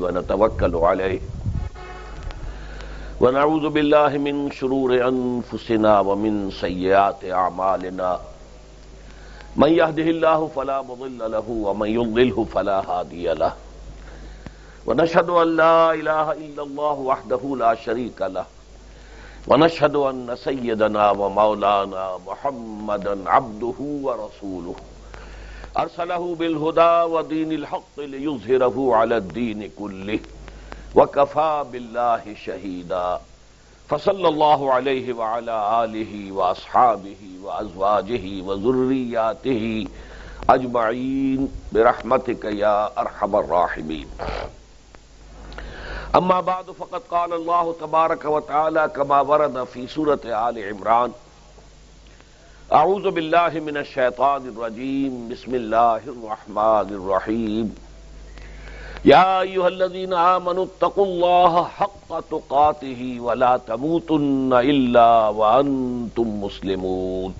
ونتوكل عليه ونعوذ بالله من شرور أنفسنا ومن سيئات أعمالنا من يهده الله فلا مضل له ومن يضلله فلا هادي له ونشهد أن لا إله إلا الله وحده لا شريك له ونشهد أن سيدنا ومولانا محمدا عبده ورسوله أرسله بالهدى ودين الحق ليظهره على الدين كله وكفى بالله شهيدا فصلى الله عليه وعلى آله وأصحابه وأزواجه وذرياته أجمعين برحمتك يا أرحم الراحمين. أما بعد فقد قال الله تبارك وتعالى كما ورد في سورة آل عمران: أعوذ بالله من الشيطان الرجيم بسم الله الرحمن الرحيم يا أيها الذين آمنوا اتقوا الله حق تقاته ولا تموتن إلا وأنتم مسلمون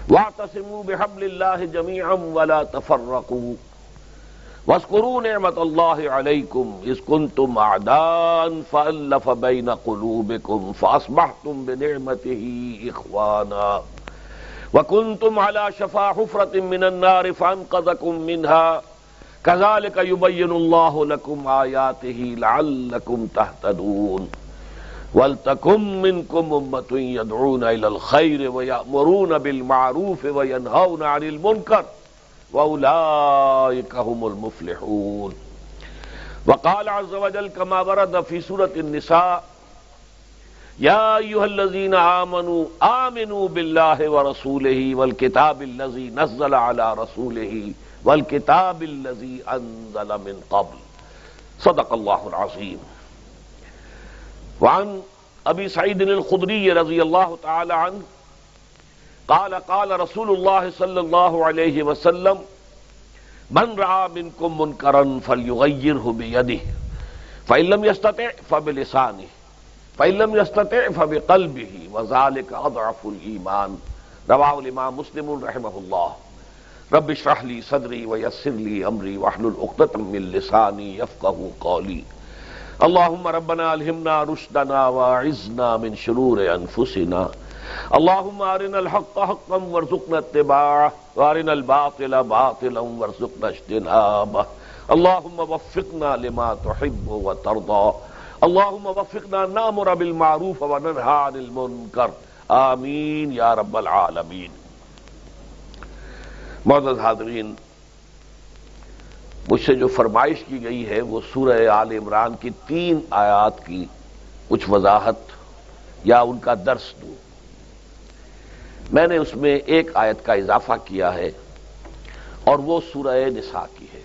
واعتصموا بحبل الله جميعا ولا تفرقوا واذكروا نعمة الله عليكم إذ كنتم أعداء فألف بين قلوبكم فأصبحتم بنعمته إخوانا وكنتم على شفا حفرة من النار فأنقذكم منها كذلك يبين الله لكم آياته لعلكم تهتدون ولتكن منكم أمة يدعون إلى الخير ويأمرون بالمعروف وينهون عن المنكر وأولئك هم المفلحون. وقال عز وجل كما ورد في سورة النساء: يا أيها الذين آمنوا بالله ورسوله والكتاب الذي نزل على رسوله والكتاب الذي أنزل من قبل صدق الله العظيم. وعن أبي سعيد الخدري رضي الله تعالى عنه قال قال رسول الله صلى الله عليه وسلم: من رأى منكم منكرا فليغيره بيده فإن لم يستطع فبلسانه فإن لم يستطع فبقلبه وذلك أضعف الإيمان. رواه الإمام مسلم رحمه الله. رب اشرح لي صدري ويسر لي أمري واحلل عقدة من لساني يفقهوا قولي. اللهم ربنا ألهمنا رشدنا وأعذنا من شرور أنفسنا. اللهم أرنا الحق حقا وارزقنا اتباعه وأرنا الباطل باطلا وارزقنا اجتنابه. اللهم وفقنا لما تحب وترضى. اللهم وفقنا نأمر بالمعروف وننهى عن المنکر. آمین یا رب العالمین. معزز حاضرین، مجھ سے جو فرمائش کی گئی ہے وہ سورہ آل عمران کی 3 آیات کی کچھ وضاحت یا ان کا درس دوں. میں نے اس میں ایک آیت کا اضافہ کیا ہے اور وہ سورہ نساء کی ہے.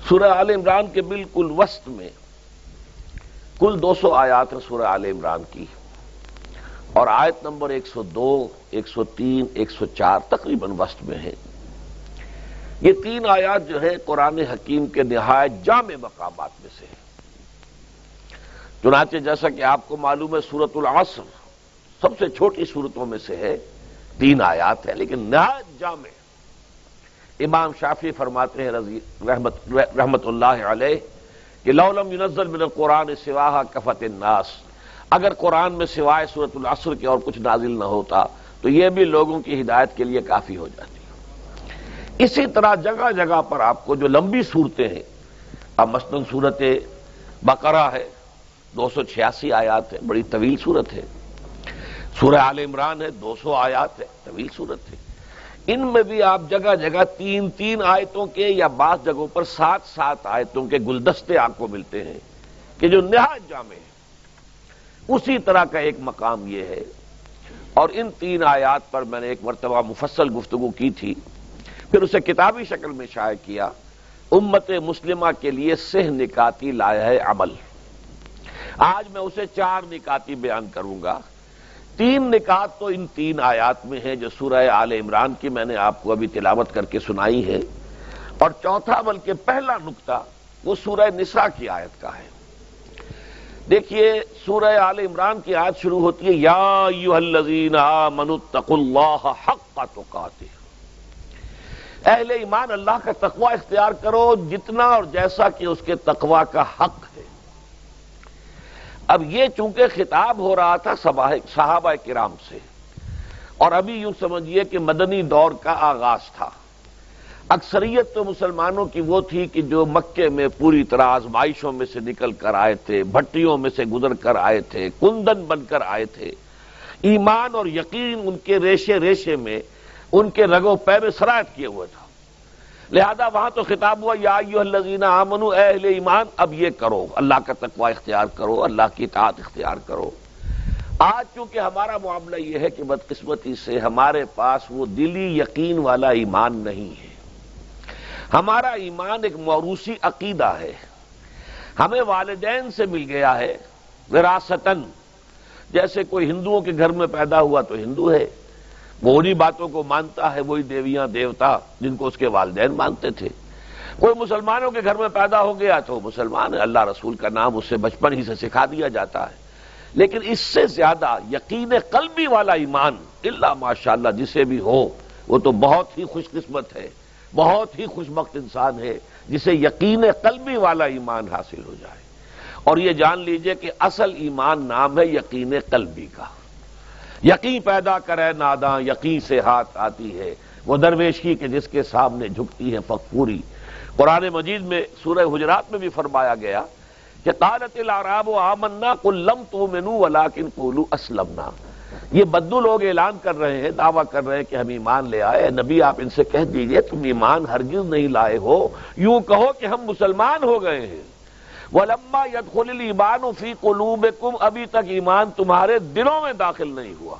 سورہ آل عمران کے بالکل وسط میں کل 200 آیات ہیں سورہ آل عمران کی، اور آیت نمبر 102، 103، 104 تقریباً وسط میں ہے. یہ 3 آیات جو ہے قرآن حکیم کے نہایت جامع مقامات میں سے ہے. چنانچہ جیسا کہ آپ کو معلوم ہے سورۃ العصر سب سے چھوٹی صورتوں میں سے ہے، 3 آیات ہیں لیکن نہایت جامع. امام شافعی فرماتے ہیں رحمت اللہ علیہ کہ لو لم ينزل من القرآن سواها کفت الناس، اگر قرآن میں سوائے سورۃ العصر کے اور کچھ نازل نہ ہوتا تو یہ بھی لوگوں کی ہدایت کے لیے کافی ہو جاتی. اسی طرح جگہ جگہ پر آپ کو جو لمبی صورتیں ہیں، اب مثلاً سورۃ بقرہ ہے 286 آیات ہے، بڑی طویل صورت ہے. سورہ آل عمران ہے 200 آیات ہے، طویل صورت ہے. ان میں بھی آپ جگہ جگہ 3 آیتوں کے یا بعض جگہوں پر 7 آیتوں کے گلدستے آپ کو ملتے ہیں کہ جو نہایت جامع ہے. اسی طرح کا ایک مقام یہ ہے، اور ان 3 آیات پر میں نے ایک مرتبہ مفصل گفتگو کی تھی، پھر اسے کتابی شکل میں شائع کیا. امت مسلمہ کے لیے سہ نکاتی لائحہ عمل. آج میں اسے 4 نکاتی بیان کروں گا. 3 نکات تو ان 3 آیات میں ہیں جو سورہ آل عمران کی میں نے آپ کو ابھی تلاوت کر کے سنائی ہے، اور چوتھا بلکہ پہلا نکتہ وہ سورہ نساء کی آیت کا ہے. دیکھیے سورہ آل عمران کی آیت شروع ہوتی ہے یا ایھا الذین آمنوا اتقوا اللہ حق تقاتہ. اہل ایمان اللہ کا تقوی اختیار کرو جتنا اور جیسا کہ اس کے تقوی کا حق ہے۔ اب یہ چونکہ خطاب ہو رہا تھا صحابہ کرام سے، اور ابھی یوں سمجھیے کہ مدنی دور کا آغاز تھا۔ اکثریت تو مسلمانوں کی وہ تھی کہ جو مکے میں پوری طرح آزمائشوں میں سے نکل کر آئے تھے، بھٹیوں میں سے گزر کر آئے تھے، کندن بن کر آئے تھے۔ ایمان اور یقین ان کے ریشے ریشے میں، ان کے رگ و پے میں سرایت کیے ہوئے تھا، لہذا وہاں تو خطاب ہوا یا ایھا الذین آمنوا، اے اہل ایمان اب یہ کرو، اللہ کا تقوی اختیار کرو، اللہ کی اطاعت اختیار کرو۔ آج چونکہ ہمارا معاملہ یہ ہے کہ بدقسمتی سے ہمارے پاس وہ دلی یقین والا ایمان نہیں ہے۔ ہمارا ایمان ایک موروثی عقیدہ ہے، ہمیں والدین سے مل گیا ہے وراثتاً۔ جیسے کوئی ہندوؤں کے گھر میں پیدا ہوا تو ہندو ہے، وہ انہی باتوں کو مانتا ہے، وہی دیویاں دیوتا جن کو اس کے والدین مانتے تھے۔ کوئی مسلمانوں کے گھر میں پیدا ہو گیا تو مسلمان ہے، اللہ رسول کا نام اسے بچپن ہی سے سکھا دیا جاتا ہے۔ لیکن اس سے زیادہ یقین قلبی والا ایمان الا ماشاءاللہ جسے بھی ہو وہ تو بہت ہی خوش قسمت ہے، بہت ہی خوش بخت انسان ہے جسے یقین قلبی والا ایمان حاصل ہو جائے۔ اور یہ جان لیجئے کہ اصل ایمان نام ہے یقین قلبی کا۔ یقین پیدا کرے ناداں، یقین سے ہاتھ آتی ہے وہ درویشی کے جس کے سامنے جھکتی ہے فغفوری۔ قرآن مجید میں سورہ حجرات میں بھی فرمایا گیا کہ قالت الاعراب آمنا قل لم تؤمنوا ولکن قولوا اسلمنا۔ یہ بدو لوگ اعلان کر رہے ہیں، دعویٰ کر رہے ہیں کہ ہم ایمان لے آئے۔ نبی آپ ان سے کہہ دیجئے تم ایمان ہرگز نہیں لائے ہو، یوں کہو کہ ہم مسلمان ہو گئے ہیں۔ وَلَمَّا يَدْخُلِ الْإِيمَانُ فِي قُلُوبِكُمْ، ابھی تک ایمان تمہارے دلوں میں داخل نہیں ہوا۔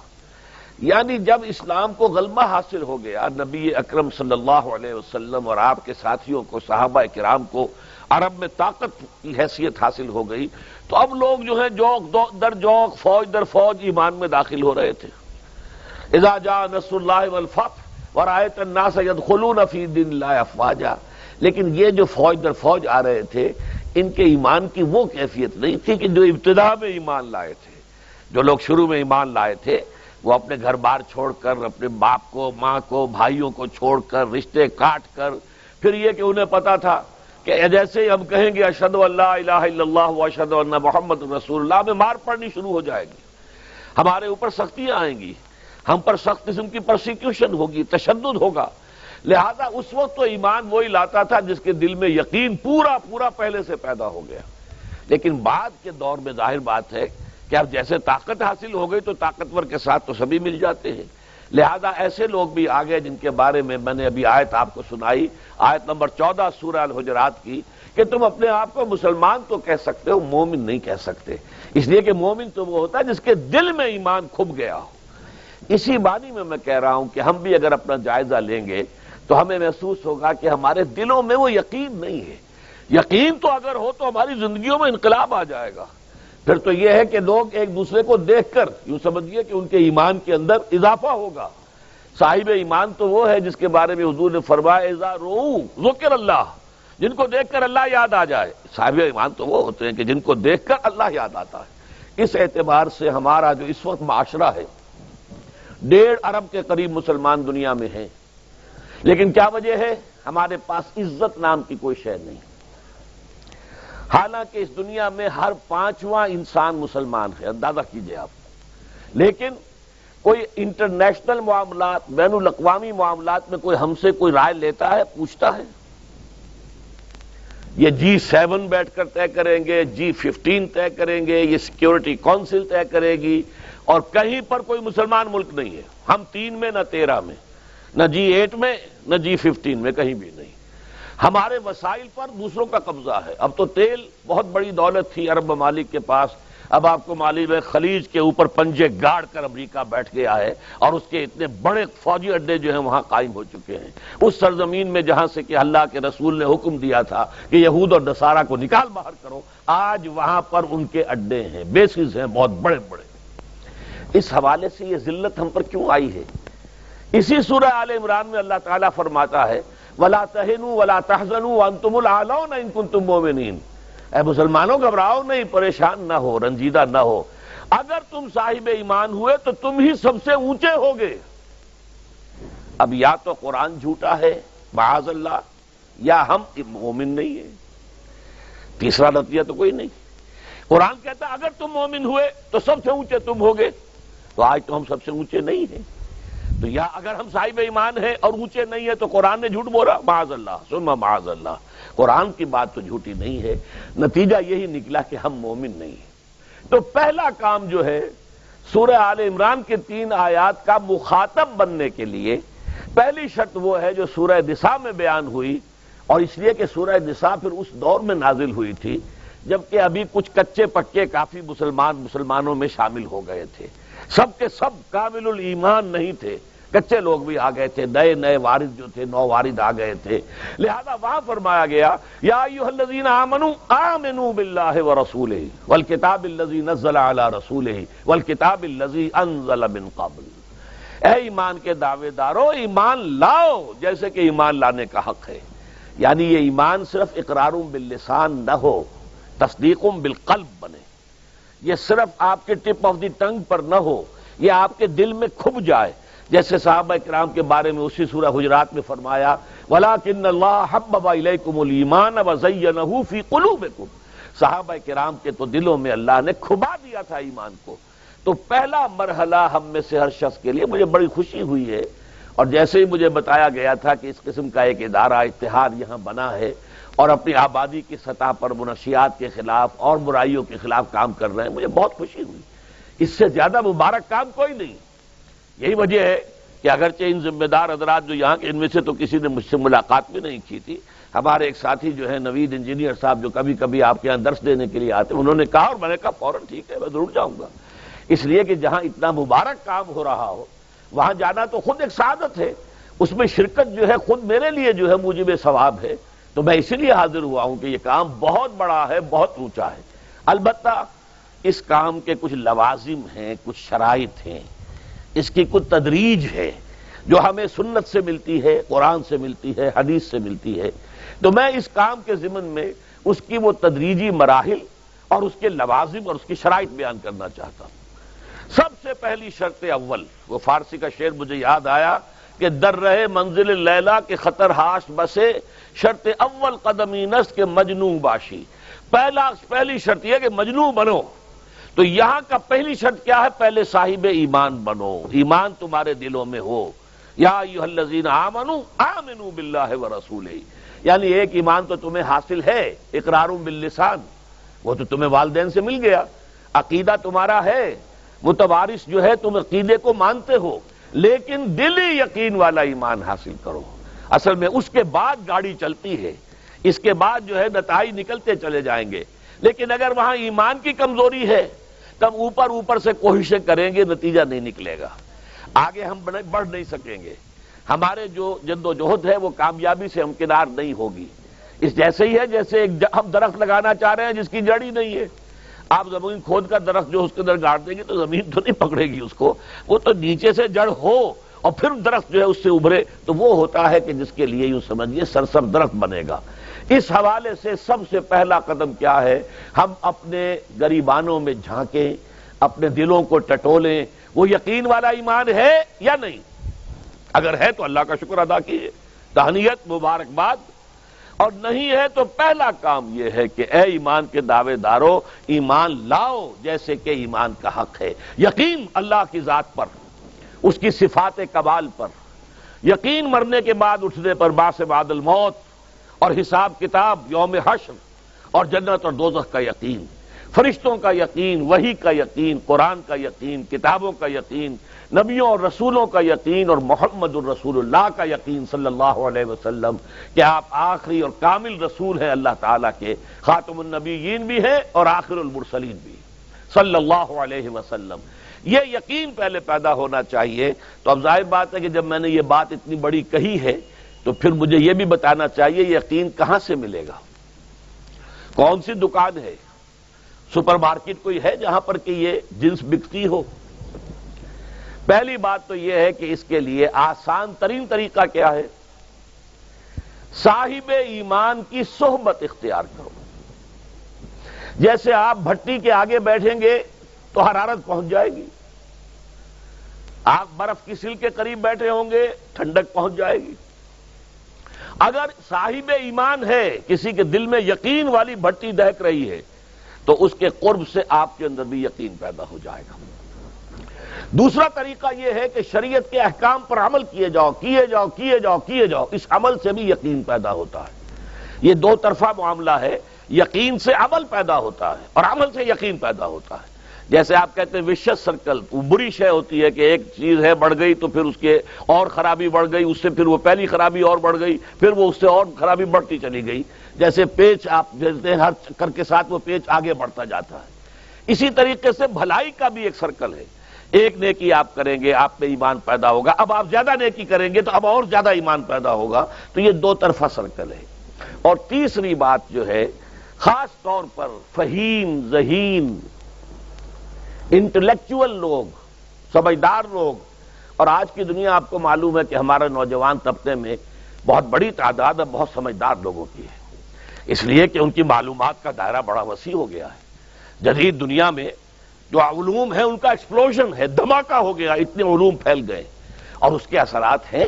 یعنی جب اسلام کو غلبہ حاصل ہو گیا، نبی اکرم صلی اللہ علیہ وسلم اور آپ کے ساتھیوں کو، صحابہ کرام کو عرب میں طاقت کی حیثیت حاصل ہو گئی، تو اب لوگ جو ہیں جوق در جوق، فوج در فوج ایمان میں داخل ہو رہے تھے۔ اذا جاء نصر اللہ والفتح ورأیت الناس يدخلون فی دین اللہ افواجا۔ لیکن یہ جو فوج در فوج آ رہے تھے، ان کے ایمان کی وہ کیفیت نہیں تھی کہ جو ابتدا میں ایمان لائے تھے۔ جو لوگ شروع میں ایمان لائے تھے وہ اپنے گھر بار چھوڑ کر، اپنے باپ کو، ماں کو، بھائیوں کو چھوڑ کر، رشتے کاٹ کر، پھر یہ کہ انہیں پتا تھا کہ جیسے ہی ہم کہیں گے اشہد ان لا الہ الا اللہ واشہد ان محمد رسول اللہ، میں مار پڑنی شروع ہو جائے گی، ہمارے اوپر سختیاں آئیں گی، ہم پر سخت قسم کی پرسیکیوشن ہوگی، تشدد ہوگا۔ لہذا اس وقت تو ایمان وہی لاتا تھا جس کے دل میں یقین پورا پہلے سے پیدا ہو گیا۔ لیکن بعد کے دور میں ظاہر بات ہے کہ اب جیسے طاقت حاصل ہو گئی تو طاقتور کے ساتھ تو سبھی مل جاتے ہیں۔ لہذا ایسے لوگ بھی آ گئے جن کے بارے میں میں نے ابھی آیت آپ کو سنائی، آیت نمبر 14 سورہ الحجرات کی، کہ تم اپنے آپ کو مسلمان تو کہہ سکتے ہو، مومن نہیں کہہ سکتے، اس لیے کہ مومن تو وہ ہوتا ہے جس کے دل میں ایمان کھپ گیا ہو۔ اسی معنی میں کہہ رہا ہوں کہ ہم بھی اگر اپنا جائزہ لیں گے تو ہمیں محسوس ہوگا کہ ہمارے دلوں میں وہ یقین نہیں ہے۔ یقین تو اگر ہو تو ہماری زندگیوں میں انقلاب آ جائے گا۔ پھر تو یہ ہے کہ لوگ ایک دوسرے کو دیکھ کر یوں سمجھیے کہ ان کے ایمان کے اندر اضافہ ہوگا۔ صاحب ایمان تو وہ ہے جس کے بارے میں حضور نے فرمایا اذا رؤوا ذکر اللہ، جن کو دیکھ کر اللہ یاد آ جائے۔ صاحب ایمان تو وہ ہوتے ہیں کہ جن کو دیکھ کر اللہ یاد آتا ہے۔ اس اعتبار سے ہمارا جو اس وقت معاشرہ ہے، 1.5 ارب کے قریب مسلمان دنیا میں ہیں، لیکن کیا وجہ ہے؟ ہمارے پاس عزت نام کی کوئی شے نہیں۔ حالانکہ اس دنیا میں ہر 5واں انسان مسلمان ہے، اندازہ کیجئے آپ، لیکن کوئی انٹرنیشنل معاملات، بین الاقوامی معاملات میں کوئی ہم سے کوئی رائے لیتا ہے، پوچھتا ہے؟ یہ G7 بیٹھ کر طے کریں گے، G15 طے کریں گے، یہ سیکیورٹی کونسل طے کرے گی، اور کہیں پر کوئی مسلمان ملک نہیں ہے، ہم 3 میں نہ 13 میں، نہ G8 میں نہ G15 میں، کہیں بھی نہیں۔ ہمارے وسائل پر دوسروں کا قبضہ ہے۔ اب تو تیل بہت بڑی دولت تھی عرب ممالک کے پاس، اب آپ کو معلوم ہے خلیج کے اوپر پنجے گاڑ کر امریکہ بیٹھ گیا ہے، اور اس کے اتنے بڑے فوجی اڈے جو ہیں وہاں قائم ہو چکے ہیں، اس سرزمین میں جہاں سے کہ اللہ کے رسول نے حکم دیا تھا کہ یہود اور نصارہ کو نکال باہر کرو، آج وہاں پر ان کے اڈے ہیں، بیسز ہیں بہت بڑے بڑے۔ اس حوالے سے یہ ذلت ہم پر کیوں آئی ہے؟ اسی سورہ آل عمران میں اللہ تعالیٰ فرماتا ہے وَلَا تَهِنُوا وَلَا تَحْزَنُوا وَأَنْتُمُ الْأَعْلَوْنَ إِن كُنتُم مُؤْمِنِينَ۔ اے مسلمانوں گھبراؤ نہیں، پریشان نہ ہو، رنجیدہ نہ ہو، اگر تم صاحب ایمان ہوئے تو تم ہی سب سے اونچے ہوگے۔ اب یا تو قرآن جھوٹا ہے معاذ اللہ، یا ہم مومن نہیں ہیں، تیسرا نتیجہ تو کوئی نہیں۔ قرآن کہتا ہے اگر تم مومن ہوئے تو سب سے اونچے تم ہوگے، تو آج تو ہم سب سے اونچے نہیں ہیں، تو یا اگر ہم صاحب ایمان ہیں اور اونچے نہیں ہیں تو قرآن نے جھوٹ بولا، معاذ اللہ ثم معاذ اللہ، قرآن کی بات تو جھوٹی نہیں ہے، نتیجہ یہی نکلا کہ ہم مومن نہیں ہیں۔ تو پہلا کام جو ہے سورہ آل عمران کے 3 آیات کا مخاطب بننے کے لیے پہلی شرط وہ ہے جو سورہ نساء میں بیان ہوئی، اور اس لیے کہ سورہ نساء پھر اس دور میں نازل ہوئی تھی جبکہ ابھی کچھ کچے پکے کافی مسلمانوں میں شامل ہو گئے تھے، سب کے سب کامل الایمان نہیں تھے، کچے لوگ بھی آ گئے تھے، نئے وارث جو تھے نو وارث آ گئے تھے، لہذا وہاں فرمایا گیا یا ایھا الذین آمنوا آمنوا باللہ ورسولہ والکتاب الذی نزل علی رسولہ والکتاب الذی انزل من قبل، اے ایمان کے دعوے دارو ایمان لاؤ جیسے کہ ایمان لانے کا حق ہے، یعنی یہ ایمان صرف اقرار باللسان نہ ہو، تصدیق بالقلب بنے، یہ صرف آپ کے ٹپ آف دی ٹنگ پر نہ ہو، یہ آپ کے دل میں کھب جائے، جیسے صحابہ کرام کے بارے میں اسی سورہ حجرات میں فرمایا وَلَٰكِنَّ اللَّهَ حَبَّبَ إِلَيْكُمُ الْإِيمَانَ وَزَيَّنَهُ فِي قُلُوبِكُمْ، صحابہ کرام کے تو دلوں میں اللہ نے کھبا دیا تھا ایمان کو۔ تو پہلا مرحلہ ہم میں سے ہر شخص کے لیے، مجھے بڑی خوشی ہوئی ہے، اور جیسے ہی مجھے بتایا گیا تھا کہ اس قسم کا ایک ادارہ اتحاد یہاں بنا ہے اور اپنی آبادی کی سطح پر منشیات کے خلاف اور برائیوں کے خلاف کام کر رہے ہیں، مجھے بہت خوشی ہوئی، اس سے زیادہ مبارک کام کوئی نہیں۔ یہی وجہ ہے کہ اگرچہ ان ذمہ دار حضرات جو یہاں کے، ان میں سے تو کسی نے مجھ سے ملاقات بھی نہیں کی تھی، ہمارے ایک ساتھی جو ہے نوید انجینئر صاحب جو کبھی کبھی آپ کے یہاں درس دینے کے لیے آتے ہیں، انہوں نے کہا اور میں نے کہا فوراً ٹھیک ہے میں ضرور جاؤں گا، اس لیے کہ جہاں اتنا مبارک کام ہو رہا ہو وہاں جانا تو خود ایک سعادت ہے، اس میں شرکت جو ہے خود میرے لیے جو ہے موجب ثواب ہے، تو میں اسی لیے حاضر ہوا ہوں کہ یہ کام بہت بڑا ہے، بہت اونچا ہے۔ البتہ اس کام کے کچھ لوازم ہیں، کچھ شرائط ہیں، اس کی کچھ تدریج ہے جو ہمیں سنت سے ملتی ہے، قرآن سے ملتی ہے، حدیث سے ملتی ہے، تو میں اس کام کے ضمن میں اس کی وہ تدریجی مراحل اور اس کے لوازم اور اس کی شرائط بیان کرنا چاہتا ہوں۔ سب سے پہلی شرط اول، وہ فارسی کا شعر مجھے یاد آیا کہ در رہے منزل لیلا کے خطر ہاش بسے، شرط اول قدمی نست کے مجنوں باشی، پہلی شرط یہ کہ مجنوں بنو، تو یہاں کا پہلی شرط کیا ہے؟ پہلے صاحب ایمان بنو، ایمان تمہارے دلوں میں ہو، یا ایھا الذین آمنوا آمنوا باللہ ورسولہ، یعنی ایک ایمان تو تمہیں حاصل ہے اقرار باللسان، وہ تو تمہیں والدین سے مل گیا، عقیدہ تمہارا ہے متوارث جو ہے، تم عقیدے کو مانتے ہو، لیکن دلی یقین والا ایمان حاصل کرو۔ اصل میں اس کے بعد گاڑی چلتی ہے، اس کے بعد جو ہے نتائج نکلتے چلے جائیں گے، لیکن اگر وہاں ایمان کی کمزوری ہے تب اوپر سے کوششیں کریں گے، نتیجہ نہیں نکلے گا، آگے ہم بڑھ نہیں سکیں گے، ہمارے جو جد و جہد ہے وہ کامیابی سے ہمکنار نہیں ہوگی۔ اس جیسے ہی ہے جیسے ہم درخت لگانا چاہ رہے ہیں جس کی جڑ ہی نہیں ہے، آپ زمین کھود کر درخت جو اس کے اندر گاڑ دیں گے تو زمین تو نہیں پکڑے گی اس کو، وہ تو نیچے سے جڑ ہو اور پھر درخت جو ہے اس سے ابھرے، تو وہ ہوتا ہے کہ جس کے لیے یوں سمجھیے سرسبز درخت بنے گا۔ اس حوالے سے سب سے پہلا قدم کیا ہے؟ ہم اپنے گریبانوں میں جھانکیں، اپنے دلوں کو ٹٹولیں، وہ یقین والا ایمان ہے یا نہیں؟ اگر ہے تو اللہ کا شکر ادا کیجیے، تہنیت، مبارکباد، اور نہیں ہے تو پہلا کام یہ ہے کہ اے ایمان کے دعوے دارو ایمان لاؤ جیسے کہ ایمان کا حق ہے، یقین اللہ کی ذات پر، اس کی صفات کمال پر، یقین مرنے کے بعد اٹھنے پر، بعث بعد الموت اور حساب کتاب، یوم حشر اور جنت اور دوزخ کا یقین، فرشتوں کا یقین، وحی کا یقین، قرآن کا یقین، کتابوں کا یقین، نبیوں اور رسولوں کا یقین، اور محمد الرسول اللہ کا یقین صلی اللہ علیہ وسلم کہ آپ آخری اور کامل رسول ہیں اللہ تعالیٰ کے، خاتم النبیین بھی ہیں اور آخر المرسلین بھی صلی اللہ علیہ وسلم۔ یہ یقین پہلے پیدا ہونا چاہیے۔ تو اب ظاہر بات ہے کہ جب میں نے یہ بات اتنی بڑی کہی ہے تو پھر مجھے یہ بھی بتانا چاہیے یقین کہاں سے ملے گا، کون سی دکان ہے، سپر مارکیٹ کوئی ہے جہاں پر کہ یہ جنس بکتی ہو؟ پہلی بات تو یہ ہے کہ اس کے لیے آسان ترین طریقہ کیا ہے؟ صاحب ایمان کی صحبت اختیار کرو۔ جیسے آپ بھٹی کے آگے بیٹھیں گے تو حرارت پہنچ جائے گی، آپ برف کی سل کے قریب بیٹھے ہوں گے ٹھنڈک پہنچ جائے گی، اگر صاحب ایمان ہے، کسی کے دل میں یقین والی بھٹی دہک رہی ہے، تو اس کے قرب سے آپ کے اندر بھی یقین پیدا ہو جائے گا۔ دوسرا طریقہ یہ ہے کہ شریعت کے احکام پر عمل کیے جاؤ، کیے جاؤ، کیے جاؤ، کیے جاؤ، اس عمل سے بھی یقین پیدا ہوتا ہے۔ یہ دو طرفہ معاملہ ہے، یقین سے عمل پیدا ہوتا ہے اور عمل سے یقین پیدا ہوتا ہے۔ جیسے آپ کہتے ہیں وشس سرکل، وہ بری شے ہوتی ہے کہ ایک چیز ہے بڑھ گئی تو پھر اس کے اور خرابی بڑھ گئی، اس سے پھر وہ پہلی خرابی اور بڑھ گئی، پھر وہ اس سے اور خرابی بڑھتی چلی گئی۔ جیسے پیچ آپ دیکھتے ہیں، ہر چکر کے ساتھ وہ پیچ آگے بڑھتا جاتا ہے۔ اسی طریقے سے بھلائی کا بھی ایک سرکل ہے، ایک نیکی آپ کریں گے آپ میں ایمان پیدا ہوگا، اب آپ زیادہ نیکی کریں گے تو اب اور زیادہ ایمان پیدا ہوگا، تو یہ دو طرفہ سرکل ہے۔ اور تیسری بات جو ہے، خاص طور پر فہیم، ذہین، انٹلیکچول لوگ، سمجھدار لوگ، اور آج کی دنیا آپ کو معلوم ہے کہ ہمارے نوجوان طبقے میں بہت بڑی تعداد بہت سمجھدار لوگوں کی ہے، اس لیے کہ ان کی معلومات کا دائرہ بڑا وسیع ہو گیا ہے۔ جدید دنیا میں جو علوم ہیں ان کا ایکسپلوژن ہے، دھماکہ ہو گیا، اتنے علوم پھیل گئے، اور اس کے اثرات ہیں۔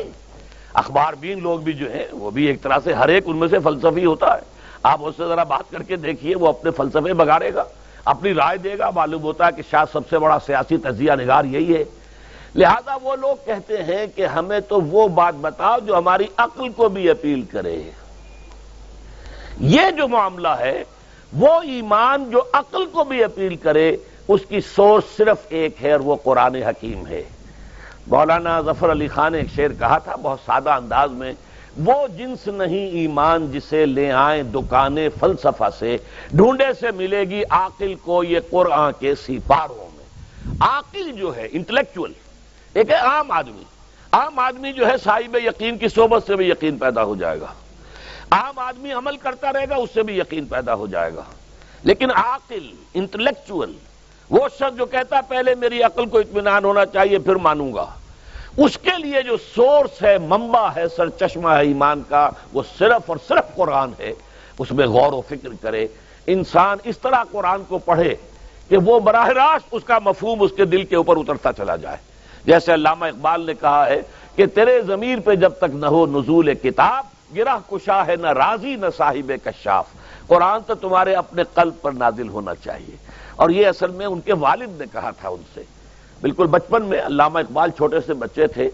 اخبار بین لوگ بھی جو ہیں وہ بھی ایک طرح سے ہر ایک ان میں سے فلسفی ہوتا ہے، آپ اس سے ذرا بات کر کے دیکھیے، وہ اپنے فلسفے بگاڑے گا، اپنی رائے دے گا، معلوم ہوتا ہے کہ شاید سب سے بڑا سیاسی تجزیہ نگار یہی ہے۔ لہذا وہ لوگ کہتے ہیں کہ ہمیں تو وہ بات بتاؤ جو ہماری عقل کو بھی اپیل کرے۔ یہ جو معاملہ ہے، وہ ایمان جو عقل کو بھی اپیل کرے، اس کی سورس صرف ایک ہے اور وہ قرآن حکیم ہے۔ مولانا ظفر علی خان نے ایک شعر کہا تھا بہت سادہ انداز میں، وہ جنس نہیں ایمان جسے لے آئیں دکان فلسفہ سے، ڈھونڈے سے ملے گی عاقل کو یہ قرآن کے سیپاروں میں۔ عاقل جو ہے، انٹلیکچول، ایک ہے عام آدمی۔ عام آدمی جو ہے صاحب یقین کی صحبت سے بھی یقین پیدا ہو جائے گا، عام آدمی عمل کرتا رہے گا، اس سے بھی یقین پیدا ہو جائے گا۔ لیکن عاقل، انٹلیکچول، وہ شخص جو کہتا ہے پہلے میری عقل کو اطمینان ہونا چاہیے پھر مانوں گا، اس کے لیے جو سورس ہے، منبع ہے، سرچشمہ ہے ایمان کا، وہ صرف اور صرف قرآن ہے۔ اس میں غور و فکر کرے، انسان اس طرح قرآن کو پڑھے کہ وہ براہ راست اس کا مفہوم اس کے دل کے اوپر اترتا چلا جائے۔ جیسے علامہ اقبال نے کہا ہے کہ تیرے ضمیر پہ جب تک نہ ہو نزول کتاب، گرہ کشا ہے نہ راضی نہ صاحب کشاف۔ قرآن تو تمہارے اپنے قلب پر نازل ہونا چاہیے۔ اور یہ اصل میں ان کے والد نے کہا تھا ان سے، بالکل بچپن میں علامہ اقبال چھوٹے سے بچے تھے،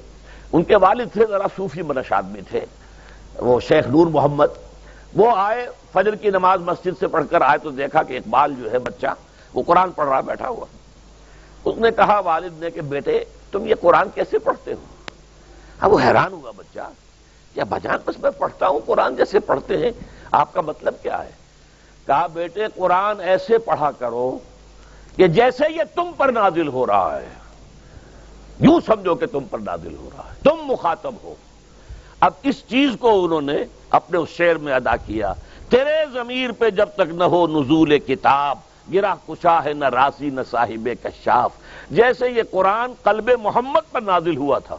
ان کے والد تھے ذرا صوفی منش آدمی تھے، وہ شیخ نور محمد۔ وہ آئے فجر کی نماز مسجد سے پڑھ کر آئے تو دیکھا کہ اقبال جو ہے بچہ وہ قرآن پڑھ رہا بیٹھا ہوا۔ اس نے کہا والد نے کہ بیٹے تم یہ قرآن کیسے پڑھتے ہو؟ اب وہ حیران ہوا بچہ، کیا بجان بس میں پڑھتا ہوں قرآن جیسے پڑھتے ہیں، آپ کا مطلب کیا ہے؟ کہا بیٹے قرآن ایسے پڑھا کرو کہ جیسے یہ تم پر نازل ہو رہا ہے، یوں سمجھو کہ تم پر نازل ہو رہا ہے، تم مخاطب ہو۔ اب اس چیز کو انہوں نے اپنے اس شعر میں ادا کیا، تیرے ضمیر پہ جب تک نہ ہو نزول کتاب، گرہ کشا ہے نہ راضی نہ صاحب کشاف۔ جیسے یہ قرآن قلب محمد پر نازل ہوا تھا،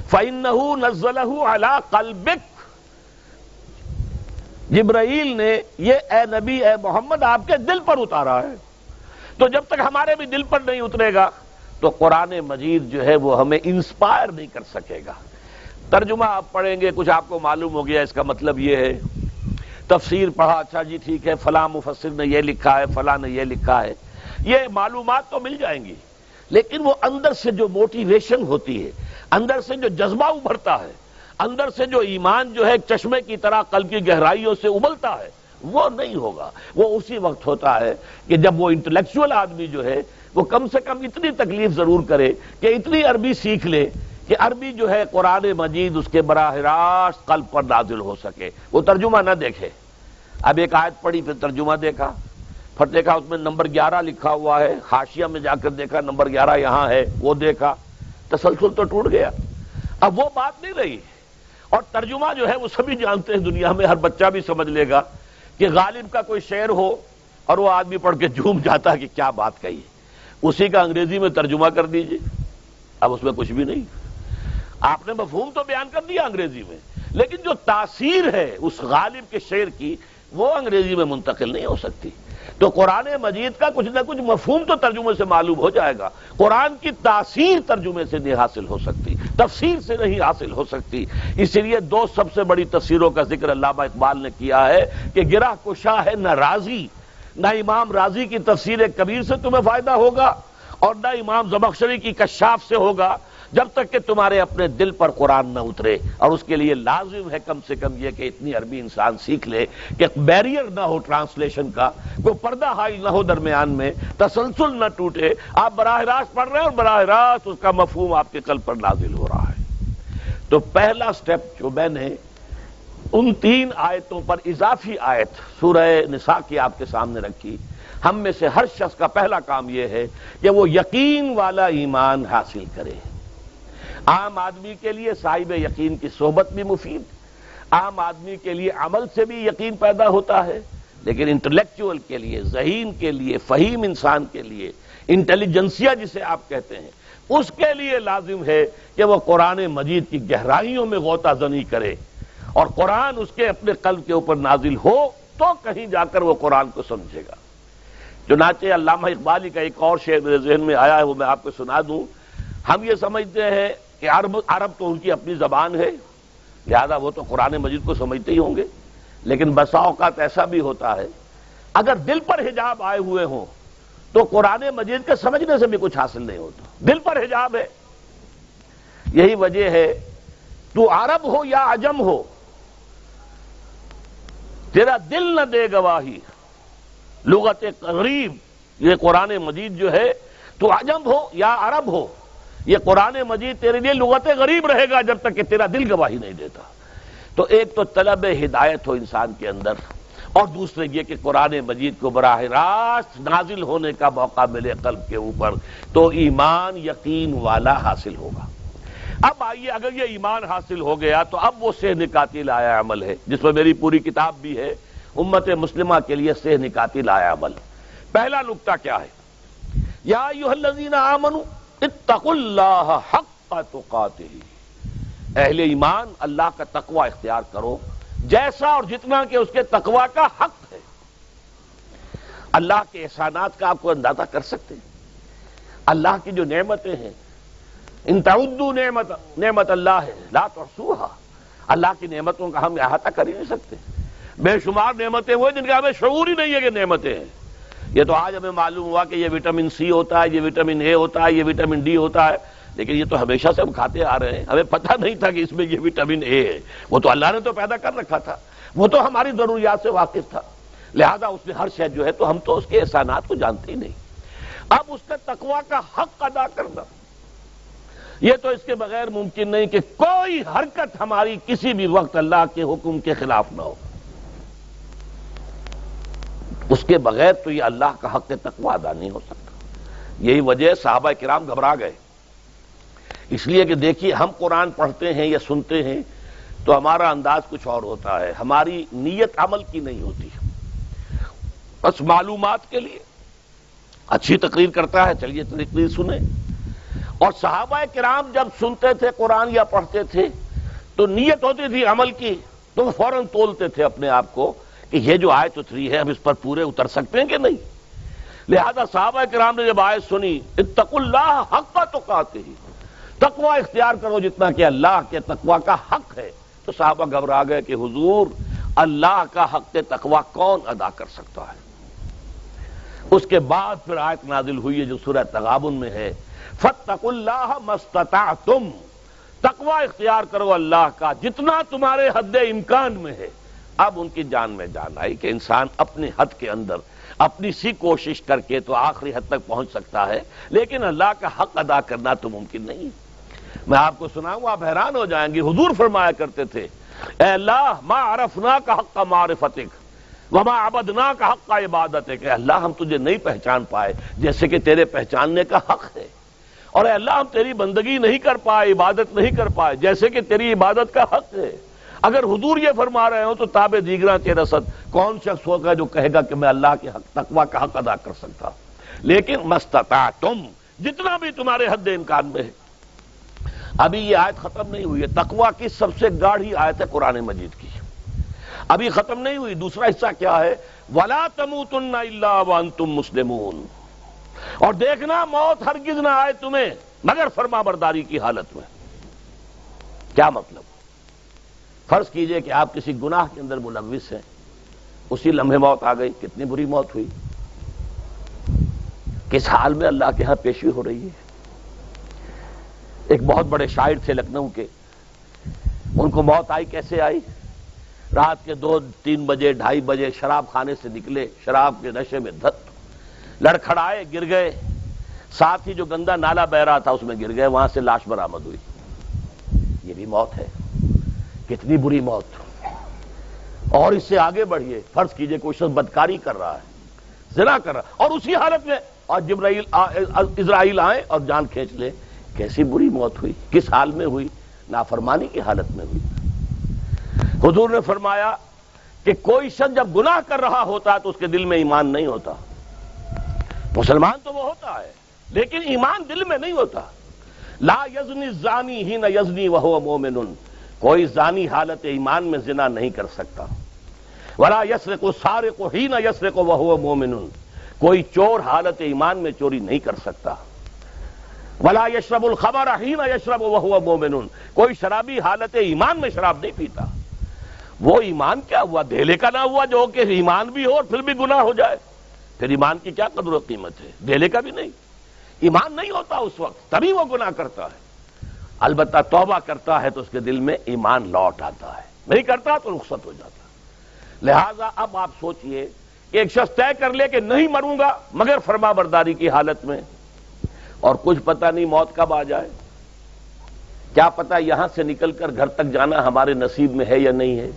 فَإِنَّهُ نَزَّلَهُ عَلَىٰ قَلْبِكَ، جبرائیل نے یہ اے نبی اے محمد آپ کے دل پر اتارا ہے۔ تو جب تک ہمارے بھی دل پر نہیں اترے گا تو قرآن مجید جو ہے وہ ہمیں انسپائر نہیں کر سکے گا۔ ترجمہ آپ پڑھیں گے، کچھ آپ کو معلوم ہو گیا اس کا مطلب یہ ہے، تفسیر پڑھا، اچھا جی ٹھیک ہے فلاں مفسر نے یہ لکھا ہے، فلاں نے یہ لکھا ہے، یہ معلومات تو مل جائیں گی، لیکن وہ اندر سے جو موٹیویشن ہوتی ہے، اندر سے جو جذبہ ابھرتا ہے، اندر سے جو ایمان جو ہے ایک چشمے کی طرح قلب کی گہرائیوں سے ابلتا ہے، وہ نہیں ہوگا۔ وہ اسی وقت ہوتا ہے کہ جب وہ انٹلیکچول آدمی جو ہے وہ کم سے کم اتنی تکلیف ضرور کرے کہ اتنی عربی سیکھ لے کہ عربی جو ہے قرآن مجید اس کے براہ راست قلب پر نازل ہو سکے، وہ ترجمہ نہ دیکھے۔ اب ایک آیت پڑھی پھر ترجمہ دیکھا، پھر دیکھا اس میں نمبر 11 لکھا ہوا ہے، حاشیہ میں جا کر دیکھا نمبر 11 یہاں ہے، وہ دیکھا، تسلسل تو ٹوٹ گیا۔ اب وہ بات نہیں رہی۔ اور ترجمہ جو ہے وہ سبھی جانتے ہیں، دنیا میں ہر بچہ بھی سمجھ لے گا کہ غالب کا کوئی شعر ہو اور وہ آدمی پڑھ کے جھوم جاتا ہے کہ کیا بات کہی ہے، اسی کا انگریزی میں ترجمہ کر دیجئے، اب اس میں کچھ بھی نہیں۔ آپ نے مفہوم تو بیان کر دیا انگریزی میں، لیکن جو تاثیر ہے اس غالب کے شعر کی وہ انگریزی میں منتقل نہیں ہو سکتی۔ تو قرآن مجید کا کچھ نہ کچھ مفہوم تو ترجمے سے معلوم ہو جائے گا. قرآن کی تاثیر ترجمے سے نہیں حاصل ہو سکتی، تفسیر سے نہیں حاصل ہو سکتی. اسی لیے دو سب سے بڑی تفسیروں کا ذکر علامہ اقبال نے کیا ہے کہ گرہ کشا ہے نہ راضی، نہ امام راضی کی تفسیر کبیر سے تمہیں فائدہ ہوگا اور نہ امام زمخشری کی کشاف سے ہوگا، جب تک کہ تمہارے اپنے دل پر قرآن نہ اترے. اور اس کے لیے لازم ہے کم سے کم یہ کہ اتنی عربی انسان سیکھ لے کہ بیریئر نہ ہو ٹرانسلیشن کا، کوئی پردہ حائل نہ ہو درمیان میں، تسلسل نہ ٹوٹے. آپ براہ راست پڑھ رہے ہیں اور براہ راست اس کا مفہوم آپ کے قلب پر نازل ہو رہا ہے. تو پہلا سٹیپ جو میں نے ان 3 آیتوں پر اضافی آیت سورہ نساء کی آپ کے سامنے رکھی، ہم میں سے ہر شخص کا پہلا کام یہ ہے کہ وہ یقین والا ایمان حاصل کرے. عام آدمی کے لیے صاحب یقین کی صحبت بھی مفید، عام آدمی کے لیے عمل سے بھی یقین پیدا ہوتا ہے، لیکن انٹلیکچوئل کے لیے، ذہین کے لیے، فہیم انسان کے لیے، انٹیلیجنسیا جسے آپ کہتے ہیں، اس کے لیے لازم ہے کہ وہ قرآن مجید کی گہرائیوں میں غوطہ زنی کرے اور قرآن اس کے اپنے قلب کے اوپر نازل ہو تو کہیں جا کر وہ قرآن کو سمجھے گا. چنانچہ علامہ اقبالی کا ایک اور شعر میرے ذہن میں آیا ہے، وہ میں آپ کو سنا دوں. ہم یہ سمجھتے ہیں کہ عرب تو ان کی اپنی زبان ہے، لہذا وہ تو قرآن مجید کو سمجھتے ہی ہوں گے، لیکن بسا اوقات ایسا بھی ہوتا ہے اگر دل پر حجاب آئے ہوئے ہوں تو قرآن مجید کے سمجھنے سے بھی کچھ حاصل نہیں ہوتا. دل پر حجاب ہے. یہی وجہ ہے تو عرب ہو یا عجم ہو، تیرا دل نہ دے گواہی. لغت غریب یہ قرآن مجید جو ہے، تو عجم ہو یا عرب ہو، یہ قرآن مجید تیرے لیے لغت غریب رہے گا جب تک کہ تیرا دل گواہی نہیں دیتا. تو ایک تو طلب ہدایت ہو انسان کے اندر، اور دوسرے یہ کہ قرآن مجید کو براہ راست نازل ہونے کا موقع ملے قلب کے اوپر، تو ایمان یقین والا حاصل ہوگا. اب آئیے، اگر یہ ایمان حاصل ہو گیا تو اب وہ سہ نکاتی لایا عمل ہے جس میں میری پوری کتاب بھی ہے، امت مسلمہ کے لیے سہ نکاتی لایا عمل. پہلا نکتہ کیا ہے؟ یا ایھا الذین آمنوا اتقوا اللہ حق تقاتہ. اہل ایمان اللہ کا تقوی اختیار کرو جیسا اور جتنا کہ اس کے تقوی کا حق ہے. اللہ کے احسانات کا آپ کو اندازہ کر سکتے ہیں؟ اللہ کی جو نعمتیں ہیں، ان تعدوا نعمت اللہ ہے لا تحصوها. اللہ کی نعمتوں کا ہم احاطہ کر ہی نہیں سکتے. بے شمار نعمتیں وہ جن کا ہمیں شعور ہی نہیں ہے کہ نعمتیں ہیں. یہ تو آج ہمیں معلوم ہوا کہ یہ وٹامن سی ہوتا ہے، یہ وٹامن اے ہوتا ہے، یہ وٹامن ڈی ہوتا ہے، لیکن یہ تو ہمیشہ سے ہم کھاتے آ رہے ہیں. ہمیں پتہ نہیں تھا کہ اس میں یہ وٹامن اے ہے. وہ تو اللہ نے تو پیدا کر رکھا تھا، وہ تو ہماری ضروریات سے واقف تھا، لہذا اس میں ہر شے جو ہے تو ہم تو اس کے احسانات کو جانتے ہی نہیں. اب اس کے تقوی کا حق ادا کرنا، یہ تو اس کے بغیر ممکن نہیں کہ کوئی حرکت ہماری کسی بھی وقت اللہ کے حکم کے خلاف نہ ہو. اس کے بغیر تو یہ اللہ کا حق تقوی ادا نہیں ہو سکتا. یہی وجہ صحابہ کرام گھبرا گئے، اس لیے کہ دیکھیے ہم قرآن پڑھتے ہیں یا سنتے ہیں تو ہمارا انداز کچھ اور ہوتا ہے، ہماری نیت عمل کی نہیں ہوتی. بس معلومات کے لیے اچھی تقریر کرتا ہے، چلیے تقریر سنیں. اور صحابہ کرام جب سنتے تھے قرآن یا پڑھتے تھے تو نیت ہوتی تھی عمل کی، تو وہ فوراً تولتے تھے اپنے آپ کو کہ یہ جو آیت اتری ہے ہم اس پر پورے اتر سکتے ہیں کہ نہیں. لہذا صحابہ کرام نے جب آیت سنی اتقوا اللہ حق تقاتہ، تقوی اختیار کرو جتنا کہ اللہ کے تقوی کا حق ہے، تو صحابہ گھبرا گئے کہ حضور اللہ کا حق تقوی کون ادا کر سکتا ہے. اس کے بعد پھر آیت نازل ہوئی ہے جو سورہ تغابن میں ہے، فاتقوا اللہ ما استطعتم. تقوی اختیار کرو اللہ کا جتنا تمہارے حد امکان میں ہے. اب ان کی جان میں جان آئی کہ انسان اپنے حد کے اندر اپنی سی کوشش کر کے تو آخری حد تک پہنچ سکتا ہے، لیکن اللہ کا حق ادا کرنا تو ممکن نہیں. میں آپ کو سناؤں آپ حیران ہو جائیں گے. حضور فرمایا کرتے تھے، اے اللہ ما عرفناک حق معرفتک وما عبدناک حق عبادتک. اے اللہ ہم تجھے نہیں پہچان پائے جیسے کہ تیرے پہچاننے کا حق ہے، اور اے اللہ ہم تیری بندگی نہیں کر پائے، عبادت نہیں کر پائے جیسے کہ تیری عبادت کا حق ہے. اگر حضور یہ فرما رہے ہو تو تابع دیگراں کے رسد کون شخص ہوگا جو کہے گا کہ میں اللہ کے حق تقوی کا حق ادا کر سکتا. لیکن مستطعتم، جتنا بھی تمہارے حد امکان میں ہے. ابھی یہ آیت ختم نہیں ہوئی ہے. تقوی کی سب سے گاڑھی آیت ہے قرآن مجید کی. ابھی ختم نہیں ہوئی، دوسرا حصہ کیا ہے؟ وَلَا تَمُوتُنَّ إِلَّا وَأَنْتُمْ مُسْلِمُونَ، اور دیکھنا موت ہرگز نہ آئے تمہیں مگر فرما برداری کی حالت میں۔ کیا مطلب؟ فرض کیجئے کہ آپ کسی گناہ کے اندر ملوث ہیں، اسی لمحے موت آ گئی، کتنی بری موت ہوئی، کس حال میں اللہ کے ہاں پیشی ہو رہی ہے۔ ایک بہت بڑے شاعر تھے لکھنؤ کے، ان کو موت آئی، کیسے آئی؟ رات کے 2-3 بجے 2:30 بجے شراب خانے سے نکلے، شراب کے نشے میں دھت لڑکھڑائے، گر گئے، ساتھ ہی جو گندا نالا بہ رہا تھا اس میں گر گئے، وہاں سے لاش برآمد ہوئی۔ یہ بھی موت ہے، کتنی بری موت۔ اور اس سے آگے بڑھیے، فرض کیجئے کوئی شخص بدکاری کر رہا ہے، زنا کر رہا ہے، اور اسی حالت میں اور اسرائیل آئے اور جان کھینچ لے، کیسی بری موت ہوئی، کس حال میں ہوئی؟ نافرمانی کی حالت میں ہوئی۔ حضور نے فرمایا کہ کوئی شخص جب گناہ کر رہا ہوتا ہے تو اس کے دل میں ایمان نہیں ہوتا۔ مسلمان تو وہ ہوتا ہے لیکن ایمان دل میں نہیں ہوتا۔ لا یزنی الزانی حین یزنی وہو مومن، کوئی زانی حالت ایمان میں زنا نہیں کر سکتا۔ ولا یسرق السارق حین یسرق وہو مومن، کوئی چور حالت ایمان میں چوری نہیں کر سکتا۔ ولا یشرب الخمر حین یشرب وہو مومن، کوئی شرابی حالت ایمان میں شراب نہیں پیتا۔ وہ ایمان کیا ہوا؟ دھیلے کا نہ ہوا جو کہ ایمان بھی ہو اور پھر بھی گناہ ہو جائے، پھر ایمان کی کیا قدر و قیمت ہے؟ دھیلے کا بھی نہیں، ایمان نہیں ہوتا اس وقت، تبھی وہ گناہ کرتا ہے۔ البتہ توبہ کرتا ہے تو اس کے دل میں ایمان لوٹ آتا ہے، نہیں کرتا تو رخصت ہو جاتا ہے۔ لہذا اب آپ سوچئے کہ ایک شخص طے کر لے کہ نہیں مروں گا مگر فرما برداری کی حالت میں، اور کچھ پتہ نہیں موت کب آ جائے، کیا پتہ یہاں سے نکل کر گھر تک جانا ہمارے نصیب میں ہے یا نہیں ہے،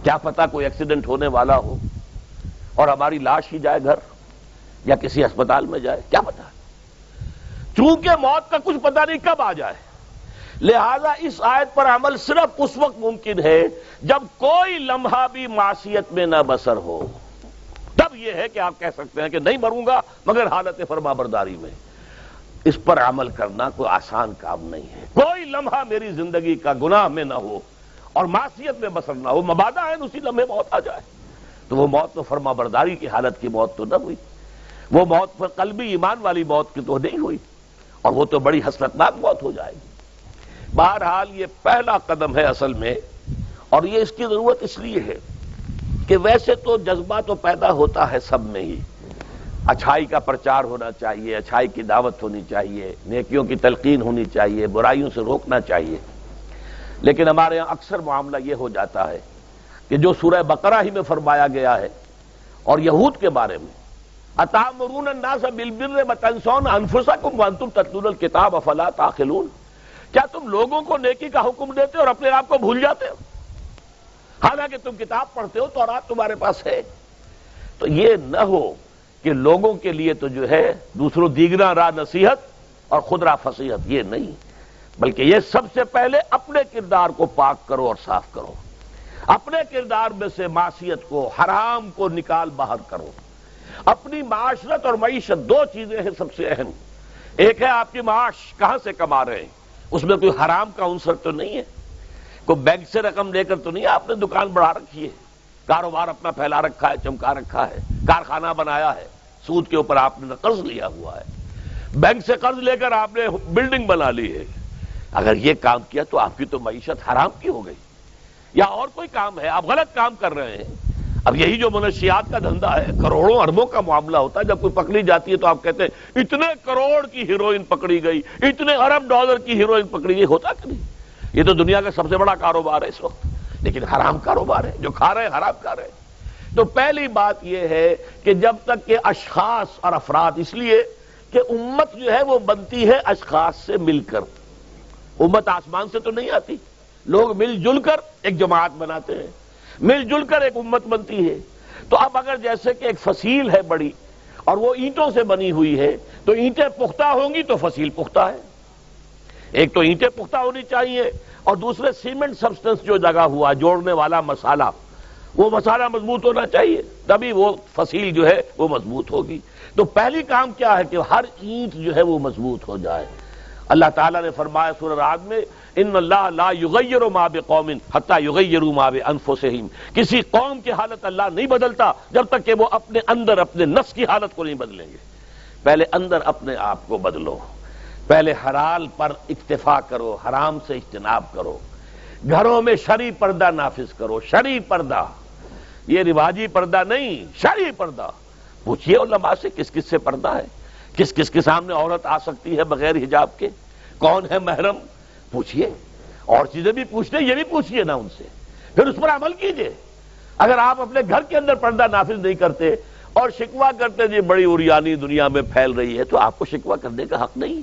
کیا پتہ کوئی ایکسیڈنٹ ہونے والا ہو اور ہماری لاش ہی جائے گھر یا کسی ہسپتال میں جائے، کیا پتہ؟ چونکہ موت کا کچھ پتہ نہیں کب آ جائے، لہذا اس آیت پر عمل صرف اس وقت ممکن ہے جب کوئی لمحہ بھی معصیت میں نہ بسر ہو، تب یہ ہے کہ آپ کہہ سکتے ہیں کہ نہیں مروں گا مگر حالت فرما برداری میں۔ اس پر عمل کرنا کوئی آسان کام نہیں ہے۔ کوئی لمحہ میری زندگی کا گناہ میں نہ ہو اور معصیت میں بسر نہ ہو، مبادا ہے اسی لمحے موت آ جائے، تو وہ موت تو فرما برداری کی حالت کی موت تو نہ ہوئی، وہ موت پر قلبی ایمان والی موت کی تو نہیں ہوئی، اور وہ تو بڑی حسرتناک موت ہو جائے گی۔ بہرحال یہ پہلا قدم ہے اصل میں، اور یہ اس کی ضرورت اس لیے ہے کہ ویسے تو جذبہ تو پیدا ہوتا ہے سب میں ہی، اچھائی کا پرچار ہونا چاہیے، اچھائی کی دعوت ہونی چاہیے، نیکیوں کی تلقین ہونی چاہیے، برائیوں سے روکنا چاہیے، لیکن ہمارے یہاں اکثر معاملہ یہ ہو جاتا ہے کہ جو سورہ بقرہ ہی میں فرمایا گیا ہے اور یہود کے بارے میں، اتامرون الناس بالبر وتنسون انفسکم وانتم تتلون الکتاب افلا تعقلون، کیا تم لوگوں کو نیکی کا حکم دیتے اور اپنے آپ کو بھول جاتے ہو، حالانکہ تم کتاب پڑھتے ہو، تورات تمہارے پاس ہے۔ تو یہ نہ ہو کہ لوگوں کے لیے تو جو ہے دوسروں دیگنا راہ نصیحت اور خود راہ فصیحت، یہ نہیں، بلکہ یہ سب سے پہلے اپنے کردار کو پاک کرو اور صاف کرو، اپنے کردار میں سے معصیت کو، حرام کو نکال باہر کرو۔ اپنی معاشرت اور معیشت دو چیزیں ہیں سب سے اہم، ایک ہے آپ کی معاش، کہاں سے کما رہے ہیں، اس میں کوئی حرام کا عنصر تو نہیں ہے، کوئی بینک سے رقم لے کر تو نہیں آپ نے دکان بڑھا رکھی ہے، کاروبار اپنا پھیلا رکھا ہے، چمکا رکھا ہے، کارخانہ بنایا ہے، سود کے اوپر آپ نے قرض لیا ہوا ہے، بینک سے قرض لے کر آپ نے بلڈنگ بنا لی ہے۔ اگر یہ کام کیا تو آپ کی تو معیشت حرام کی ہو گئی، یا اور کوئی کام ہے، آپ غلط کام کر رہے ہیں۔ اب یہی جو منشیات کا دھندا ہے، کروڑوں اربوں کا معاملہ ہوتا ہے، جب کوئی پکڑی جاتی ہے تو آپ کہتے ہیں اتنے کروڑ کی ہیروئن پکڑی گئی، اتنے ارب ڈالر کی ہیروئن پکڑی گئی، ہوتا کہ نہیں؟ یہ تو دنیا کا سب سے بڑا کاروبار ہے اس وقت، لیکن حرام کاروبار ہے، جو کھا رہے ہیں حرام کھا رہے ہیں۔ تو پہلی بات یہ ہے کہ جب تک کہ اشخاص اور افراد، اس لیے کہ امت جو ہے وہ بنتی ہے اشخاص سے مل کر، امت آسمان سے تو نہیں آتی، لوگ مل جل کر ایک جماعت بناتے ہیں، مل جل کر ایک امت بنتی ہے۔ تو اب اگر جیسے کہ ایک فصیل ہے بڑی اور وہ اینٹوں سے بنی ہوئی ہے، تو اینٹیں پختہ ہوں گی تو فصیل پختہ ہے، ایک تو اینٹیں پختہ ہونی چاہیے اور دوسرے سیمنٹ سبسٹنس جو لگا ہوا جوڑنے والا مسالہ، وہ مسالہ مضبوط ہونا چاہیے، تبھی وہ فصیل جو ہے وہ مضبوط ہوگی۔ تو پہلی کام کیا ہے کہ ہر اینٹ جو ہے وہ مضبوط ہو جائے۔ اللہ تعالیٰ نے فرمایا سورہ رعد میں ان اللہ لا یغیر ما بقوم حتی یغیروا ما بانفسہم، کسی قوم کی حالت اللہ نہیں بدلتا جب تک کہ وہ اپنے اندر اپنے نفس کی حالت کو نہیں بدلیں گے۔ پہلے اندر اپنے آپ کو بدلو، پہلے حلال پر اکتفا کرو، حرام سے اجتناب کرو، گھروں میں شرعی پردہ نافذ کرو، شرعی پردہ، یہ رواجی پردہ نہیں، شرعی پردہ۔ پوچھئے علماء سے کس کس سے پردہ ہے، کس کس کے سامنے عورت آ سکتی ہے بغیر حجاب کے، کون ہے محرم، پوچھئے، اور چیزیں بھی پوچھتے یہ بھی پوچھئے نا ان سے، پھر اس پر عمل کیجئے۔ اگر آپ اپنے گھر کے اندر پردہ نافذ نہیں کرتے اور شکوہ کرتے جی بڑی عریانی دنیا میں پھیل رہی ہے، تو آپ کو شکوہ کرنے کا حق نہیں۔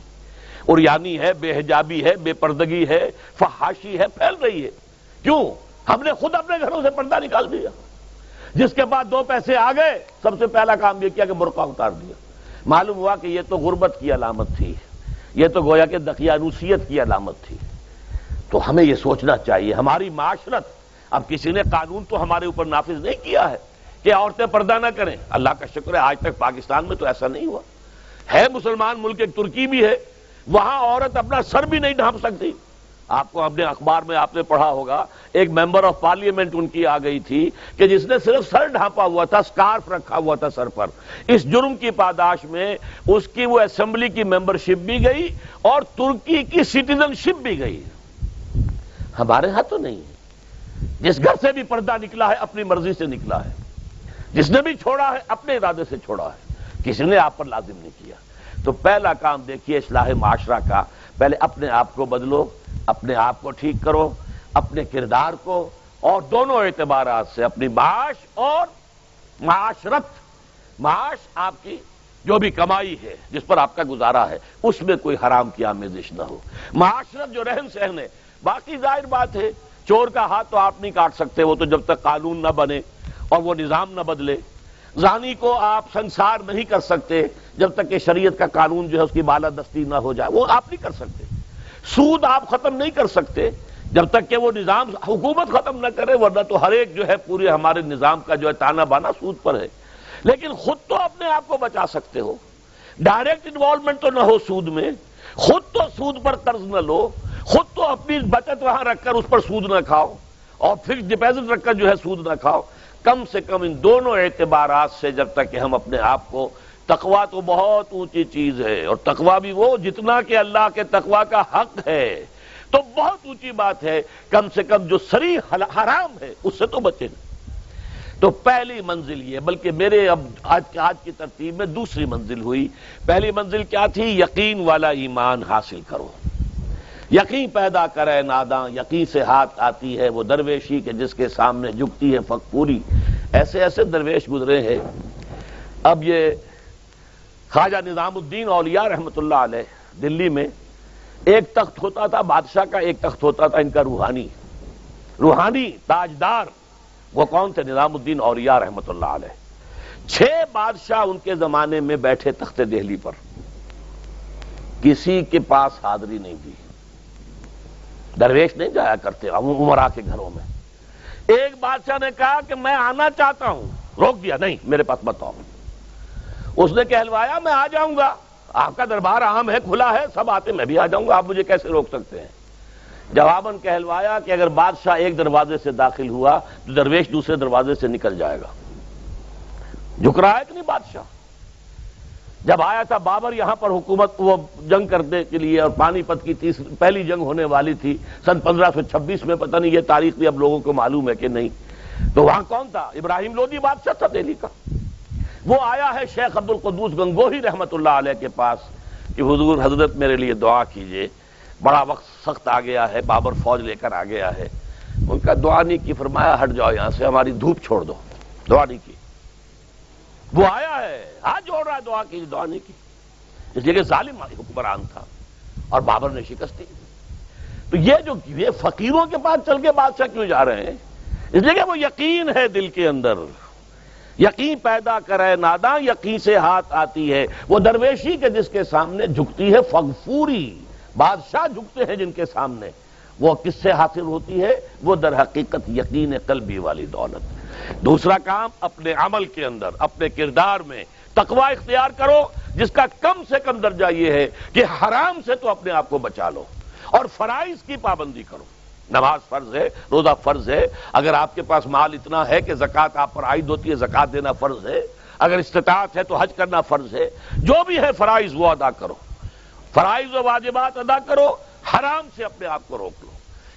عریانی ہے، بے حجابی ہے، بے پردگی ہے، فحاشی ہے، پھیل رہی ہے، کیوں؟ ہم نے خود اپنے گھروں سے پردہ نکال دیا، جس کے بعد دو پیسے آ گئے سب سے پہلا کام یہ کیا کہ برقع اتار دیا۔ معلوم ہوا کہ یہ تو غربت کی علامت تھی، یہ تو گویا کہ دقیانوسیت کی علامت تھی۔ تو ہمیں یہ سوچنا چاہیے، ہماری معاشرت، اب کسی نے قانون تو ہمارے اوپر نافذ نہیں کیا ہے کہ عورتیں پردہ نہ کریں، اللہ کا شکر ہے آج تک پاکستان میں تو ایسا نہیں ہوا ہے۔ مسلمان ملک ایک ترکی بھی ہے، وہاں عورت اپنا سر بھی نہیں ڈھانپ سکتی۔ آپ کو اپنے اخبار میں آپ نے پڑھا ہوگا، ایک ممبر آف پارلیمنٹ ان کی آ گئی تھی کہ جس نے صرف سر ڈھانپا ہوا تھا، سکارف رکھا ہوا تھا سر پر، اس جرم کی پاداش میں اس کی وہ اسمبلی کی ممبرشپ بھی گئی اور ترکی کی سٹیزن شپ بھی گئی۔ ہمارے ہاں تو نہیں ہے، جس گھر سے بھی پردہ نکلا ہے اپنی مرضی سے نکلا ہے، جس نے بھی چھوڑا ہے اپنے ارادے سے چھوڑا ہے، کسی نے آپ پر لازم نہیں کیا۔ تو پہلا کام دیکھیے اصلاح معاشرہ کا، پہلے اپنے آپ کو بدلو، اپنے آپ کو ٹھیک کرو، اپنے کردار کو، اور دونوں اعتبارات سے اپنی معاش اور معاشرت، معاش آپ کی جو بھی کمائی ہے جس پر آپ کا گزارا ہے اس میں کوئی حرام کی آمیزش نہ ہو، معاشرت جو رہن سہن ہے، باقی ظاہر بات ہے چور کا ہاتھ تو آپ نہیں کاٹ سکتے، وہ تو جب تک قانون نہ بنے اور وہ نظام نہ بدلے، زانی کو آپ سنسار نہیں کر سکتے جب تک کہ شریعت کا قانون جو ہے اس کی بالادستی نہ ہو جائے، وہ آپ نہیں کر سکتے، سود آپ ختم نہیں کر سکتے جب تک کہ وہ نظام حکومت ختم نہ کرے، ورنہ تو ہر ایک جو ہے پورے ہمارے نظام کا جو ہے تانا بانا سود پر ہے۔ لیکن خود تو اپنے آپ کو بچا سکتے ہو، ڈائریکٹ انوالومنٹ تو نہ ہو سود میں، خود تو سود پر قرض نہ لو، خود تو اپنی بچت وہاں رکھ کر اس پر سود نہ کھاؤ، اور فکس ڈپازٹ رکھ کر جو ہے سود نہ کھاؤ۔ کم سے کم ان دونوں اعتبارات سے جب تک کہ ہم اپنے آپ کو، تقویٰ تو بہت اونچی چیز ہے، اور تقویٰ بھی وہ جتنا کہ اللہ کے تقویٰ کا حق ہے تو بہت اونچی بات ہے، کم سے کم جو صریح حرام ہے اس سے تو بچیں۔ تو پہلی منزل یہ، بلکہ میرے اب آج کی ترتیب میں دوسری منزل ہوئی۔ پہلی منزل کیا تھی؟ یقین والا ایمان حاصل کرو، یقین پیدا کرے ناداں، یقین سے ہاتھ آتی ہے وہ درویشی کہ جس کے سامنے جھکتی ہے فقپوری۔ ایسے ایسے درویش گزرے ہیں۔ اب یہ خواجہ نظام الدین اولیاء رحمۃ اللہ علیہ دلی میں ایک تخت ہوتا تھا بادشاہ کا، ایک تخت ہوتا تھا ان کا روحانی تاجدار۔ وہ کون تھے؟ نظام الدین اولیاء رحمۃ اللہ علیہ۔ 6 بادشاہ ان کے زمانے میں بیٹھے تخت دہلی پر، کسی کے پاس حاضری نہیں دی، درویش نہیں جایا کرتے امراء کے گھروں میں۔ ایک بادشاہ نے کہا کہ میں آنا چاہتا ہوں، روک دیا، نہیں میرے پاس مت آؤ۔ اس نے کہلوایا میں آ جاؤں گا، آپ کا دربار عام ہے، کھلا ہے، سب آتے، میں بھی آ جاؤں گا، آپ مجھے کیسے روک سکتے ہیں؟ جواباً کہلوایا کہ اگر بادشاہ ایک دروازے سے داخل ہوا تو درویش دوسرے دروازے سے نکل جائے گا۔ جھک رہا ہے کہ نہیں بادشاہ؟ جب آیا تھا بابر یہاں پر حکومت وہ جنگ کرنے کے لیے، اور پانی پت کی پہلی جنگ ہونے والی تھی سن 1526 میں، پتہ نہیں یہ تاریخ بھی اب لوگوں کو معلوم ہے کہ نہیں، تو وہاں کون تھا؟ ابراہیم لودھی بادشاہ تھا دہلی کا۔ وہ آیا ہے شیخ عبد القدوس گنگوہی رحمۃ اللہ علیہ کے پاس کہ حضور حضرت میرے لیے دعا کیجئے، بڑا وقت سخت آ گیا ہے، بابر فوج لے کر آ گیا ہے۔ ان کا دعا نہیں کی، فرمایا ہٹ جاؤ یہاں سے، ہماری دھوپ چھوڑ دو، دعا نہیں کی۔ وہ آیا ہے ہاتھ جوڑ رہا ہے، دعا کی، دعا نہیں کی، اس لیے کہ ظالم حکمران تھا اور بابر نے شکست دی۔ تو یہ فقیروں کے پاس چل کے بادشاہ کیوں جا رہے ہیں؟ اس لیے کہ وہ یقین ہے دل کے اندر، یقین پیدا کرے ناداں، یقین سے ہاتھ آتی ہے وہ درویشی کے جس کے سامنے جھکتی ہے فغفوری۔ بادشاہ جھکتے ہیں جن کے سامنے، وہ کس سے حاصل ہوتی ہے؟ وہ در حقیقت یقین قلبی والی دولت۔ دوسرا کام، اپنے عمل کے اندر، اپنے کردار میں تقویٰ اختیار کرو، جس کا کم سے کم درجہ یہ ہے کہ حرام سے تو اپنے آپ کو بچا لو، اور فرائض کی پابندی کرو. نماز فرض ہے، روزہ فرض ہے، اگر آپ کے پاس مال اتنا ہے کہ زکوٰۃ آپ پر عائد ہوتی ہے زکوٰۃ دینا فرض ہے، اگر استطاعت ہے تو حج کرنا فرض ہے، جو بھی ہے فرائض وہ ادا کرو، فرائض و واجبات ادا کرو، حرام سے اپنے آپ کو روک لو.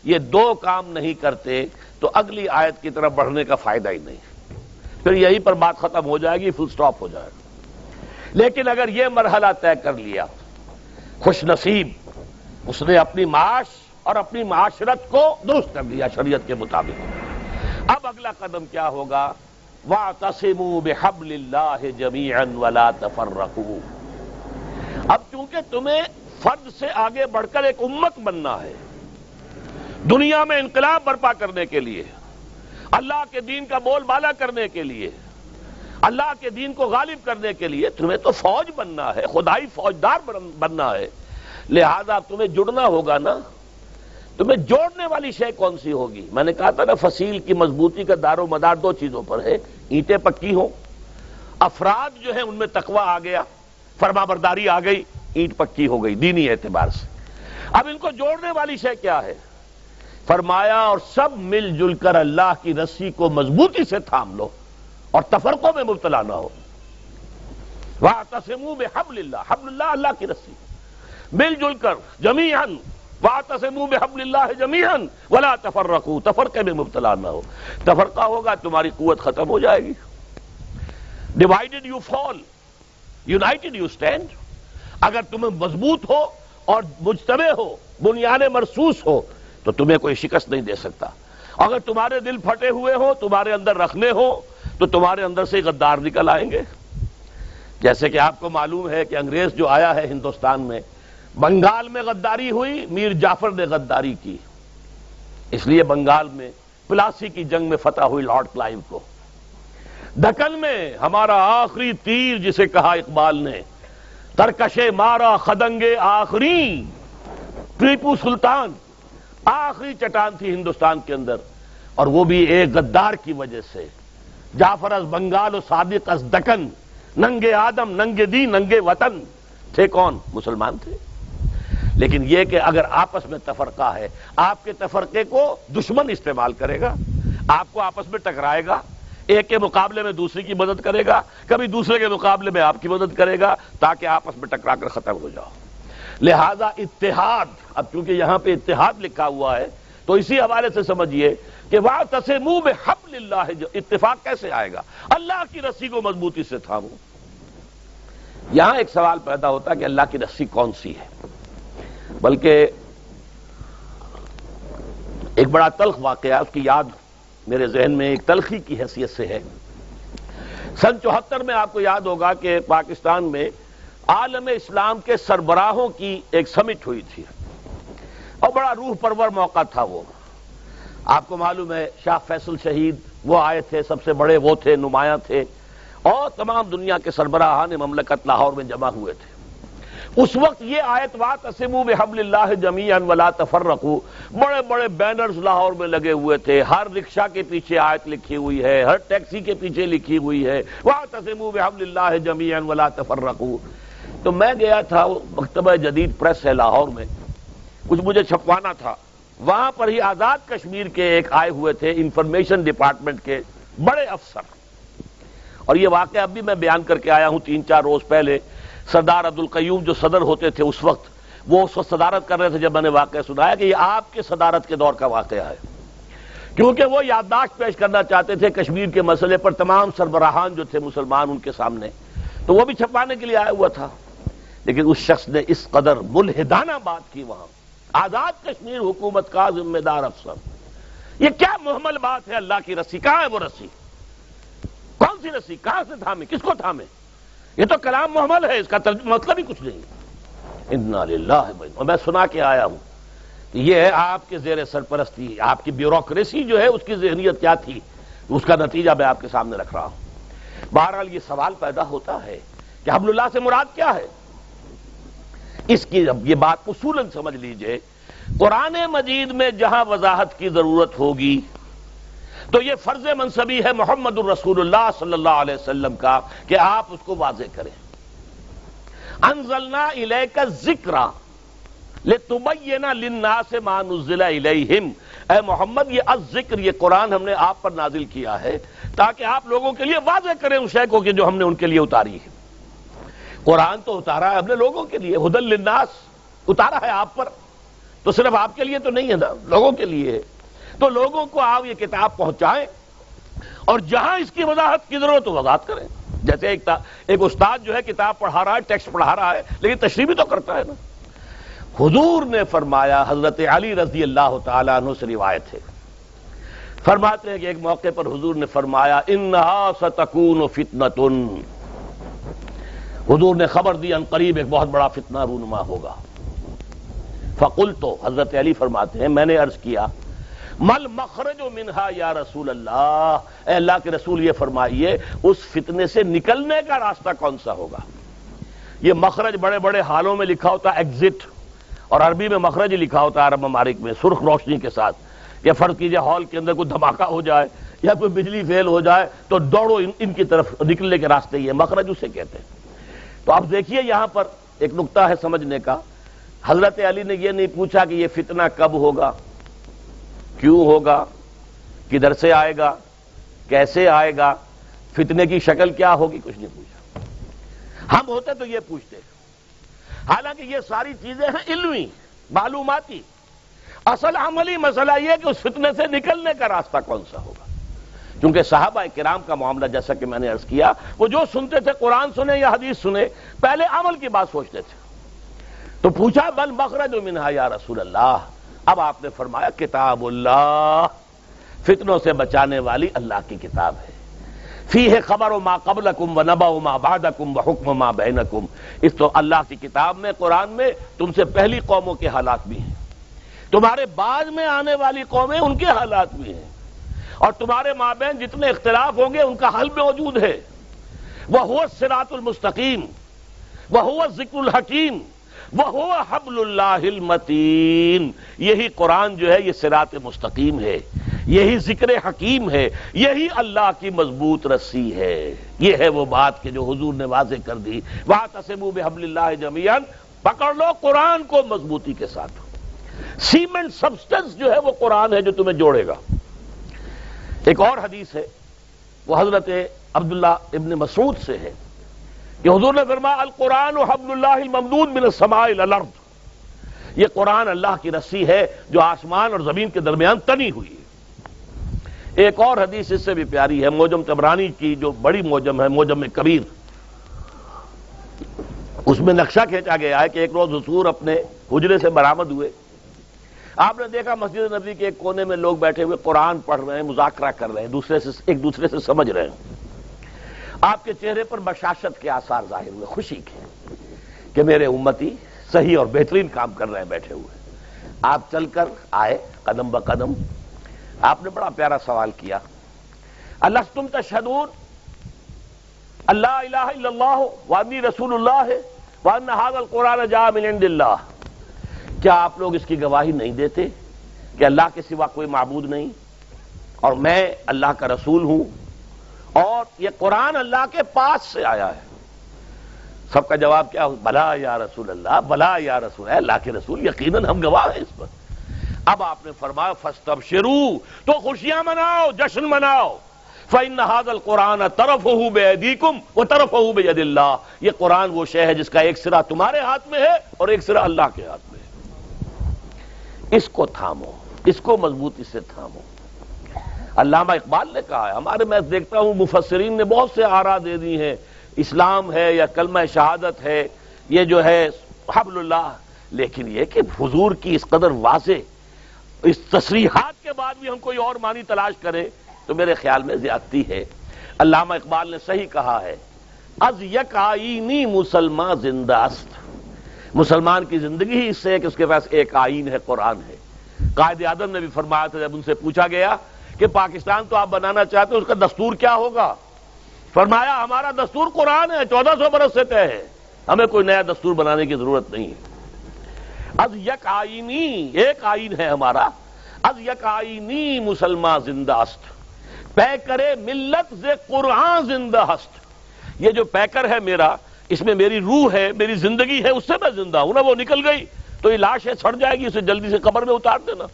یہ دو کام نہیں کرتے تو اگلی آیت کی طرف بڑھنے کا فائدہ ہی نہیں، پھر یہیں پر بات ختم ہو جائے گی، فل سٹاپ ہو جائے گا. لیکن اگر یہ مرحلہ طے کر لیا، خوش نصیب، اس نے اپنی معاش اور اپنی معاشرت کو درست کر دیا شریعت کے مطابق. اب اگلا قدم کیا ہوگا؟ وَاعْتَصِمُوا بِحَبْلِ اللَّهِ جَمِيعًا وَلَا تَفَرَّقُوا. اب چونکہ تمہیں فرد سے آگے بڑھ کر ایک امت بننا ہے، دنیا میں انقلاب برپا کرنے کے لیے، اللہ کے دین کا بول بالا کرنے کے لیے، اللہ کے دین کو غالب کرنے کے لیے تمہیں تو فوج بننا ہے، خدائی فوجدار بننا ہے. لہذا تمہیں جڑنا ہوگا نا. تمہیں جوڑنے والی شے کون سی ہوگی؟ میں نے کہا تھا نا، فصیل کی مضبوطی کا دار و مدار دو چیزوں پر ہے. اینٹیں پکی ہوں، افراد جو ہیں ان میں تقویٰ آ گیا، فرما برداری آ گئی، اینٹ پکی ہو گئی دینی اعتبار سے. اب ان کو جوڑنے والی شے کیا ہے؟ فرمایا اور سب مل جل کر اللہ کی رسی کو مضبوطی سے تھام لو اور تفرقوں میں مبتلا نہ ہو. وَاعْتَصِمُوا بِحَبْلِ اللَّهِ، حبل اللہ اللہ کی رسی، مل جل کر جمیعاً. وَاعْتَصِمُوا بِحَبْلِ اللَّهِ جَمِيعًا وَلَا تَفَرَّقُوا، تفرقے میں مبتلا نہ ہو. تفرقہ ہوگا تمہاری قوت ختم ہو جائے گی. Divided you fall, United you stand. اگر تم مضبوط ہو اور مجتمع ہو، بنیان مرصوص ہو، تو تمہیں کوئی شکست نہیں دے سکتا. اگر تمہارے دل پھٹے ہوئے ہو، تمہارے اندر رکھنے ہو، تو تمہارے اندر سے غدار نکل آئیں گے. جیسے کہ آپ کو معلوم ہے کہ انگریز جو آیا ہے ہندوستان میں، بنگال میں غداری ہوئی، میر جعفر نے غداری کی، اس لیے بنگال میں پلاسی کی جنگ میں فتح ہوئی لارڈ کلائیو کو. دکن میں ہمارا آخری تیر جسے کہا اقبال نے، ترکشے مارا خدنگے آخری، ٹیپو سلطان آخری چٹان تھی ہندوستان کے اندر، اور وہ بھی ایک غدار کی وجہ سے. جعفر از بنگال و صادق از دکن، ننگے آدم ننگے دین ننگے وطن. تھے کون؟ مسلمان تھے. لیکن یہ کہ اگر آپس میں تفرقہ ہے، آپ کے تفرقے کو دشمن استعمال کرے گا، آپ کو آپس میں ٹکرائے گا، ایک کے مقابلے میں دوسری کی مدد کرے گا، کبھی دوسرے کے مقابلے میں آپ کی مدد کرے گا، تاکہ آپس میں ٹکرا کر ختم ہو جاؤ. لہذا اتحاد، اب چونکہ یہاں پہ اتحاد لکھا ہوا ہے تو اسی حوالے سے سمجھیے کہ وَاعْتَصِمُوا بِحَبْلِ اللَّهِ، اتفاق کیسے آئے گا؟ اللہ کی رسی کو مضبوطی سے تھامو. یہاں ایک سوال پیدا ہوتا ہے کہ اللہ کی رسی کون سی ہے؟ بلکہ ایک بڑا تلخ واقعہ، اس کی یاد میرے ذہن میں ایک تلخی کی حیثیت سے ہے. سن 74 میں آپ کو یاد ہوگا کہ پاکستان میں عالم اسلام کے سربراہوں کی ایک سمٹ ہوئی تھی، اور بڑا روح پرور موقع تھا وہ. آپ کو معلوم ہے شاہ فیصل شہید وہ آئے تھے، سب سے بڑے وہ تھے، نمایاں تھے، اور تمام دنیا کے سربراہان مملکت لاہور میں جمع ہوئے تھے. اس وقت یہ آیت وَاعْتَصِمُوا بِحَبْلِ اللَّهِ جَمِيعًا وَلَا تَفَرَّقُوا، بڑے بڑے بینرز لاہور میں لگے ہوئے تھے، ہر رکشہ کے پیچھے آیت لکھی ہوئی ہے، ہر ٹیکسی کے پیچھے لکھی ہوئی ہے وَاعْتَصِمُوا بِحَبْلِ اللَّهِ جَمِيعًا وَلَا تَفَرَّقُوا. تو میں گیا تھا، مکتبہ جدید پریس ہے لاہور میں، کچھ مجھے چھپوانا تھا. وہاں پر ہی آزاد کشمیر کے ایک آئے ہوئے تھے انفارمیشن ڈپارٹمنٹ کے بڑے افسر، اور یہ واقعہ اب بھی میں بیان کر کے آیا ہوں 3-4 روز پہلے. سردار عبدالقیوم جو صدر ہوتے تھے اس وقت، وہ اس وقت صدارت کر رہے تھے جب میں نے واقعہ سنایا کہ یہ آپ کے صدارت کے دور کا واقعہ ہے، کیونکہ وہ یادداشت پیش کرنا چاہتے تھے کشمیر کے مسئلے پر تمام سربراہان جو تھے مسلمان ان کے سامنے، تو وہ بھی چھپانے کے لیے آیا ہوا تھا. لیکن اس شخص نے اس قدر ملحدانہ بات کی وہاں، آزاد کشمیر حکومت کا ذمہ دار افسر. یہ کیا محمل بات ہے؟ اللہ کی رسی کہاں ہے؟ وہ رسی کون سی رسی؟ کہاں سے تھامے؟ کس کو تھامے؟ یہ تو کلام محمل ہے، اس کا مطلب ہی کچھ نہیں. انا للہ. اور میں سنا کے آیا ہوں کہ یہ ہے آپ کے زیر سرپرستی، آپ کی بیوروکریسی جو ہے اس کی ذہنیت کیا تھی، اس کا نتیجہ میں آپ کے سامنے رکھ رہا ہوں. بہرحال یہ سوال پیدا ہوتا ہے کہ حبل اللہ سے مراد کیا ہے؟ اس کی اب یہ بات اصولاً سمجھ لیجئے، قرآن مجید میں جہاں وضاحت کی ضرورت ہوگی تو یہ فرض منصبی ہے محمد الرسول اللہ صلی اللہ علیہ وسلم کا کہ آپ اس کو واضح کریں. انزلنا الیک الذکر، لِتُبَيِّنَ لِلنَّاسِ مَا نُزِّلَ إِلَيْهِمْ، اے محمد یہ الذکر، یہ قرآن ہم نے آپ پر نازل کیا ہے تاکہ آپ لوگوں کے لیے واضح کریں اس شے کو کہ جو ہم نے ان کے لیے اتاری ہے۔ قرآن تو اتارا ہے ہم نے لوگوں کے لیے، ہدی للناس اتارا ہے آپ پر، تو صرف آپ کے لیے تو نہیں ہے نا، لوگوں کے لیے ہے۔ تو لوگوں کو آپ یہ کتاب پہنچائیں اور جہاں اس کی وضاحت کی ضرورت ہو وضاحت کریں۔ جیسے ایک استاد جو ہے کتاب پڑھا رہا ہے، ٹیکسٹ پڑھا رہا ہے، لیکن تشریح بھی تو کرتا ہے نا۔ حضور نے فرمایا، حضرت علی رضی اللہ تعالیٰ عنہ سے روایت ہے، فرماتے ہیں کہ ایک موقع پر حضور نے فرمایا انہا ستکون فتنۃ، حضور نے خبر دی ان قریب ایک بہت بڑا فتنہ رونما ہوگا۔ فقلت، حضرت علی فرماتے ہیں میں نے عرض کیا مل مخرج منہا یا رسول اللہ، اے اللہ کے رسول یہ فرمائیے اس فتنے سے نکلنے کا راستہ کون سا ہوگا؟ یہ مخرج بڑے بڑے حالوں میں لکھا ہوتا ہے ایگزٹ، اور عربی میں مخرج لکھا ہوتا ہے عرب ممالک میں سرخ روشنی کے ساتھ، یا فرض کیجئے ہال کے اندر کوئی دھماکہ ہو جائے یا کوئی بجلی فیل ہو جائے تو دوڑو ان کی طرف، نکلنے کے راستے یہ مخرج اسے کہتے ہیں۔ تو اب دیکھیے یہاں پر ایک نقطہ ہے سمجھنے کا، حضرت علی نے یہ نہیں پوچھا کہ یہ فتنہ کب ہوگا، کیوں ہوگا، کدھر سے آئے گا، کیسے آئے گا، فتنے کی شکل کیا ہوگی، کچھ نہیں پوچھا۔ ہم ہوتے تو یہ پوچھتے، حالانکہ یہ ساری چیزیں ہیں علمی معلوماتی، اصل عملی مسئلہ یہ کہ اس فتنے سے نکلنے کا راستہ کون سا ہوگا۔ کیونکہ صحابہ کرام کا معاملہ جیسا کہ میں نے عرض کیا، وہ جو سنتے تھے قرآن سنے یا حدیث سنے پہلے عمل کی بات سوچتے تھے۔ تو پوچھا بل مخرج منہا یا رسول اللہ، اب آپ نے فرمایا کتاب اللہ، فتنوں سے بچانے والی اللہ کی کتاب ہے، فیہ خبر ما قبلکم ونبأ ما بعدکم وحکم ما بینکم، اس تو اللہ کی کتاب میں قرآن میں تم سے پہلی قوموں کے حالات بھی ہیں، تمہارے بعد میں آنے والی قومیں ان کے حالات بھی ہیں، اور تمہارے مابین جتنے اختلاف ہوں گے ان کا حل موجود ہے۔ وَهُوَ الصِّرَاطُ الْمُسْتَقِيمُ وَهُوَ الذِّكْرُ الْحَكِيمُ وَهُوَ حَبْلُ اللَّهِ الْمَتِينُ، یہی قرآن جو ہے یہ صراط مستقیم ہے، یہی ذکر حکیم ہے، یہی اللہ کی مضبوط رسی ہے۔ یہ ہے وہ بات کہ جو حضور نے واضح کر دی، وَاعْتَصِمُوا بِحَبْلِ اللَّهِ جَمِيعًا، پکڑ لو قرآن کو مضبوطی کے ساتھ۔ سیمنٹ سبسٹنس جو ہے وہ قرآن ہے جو تمہیں جوڑے گا۔ ایک اور حدیث ہے وہ حضرت عبداللہ ابن مسعود سے ہے کہ حضور نے فرمایا القرآن حبل اللہ الممدود من السماء الى الارض، یہ قرآن اللہ کی رسی ہے جو آسمان اور زمین کے درمیان تنی ہوئی ہے۔ ایک اور حدیث اس سے بھی پیاری ہے، موجم طبرانی کی جو بڑی موجم ہے، موجم کبیر، اس میں نقشہ کھینچا گیا ہے کہ ایک روز حضور اپنے حجرے سے برآمد ہوئے، آپ نے دیکھا مسجد نبوی کے ایک کونے میں لوگ بیٹھے ہوئے قرآن پڑھ رہے ہیں، مذاکرہ کر رہے ہیں، ایک دوسرے سے سمجھ رہے ہیں۔ آپ کے چہرے پر بشاشت کے آثار ظاہر ہوئے، خوشی کے کہ میرے امتی صحیح اور بہترین کام کر رہے ہیں بیٹھے ہوئے۔ آپ چل کر آئے قدم بقدم، آپ نے بڑا پیارا سوال کیا، الستم تشہدون اللہ الہ الا اللہ وانی رسول اللہ وان ھذا القرآن جاء من عند اللہ، کیا آپ لوگ اس کی گواہی نہیں دیتے کہ اللہ کے سوا کوئی معبود نہیں اور میں اللہ کا رسول ہوں اور یہ قرآن اللہ کے پاس سے آیا ہے؟ سب کا جواب کیا؟ بلا یا رسول اللہ، بلا یا رسول اللہ کے رسول، یقیناً ہم گواہ ہیں اس پر۔ اب آپ نے فرمایا فاستبشروا، تو خوشیاں مناؤ، جشن مناؤ، فإن هذا القرآن طرفه بأيديكم وطرفه بيد اللہ، یہ قرآن وہ شے ہے جس کا ایک سرا تمہارے ہاتھ میں ہے اور ایک سرا اللہ کے ہاتھ میں ہے، اس کو تھامو، اس کو مضبوطی سے تھامو۔ علامہ اقبال نے کہا ہے، ہمارے میں دیکھتا ہوں مفسرین نے بہت سے آراء دے دی ہیں، اسلام ہے یا کلمہ شہادت ہے، یہ جو ہے حبل اللہ، لیکن یہ کہ حضور کی اس قدر واضح اس تصریحات کے بعد بھی ہم کوئی اور معنی تلاش کریں تو میرے خیال میں زیادتی ہے۔ علامہ اقبال نے صحیح کہا ہے، از یک آئینی مسلمان زندہ است، مسلمان کی زندگی ہی اس سے ہے کہ اس کے پاس ایک آئین ہے، قرآن ہے۔ قائد اعظم نے بھی فرمایا تھا جب ان سے پوچھا گیا کہ پاکستان تو آپ بنانا چاہتے ہیں، اس کا دستور کیا ہوگا؟ فرمایا ہمارا دستور قرآن ہے، 1400 برس سے طے ہے، ہمیں کوئی نیا دستور بنانے کی ضرورت نہیں ہے۔ از یک آئینی، ایک آئین ہے ہمارا، از یک آئینی مسلمان زندہ است، پیکر ملت سے قرآن زندہ است، یہ جو پیکر ہے میرا، اس میں میری روح ہے، میری زندگی ہے، اس سے میں زندہ ہوں نا، وہ نکل گئی تو یہ لاش ہے سڑ جائے گی، اسے جلدی سے قبر میں اتار دینا۔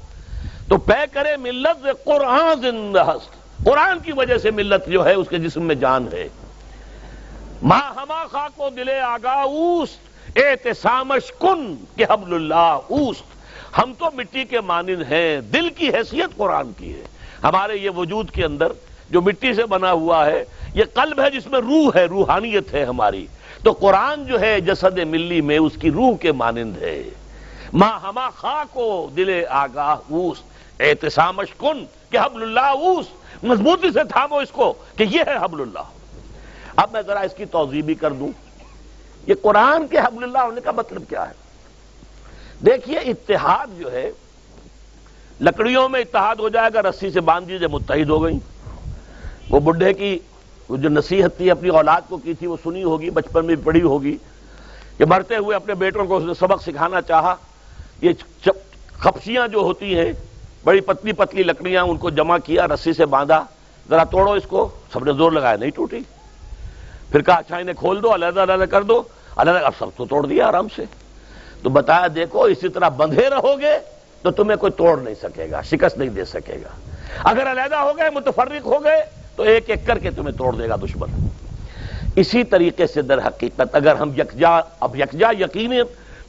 تو پے کرے ملت سے قرآن زندہ ہست، قرآن کی وجہ سے ملت جو ہے اس کے جسم میں جان ہے۔ ماں ہما خاک و دل آگاہ اوست، اعتصامش کن کہ حبل اللہ اوست۔ ہم تو مٹی کے مانند ہیں، دل کی حیثیت قرآن کی ہے۔ ہمارے یہ وجود کے اندر جو مٹی سے بنا ہوا ہے، یہ قلب ہے جس میں روح ہے، روحانیت ہے ہماری۔ تو قرآن جو ہے جسد ملی میں اس کی روح کے مانند ہے۔ ماں ہما خاک و دل آگاہ اوست، اعتصامش کن کہ حبل اللہ اوست۔ مضبوطی سے تھامو اس کو کہ یہ ہے حبل اللہ۔ اب میں ذرا اس کی توضیح بھی کر دوں، یہ قرآن کے حبل اللہ ہونے کا مطلب کیا ہے؟ دیکھیے اتحاد جو ہے، لکڑیوں میں اتحاد ہو جائے گا، رسی سے باندھ دیجیے متحد ہو گئی۔ وہ بڈھے کی وہ جو نصیحت تھی اپنی اولاد کو کی تھی وہ سنی ہوگی، بچپن میں بھی پڑھی ہوگی، کہ مرتے ہوئے اپنے بیٹوں کو اس نے سبق سکھانا چاہا۔ یہ خپشیاں جو ہوتی ہیں، بڑی پتلی پتلی لکڑیاں، ان کو جمع کیا، رسی سے باندھا، ذرا توڑو اس کو۔ سب نے زور لگایا، نہیں ٹوٹی۔ پھر کہا اچھا انہیں کھول دو، علیحدہ علیحدہ کر دو، علیحدہ۔ اب سب تو توڑ دیا آرام سے۔ تو بتایا دیکھو اسی طرح بندھے رہو گے تو تمہیں کوئی توڑ نہیں سکے گا، شکست نہیں دے سکے گا۔ اگر علیحدہ ہو گئے، متفرق ہو گئے، تو ایک ایک کر کے تمہیں توڑ دے گا دشمن۔ اسی طریقے سے در حقیقت اگر ہم یکجا یقینی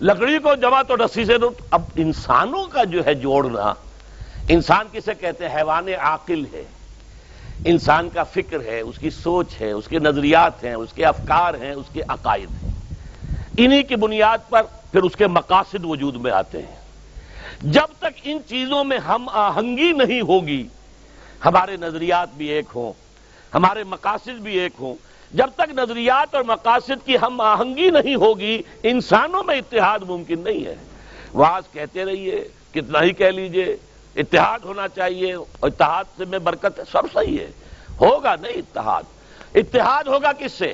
لکڑی کو جمع تو رسی سے دو۔ اب انسانوں کا جو ہے جوڑنا، انسان کسے کہتے ہیں؟ حیوان عاقل ہے، انسان کا فکر ہے، اس کی سوچ ہے، اس کے نظریات ہیں، اس کے افکار ہیں، اس کے عقائد ہیں۔ انہی کی بنیاد پر پھر اس کے مقاصد وجود میں آتے ہیں۔ جب تک ان چیزوں میں ہم آہنگی نہیں ہوگی، ہمارے نظریات بھی ایک ہوں، ہمارے مقاصد بھی ایک ہوں، جب تک نظریات اور مقاصد کی ہم آہنگی نہیں ہوگی، انسانوں میں اتحاد ممکن نہیں ہے۔ واعظ کہتے رہیے، کتنا ہی کہہ لیجئے، اتحاد ہونا چاہیے، اتحاد سے میں برکت ہے، سب صحیح ہے، ہوگا نہیں اتحاد۔ اتحاد ہوگا کس سے؟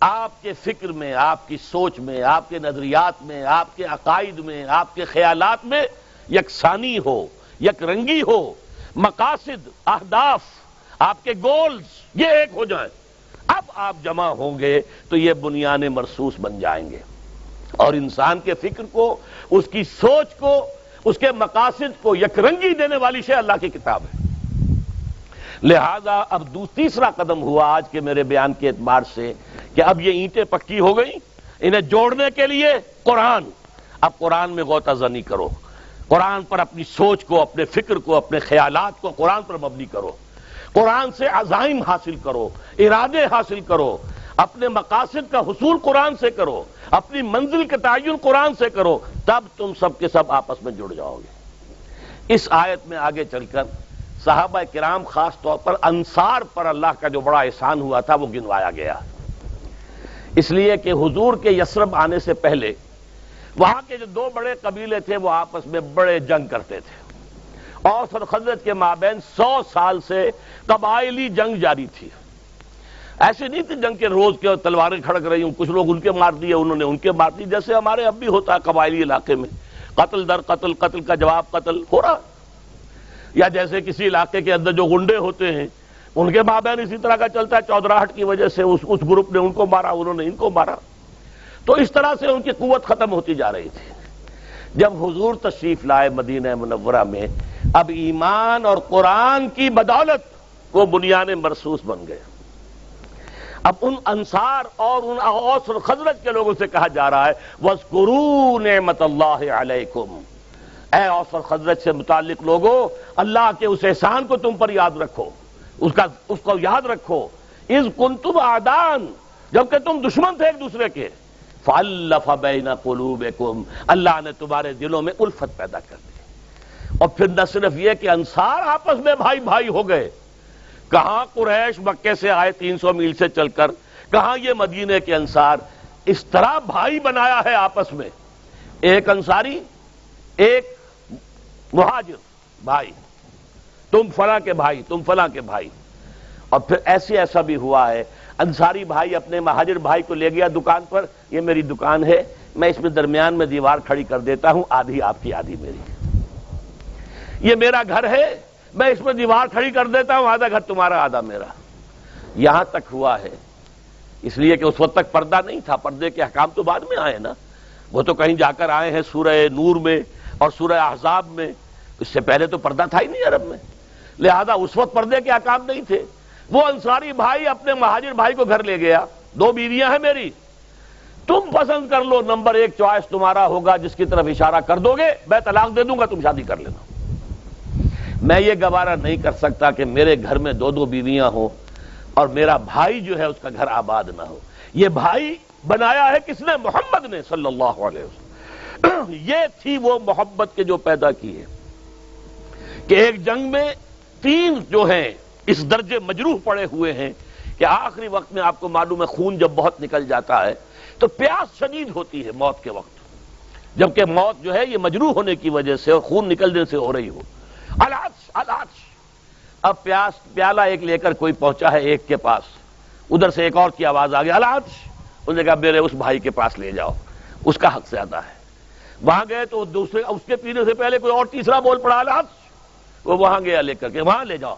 آپ کے فکر میں، آپ کی سوچ میں، آپ کے نظریات میں، آپ کے عقائد میں، آپ کے خیالات میں یکسانی ہو، یک رنگی ہو، مقاصد، اہداف، آپ کے گولز یہ ایک ہو جائیں۔ اب آپ جمع ہوں گے تو یہ بنیان مرصوص بن جائیں گے، اور انسان کے فکر کو، اس کی سوچ کو، اس کے مقاصد کو یک رنگی دینے والی شے اللہ کی کتاب ہے۔ لہذا اب تیسرا قدم ہوا آج کے میرے بیان کے اعتبار سے کہ اب یہ اینٹیں پکی ہو گئیں، انہیں جوڑنے کے لیے قرآن۔ اب قرآن میں غوطہ زنی کرو، قرآن پر اپنی سوچ کو، اپنے فکر کو، اپنے خیالات کو قرآن پر مبنی کرو، قرآن سے عزائم حاصل کرو، ارادے حاصل کرو، اپنے مقاصد کا حصول قرآن سے کرو، اپنی منزل کا تعین قرآن سے کرو، تب تم سب کے سب آپس میں جڑ جاؤ گے۔ اس آیت میں آگے چل کر صحابہ کرام، خاص طور پر انصار پر اللہ کا جو بڑا احسان ہوا تھا وہ گنوایا گیا، اس لیے کہ حضور کے یثرب آنے سے پہلے وہاں کے جو دو بڑے قبیلے تھے وہ آپس میں بڑے جنگ کرتے تھے۔ اوس اور خزرج کے مابین 100 سال سے قبائلی جنگ جاری تھی۔ ایسے نہیں تھی جنگ کے روز کے تلواریں کھڑک رہی ہوں، کچھ لوگ ان کے مار دیے، انہوں نے ان کے مار دی، جیسے ہمارے اب بھی ہوتا ہے قبائلی علاقے میں، قتل در قتل، قتل کا جواب قتل ہو رہا۔ یا جیسے کسی علاقے کے اندر جو گنڈے ہوتے ہیں ان کے مابین اسی طرح کا چلتا ہے، چودراہٹ کی وجہ سے اس گروپ نے ان کو مارا، انہوں نے ان کو مارا۔ تو اس طرح سے ان کی قوت ختم ہوتی جا رہی تھی۔ جب حضور تشریف لائے مدینہ منورہ میں، اب ایمان اور قرآن کی بدولت وہ بنیان مرصوص بن گئے۔ اب ان انصار اور ان اوس اور خزرج کے لوگوں سے کہا جا رہا ہے وَاذْكُرُوا نِعْمَتَ اللَّهِ عَلَيْكُمْ، اے اوس اور خزرج سے متعلق لوگوں، اللہ کے اس احسان کو تم پر یاد رکھو، اس کو یاد رکھو۔ اذ کنتم اعداء، جبکہ تم دشمن تھے ایک دوسرے کے، فَأَلَّفَ بَيْنَ قُلُوبِكُمْ، اللہ نے تمہارے دلوں میں الفت پیدا کر دی۔ اور پھر نہ صرف یہ کہ انصار آپس میں بھائی بھائی ہو گئے، کہاں قریش مکے سے آئے 300 میل سے چل کر، کہاں یہ مدینے کے انصار، اس طرح بھائی بنایا ہے آپس میں، ایک انصاری ایک مہاجر بھائی، تم فلاں کے بھائی، تم فلاں کے بھائی۔ اور پھر ایسا بھی ہوا ہے، انصاری بھائی اپنے مہاجر بھائی کو لے گیا دکان پر، یہ میری دکان ہے، میں اس میں درمیان میں دیوار کھڑی کر دیتا ہوں، آدھی آپ کی آدھی میری۔ یہ میرا گھر ہے، میں اس میں دیوار کھڑی کر دیتا ہوں، آدھا گھر تمہارا آدھا میرا۔ یہاں تک ہوا ہے، اس لیے کہ اس وقت تک پردہ نہیں تھا، پردے کے احکام تو بعد میں آئے نا۔ وہ تو کہیں جا کر آئے ہیں سورہ نور میں اور سورہ احزاب میں، اس سے پہلے تو پردہ تھا ہی نہیں عرب میں، لہذا اس وقت پردے کے احکام نہیں تھے۔ وہ انصاری بھائی اپنے مہاجر بھائی کو گھر لے گیا، 2 بیویاں ہیں میری، تم پسند کر لو، نمبر 1 چوائس تمہارا ہوگا، جس کی طرف اشارہ کر دو گے میں طلاق دے دوں گا، تم شادی کر لینا۔ میں یہ گوارا نہیں کر سکتا کہ میرے گھر میں 2 بیویاں ہوں اور میرا بھائی جو ہے اس کا گھر آباد نہ ہو۔ یہ بھائی بنایا ہے کس نے؟ محمد نے صلی اللہ علیہ وسلم۔ یہ تھی وہ محبت کے جو پیدا کی ہے کہ ایک جنگ میں 3 جو ہیں اس درجے مجروح پڑے ہوئے ہیں کہ آخری وقت میں آپ کو معلوم ہے خون جب بہت نکل جاتا ہے تو پیاس شدید ہوتی ہے موت کے وقت، جبکہ موت جو ہے یہ مجروح ہونے کی وجہ سے اور خون نکلنے سے ہو رہی ہو۔ العطش العطش، اب پیالہ ایک لے کر کوئی پہنچا ہے ایک کے پاس، ادھر سے ایک اور کی آواز آ گئی العطش، اس نے کہا میرے اس بھائی کے پاس لے جاؤ، اس کا حق زیادہ ہے۔ وہاں گئے تو دوسرے اس کے پینے سے پہلے کوئی اور تیسرا بول پڑا العطش، وہ وہاں گیا لے کر کے وہاں لے جاؤ،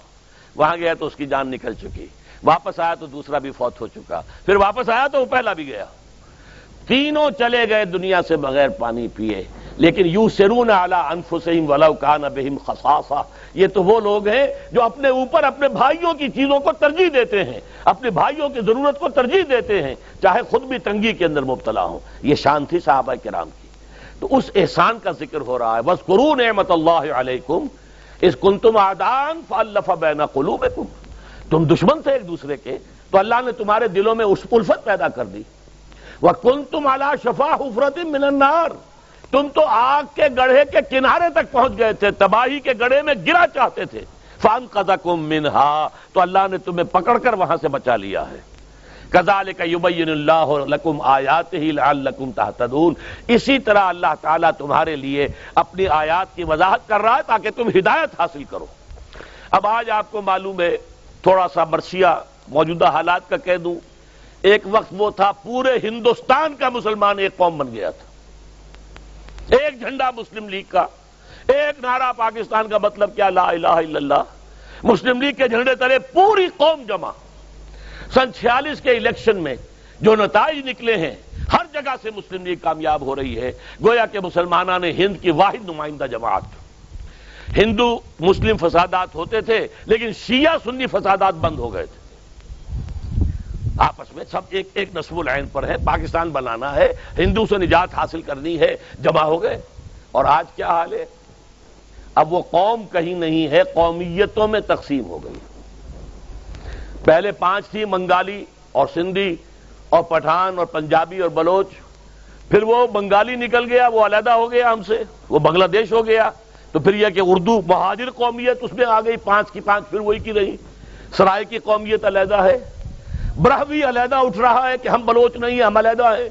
وہاں گیا تو اس کی جان نکل چکی، واپس آیا تو دوسرا بھی فوت ہو چکا، پھر واپس آیا تو وہ پہلا بھی گیا، تینوں چلے گئے دنیا سے بغیر پانی پیے۔ لیکن یوسرون علی انفسہم ولو کان بہم خصاصہ، یہ تو وہ لوگ ہیں جو اپنے اوپر اپنے بھائیوں کی چیزوں کو ترجیح دیتے ہیں، اپنے بھائیوں کی ضرورت کو ترجیح دیتے ہیں، چاہے خود بھی تنگی کے اندر مبتلا ہوں۔ یہ شان تھی صحابہ کرام کی۔ تو اس احسان کا ذکر ہو رہا ہے، وَاذْكُرُوا نِعْمَتَ اللَّهِ عَلَيْكُمْ إِذْ كُنْتُمْ أَعْدَاءً فَأَلَّفَ بَيْنَ قُلُوبِكُمْ، تم دشمن تھے ایک دوسرے کے تو اللہ نے تمہارے دلوں میں اس الفت پیدا کر دی۔ وَكُنْتُمْ عَلَى شَفَا حُفْرَةٍ مِّنَ النَّارِ، تم تو آگ کے گڑھے کے کنارے تک پہنچ گئے تھے، تباہی کے گڑھے میں گرا چاہتے تھے، فَأَنْقَذَكُم مِّنْهَا، تو اللہ نے تمہیں پکڑ کر وہاں سے بچا لیا ہے۔ كَذَلِكَ يُبَيِّنُ اللَّهُ لَكُمْ آيَاتِهِ لَعَلَّكُمْ تَهْتَدُونَ، اسی طرح اللہ تعالیٰ تمہارے لیے اپنی آیات کی وضاحت کر رہا ہے تاکہ تم ہدایت حاصل کرو۔ اب آج آپ کو معلوم ہے، تھوڑا سا مرثیہ موجودہ حالات کا کہہ دوں، ایک وقت وہ تھا پورے ہندوستان کا مسلمان ایک قوم بن گیا تھا، ایک جھنڈا مسلم لیگ کا، ایک نعرہ پاکستان کا مطلب کیا؟ لا الہ الا اللہ۔ مسلم لیگ کے جھنڈے تلے پوری قوم جمع۔ سن 46 کے الیکشن میں جو نتائج نکلے ہیں، ہر جگہ سے مسلم لیگ کامیاب ہو رہی ہے، گویا کہ مسلمانان ہند کی واحد نمائندہ جماعت۔ ہندو مسلم فسادات ہوتے تھے لیکن شیعہ سنی فسادات بند ہو گئے تھے، آپس میں سب ایک نصب العین پر ہے، پاکستان بنانا ہے، ہندو سے نجات حاصل کرنی ہے، جمع ہو گئے۔ اور آج کیا حال ہے؟ اب وہ قوم کہیں نہیں ہے، قومیتوں میں تقسیم ہو گئی۔ پہلے 5 تھی، منگالی اور سندھی اور پٹھان اور پنجابی اور بلوچ، پھر وہ بنگالی نکل گیا، وہ علیحدہ ہو گیا ہم سے، وہ بنگلہ دیش ہو گیا، تو پھر یہ کہ اردو مہاجر قومیت اس میں آ گئی، 5 کی 5 پھر وہی کی رہی، سرائے کی قومیت علیحدہ ہے، برہوی علیحدہ اٹھ رہا ہے کہ ہم بلوچ نہیں ہیں، ہم علیحدہ ہیں۔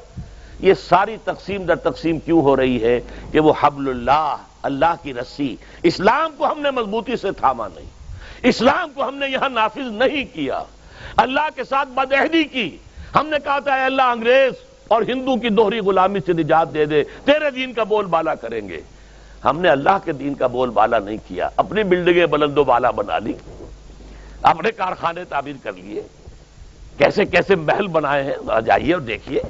یہ ساری تقسیم در تقسیم کیوں ہو رہی ہے؟ کہ وہ حبل اللہ، اللہ کی رسی، اسلام کو ہم نے مضبوطی سے تھاما نہیں، اسلام کو ہم نے یہاں نافذ نہیں کیا، اللہ کے ساتھ بدعہدی کی۔ ہم نے کہا تھا اے اللہ انگریز اور ہندو کی دوہری غلامی سے نجات دے دے، تیرے دین کا بول بالا کریں گے۔ ہم نے اللہ کے دین کا بول بالا نہیں کیا، اپنی بلڈنگیں بلند و بالا بنا لی، اپنے کارخانے تعمیر کر لیے، کیسے کیسے محل بنائے ہیں، جائیے اور دیکھیے۔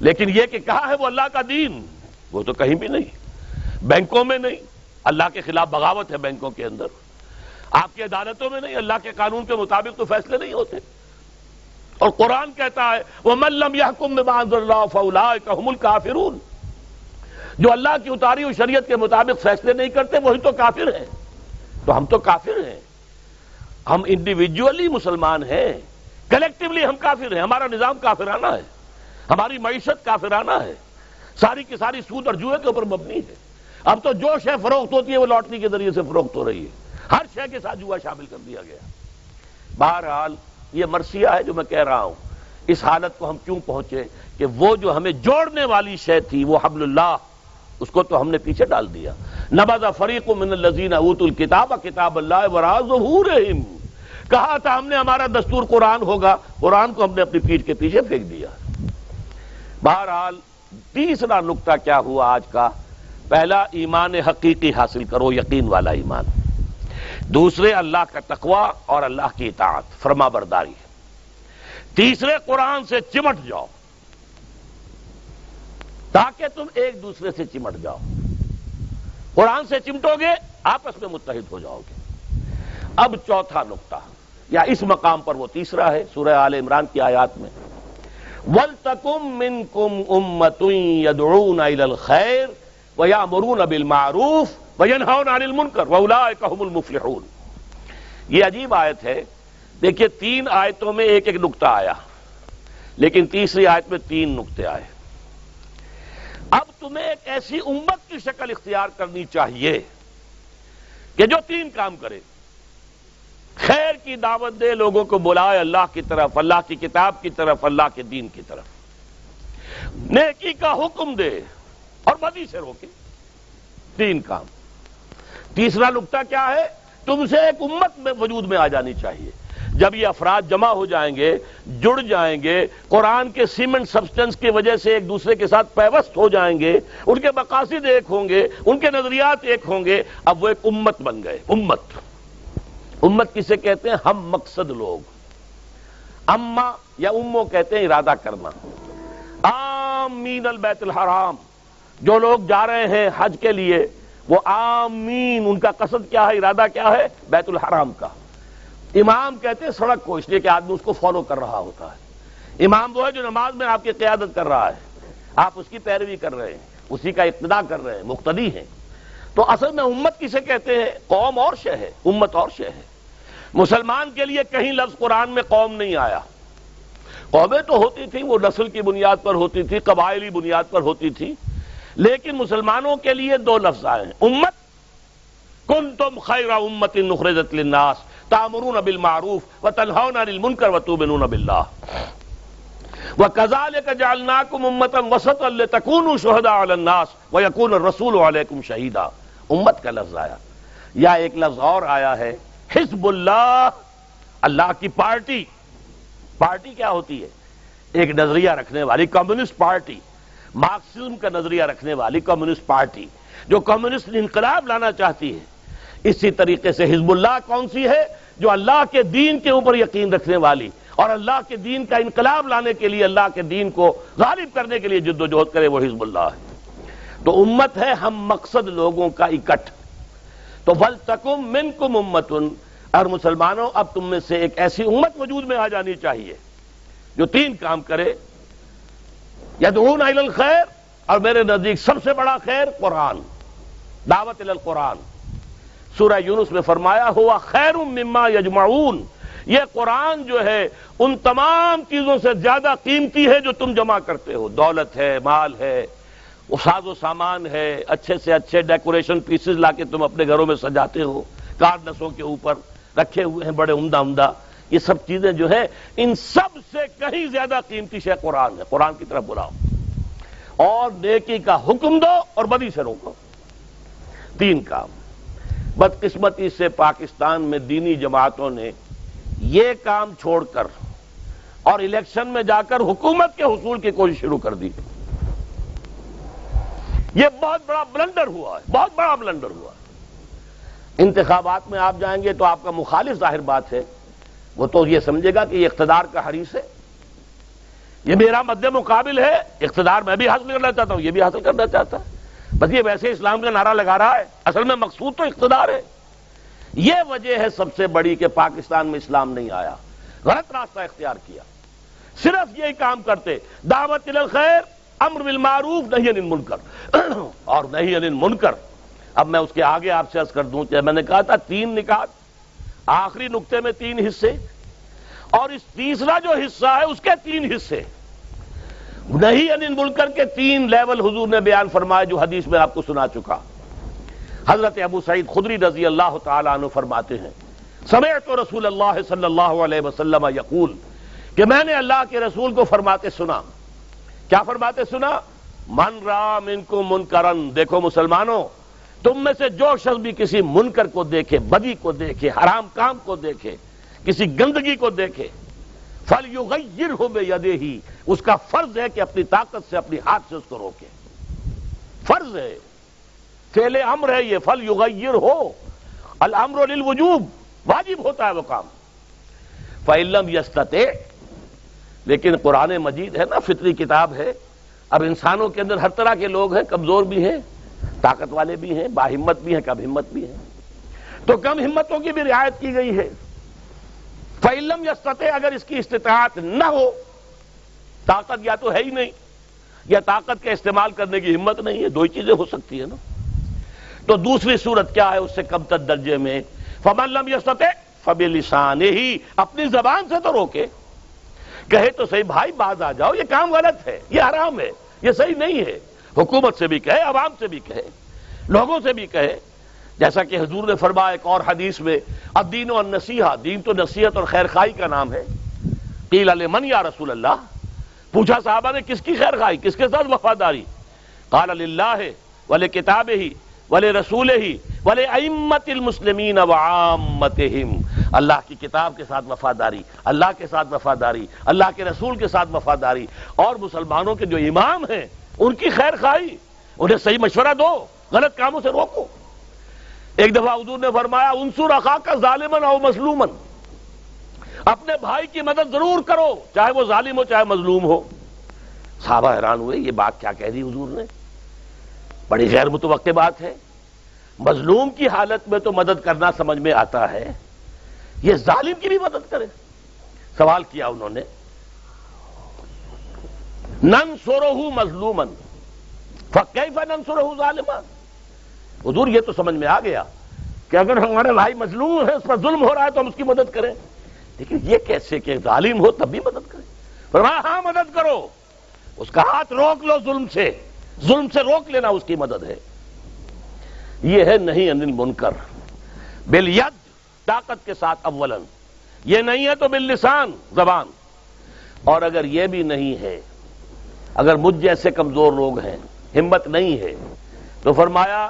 لیکن یہ کہ کہا ہے وہ اللہ کا دین، وہ تو کہیں بھی نہیں، بینکوں میں نہیں، اللہ کے خلاف بغاوت ہے بینکوں کے اندر، آپ کی عدالتوں میں نہیں، اللہ کے قانون کے مطابق تو فیصلے نہیں ہوتے۔ اور قرآن کہتا ہے وَمَن لَّمْ يَحْكُم بِمَا أَنزَلَ اللَّهُ فَأُولَٰئِكَ هُمُ الْكَافِرُونَ، جو اللہ کی اتاری ہوئی شریعت کے مطابق فیصلے نہیں کرتے وہی تو کافر ہیں۔ تو ہم تو کافر ہیں، ہم انڈیویجولی مسلمان ہیں، کلیکٹیولی ہم کافر ہیں، ہمارا نظام کافرانہ ہے، ہماری معیشت کافرانہ ہے، ساری کی ساری سود اور جوئے کے اوپر مبنی ہے۔ اب تو جو شے فروخت ہوتی ہے وہ لاٹری کے ذریعے سے فروخت ہو رہی ہے، ہر شے کے ساتھ جوا شامل کر دیا گیا۔ بہرحال یہ مرثیہ ہے جو میں کہہ رہا ہوں، اس حالت کو ہم کیوں پہنچے کہ وہ جو ہمیں جوڑنے والی شے تھی وہ حبل اللہ، اس کو تو ہم نے پیچھے ڈال دیا۔ نبذ فریق من الذین اوتوا الکتاب کتاب اللہ وراء ظہورہم، کہا تھا ہم نے ہمارا دستور قرآن ہوگا، قرآن کو ہم نے اپنی پیٹھ کے پیچھے پھینک دیا۔ بہرحال تیسرا نقطہ کیا ہوا آج کا؟ پہلا، ایمان حقیقی حاصل کرو، یقین والا ایمان۔ دوسرے، اللہ کا تقوی اور اللہ کی اطاعت، فرما برداری۔ تیسرے، قرآن سے چمٹ جاؤ، تاکہ تم ایک دوسرے سے چمٹ جاؤ. قرآن سے چمٹو گے آپس میں متحد ہو جاؤ گے. اب چوتھا نقطہ یا اس مقام پر وہ تیسرا ہے سورہ آل عمران کی آیات میں وَلْتَكُمْ مِنْكُمْ أُمَّةٌ يَدْعُونَ إِلَى الْخَيْرِ وَيَأْمُرُونَ بِالْمَعْرُوفِ وَيَنْهَوْنَ عَنِ الْمُنْكَرِ وَأُولَٰئِكَ هُمُ الْمُفْلِحُونَ. یہ عجیب آیت ہے. دیکھیے 3 آیتوں میں ایک ایک نقطہ آیا لیکن تیسری آیت میں 3 نقطے آئے. اب تمہیں ایک ایسی امت کی شکل اختیار کرنی چاہیے کہ جو 3 کام کرے. خیر کی دعوت دے, لوگوں کو بلائے اللہ کی طرف, اللہ کی کتاب کی طرف, اللہ کے دین کی طرف. نیکی کا حکم دے اور بدی سے روکے. 3 کام. تیسرا نقطہ کیا ہے؟ تم سے ایک امت میں وجود میں آ جانی چاہیے. جب یہ افراد جمع ہو جائیں گے, جڑ جائیں گے, قرآن کے سیمنٹ سبسٹنس کی وجہ سے ایک دوسرے کے ساتھ پیوست ہو جائیں گے, ان کے مقاصد ایک ہوں گے, ان کے نظریات ایک ہوں گے, اب وہ ایک امت بن گئے. امت کسے کہتے ہیں؟ ہم مقصد لوگ. اما یا امو کہتے ہیں ارادہ کرنا. آمین البیت الحرام, جو لوگ جا رہے ہیں حج کے لیے وہ آمین, ان کا قصد کیا ہے, ارادہ کیا ہے؟ بیت الحرام کا. امام کہتے ہیں سڑک کو, اس لیے کہ آدمی اس کو فالو کر رہا ہوتا ہے. امام وہ ہے جو نماز میں آپ کی قیادت کر رہا ہے, آپ اس کی پیروی کر رہے ہیں, اسی کا اقتداء کر رہے ہیں, مقتدی ہیں. تو اصل میں امت کسے کہتے ہیں؟ قوم اور شے ہے, امت اور شے ہے. مسلمان کے لیے کہیں لفظ قرآن میں قوم نہیں آیا. قومیں تو ہوتی تھیں, وہ نسل کی بنیاد پر ہوتی تھی, قبائلی بنیاد پر ہوتی تھی, لیکن مسلمانوں کے لیے 2 لفظ آئے ہیں. امت, کنتم خیر امت اخرجت للناس تأمرون بالمعروف وتنہون عن المنکر وتؤمنون باللہ وکذالک جعلناکم امۃ وسطا لتکونوا شہداء علی الناس ویکون الرسول علیکم شہیدا. امت کا لفظ آیا. یا ایک لفظ اور آیا ہے حزب اللہ, اللہ کی پارٹی. پارٹی کیا ہوتی ہے؟ ایک نظریہ رکھنے والی کمیونسٹ پارٹی, مارکسزم کا نظریہ رکھنے والی کمیونسٹ پارٹی جو کمیونسٹ انقلاب لانا چاہتی ہے. اسی طریقے سے حزب اللہ کون سی ہے؟ جو اللہ کے دین کے اوپر یقین رکھنے والی اور اللہ کے دین کا انقلاب لانے کے لیے, اللہ کے دین کو غالب کرنے کے لیے جد و جہد کرے, وہ حزب اللہ ہے. تو امت ہے ہم مقصد لوگوں کا اکٹھ. تو وَلْتَكُمْ مِنْكُمْ أُمَّةٌ, اور مسلمانوں اب تم میں سے ایک ایسی امت وجود میں آ جانی چاہیے جو 3 کام کرے. یدعون الی الخیر, اور میرے نزدیک سب سے بڑا خیر قرآن, دعوت الی القرآن. سورہ یونس میں فرمایا ہوا خیر مما یجمعون, یہ قرآن جو ہے ان تمام چیزوں سے زیادہ قیمتی ہے جو تم جمع کرتے ہو. دولت ہے, مال ہے, ساز و سامان ہے, اچھے سے اچھے ڈیکوریشن پیسز لا کے تم اپنے گھروں میں سجاتے ہو, کارنسوں کے اوپر رکھے ہوئے ہیں بڑے عمدہ عمدہ. یہ سب چیزیں جو ہے ان سب سے کہیں زیادہ قیمتی شے قرآن ہے. قرآن کی طرف بلاؤ اور نیکی کا حکم دو اور بدی سے روکو. 3 کام. بدقسمتی سے پاکستان میں دینی جماعتوں نے یہ کام چھوڑ کر اور الیکشن میں جا کر حکومت کے حصول کی کوشش شروع کر دی. یہ بہت بڑا بلنڈر ہوا ہے, بہت بڑا بلنڈر ہوا ہے. انتخابات میں آپ جائیں گے تو آپ کا مخالف ظاہر بات ہے وہ تو یہ سمجھے گا کہ یہ اقتدار کا حریص ہے, یہ میرا مد مقابل ہے, اقتدار میں بھی حاصل کرنا چاہتا ہوں, یہ بھی حاصل کرنا چاہتا ہے, بس یہ ویسے اسلام کا نعرہ لگا رہا ہے, اصل میں مقصود تو اقتدار ہے. یہ وجہ ہے سب سے بڑی کہ پاکستان میں اسلام نہیں آیا, غلط راستہ اختیار کیا. صرف یہی کام کرتے, دعوت الی الخیر, امر بالمعروف, نہی عن المنکر اور نہی عن المنکر. اب میں اس کے آگے آپ سے عرض کر دوں کہ میں نے کہا تھا 3 نکات, آخری نقطے میں 3 حصے, اور اس تیسرا جو حصہ ہے اس کے 3 حصے. نہی عن المنکر کے 3 لیول حضور نے بیان فرمائے جو حدیث میں آپ کو سنا چکا. حضرت ابو سعید خدری رضی اللہ تعالی عنہ فرماتے ہیں سمعت رسول اللہ صلی اللہ علیہ وسلم یقول, کہ میں نے اللہ کے رسول کو فرماتے سنا. کیا فرماتے سنا؟ من را منکم منکرن, دیکھو مسلمانوں تم میں سے جو شخص بھی کسی منکر کو دیکھے, بدی کو دیکھے, حرام کام کو دیکھے, کسی گندگی کو دیکھے, فَلْيُغَيِّرْهُ بِيَدِهِ, اس کا فرض ہے کہ اپنی طاقت سے, اپنی ہاتھ سے اس کو روکے. فرض ہے, فعل امر ہے یہ, فَلْيُغَيِّرْهُ, الامر للوجوب, واجب ہوتا ہے وہ کام. فَإِن لَّمْ يَسْتَطِعْ, لیکن قرآن مجید ہے نا, فطری کتاب ہے, اب انسانوں کے اندر ہر طرح کے لوگ ہیں، کمزور بھی ہیں، طاقت والے بھی ہیں، باہمت بھی ہیں، کم ہمت بھی ہیں، تو کم ہمتوں کی بھی رعایت کی گئی ہے۔ فَإِن لَّمْ يَسْتَطِعْ، اگر اس کی استطاعت نہ ہو، طاقت یا تو ہے ہی نہیں یا طاقت کے استعمال کرنے کی ہمت نہیں ہے، دو ہی چیزیں ہو سکتی ہیں نا، تو دوسری صورت کیا ہے اس سے کم تر درجے میں؟ فَمَن لَّمْ يَسْتَطِعْ فَبِلِسَانِهِ، اپنی زبان سے تو روکے، کہے تو صحیح بھائی باز آ جاؤ، یہ کام غلط ہے، یہ حرام ہے، یہ صحیح نہیں ہے، حکومت سے بھی کہے، عوام سے بھی کہے، لوگوں سے بھی کہے، جیسا کہ حضور نے فرمایا ایک اور حدیث میں، الدین والنصیحہ، دین تو نصیحت اور خیر خواہی کا نام ہے۔ قیل لمن یا رسول اللہ، پوچھا صحابہ نے کس کی خیر خواہی، کس کے ساتھ وفاداری؟ قال للہ ولکتابہ ولرسولہ ولأئمۃ المسلمین وعامتہم، اللہ کی کتاب کے ساتھ وفاداری، اللہ کے ساتھ وفاداری، اللہ کے رسول کے ساتھ وفاداری، اور مسلمانوں کے جو امام ہیں ان کی خیر خواہی، انہیں صحیح مشورہ دو، غلط کاموں سے روکو۔ ایک دفعہ حضور نے فرمایا انصر اخاک ظالما او مظلوما، اپنے بھائی کی مدد ضرور کرو چاہے وہ ظالم ہو چاہے مظلوم ہو۔ صحابہ حیران ہوئے، یہ بات کیا کہہ دی حضور نے، بڑی غیر متوقع بات ہے، مظلوم کی حالت میں تو مدد کرنا سمجھ میں آتا ہے، یہ ظالم کی بھی مدد کرے؟ سوال کیا انہوں نے، ننصرہ مظلوما فکیف ننصرہ ظالما، حضور یہ تو سمجھ میں آ گیا کہ اگر ہمارے بھائی مظلوم ہے، اس پر ظلم ہو رہا ہے تو ہم اس کی مدد کریں، لیکن یہ کیسے کہ ظالم ہو تب بھی مدد کریں؟ فرمایا ہاں مدد کرو، اس کا ہاتھ روک لو، ظلم سے روک لینا اس کی مدد ہے۔ یہ ہے نہیں عن المنکر بالید، طاقت کے ساتھ اولا، یہ نہیں ہے تو باللسان، زبان، اور اگر یہ بھی نہیں ہے، اگر مجھ جیسے کمزور لوگ ہیں، ہمت نہیں ہے، تو فرمایا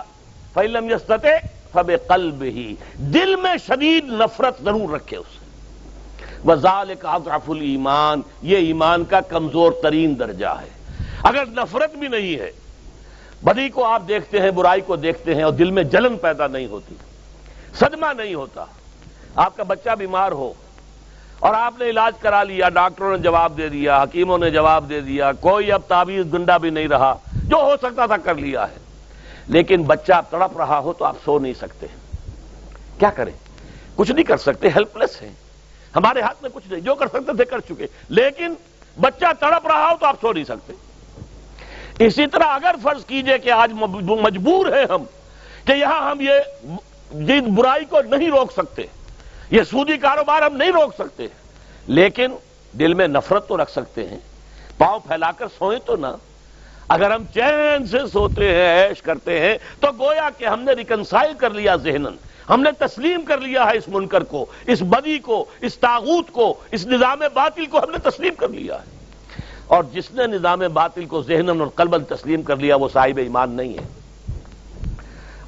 فَإِن لَّمْ يَسْتَطِعْ فَبِقَلْبِهِ، دل میں شدید نفرت ضرور رکھے اسے، وَذَلِكَ أَضْعَفُ الْإِيمَانِ، یہ ایمان کا کمزور ترین درجہ ہے۔ اگر نفرت بھی نہیں ہے، بدی کو آپ دیکھتے ہیں، برائی کو دیکھتے ہیں اور دل میں جلن پیدا نہیں ہوتی، صدمہ نہیں ہوتا، آپ کا بچہ بیمار ہو اور آپ نے علاج کرا لیا، ڈاکٹروں نے جواب دے دیا، حکیموں نے جواب دے دیا، کوئی اب تعویذ گنڈا بھی نہیں رہا، جو ہو سکتا تھا کر لیا ہے، لیکن بچہ تڑپ رہا ہو تو آپ سو نہیں سکتے، کیا کریں؟ کچھ نہیں کر سکتے، ہیلپ لیس ہیں، ہمارے ہاتھ میں کچھ نہیں، جو کر سکتے تھے کر چکے، لیکن بچہ تڑپ رہا ہو تو آپ سو نہیں سکتے۔ اسی طرح اگر فرض کیجئے کہ آج مجبور ہیں ہم کہ یہاں ہم یہ برائی کو نہیں روک سکتے، یہ سودی کاروبار ہم نہیں روک سکتے، لیکن دل میں نفرت تو رکھ سکتے ہیں، پاؤں پھیلا کر سوئیں تو نہ، اگر ہم چین سے سوتے ہیں، عیش کرتے ہیں، تو گویا کہ ہم نے ریکنسائل کر لیا ذہنن، ہم نے تسلیم کر لیا ہے اس منکر کو، اس بدی کو، اس طاغوت کو، اس نظام باطل کو ہم نے تسلیم کر لیا ہے، اور جس نے نظام باطل کو ذہنن اور قلباً تسلیم کر لیا وہ صاحب ایمان نہیں ہے۔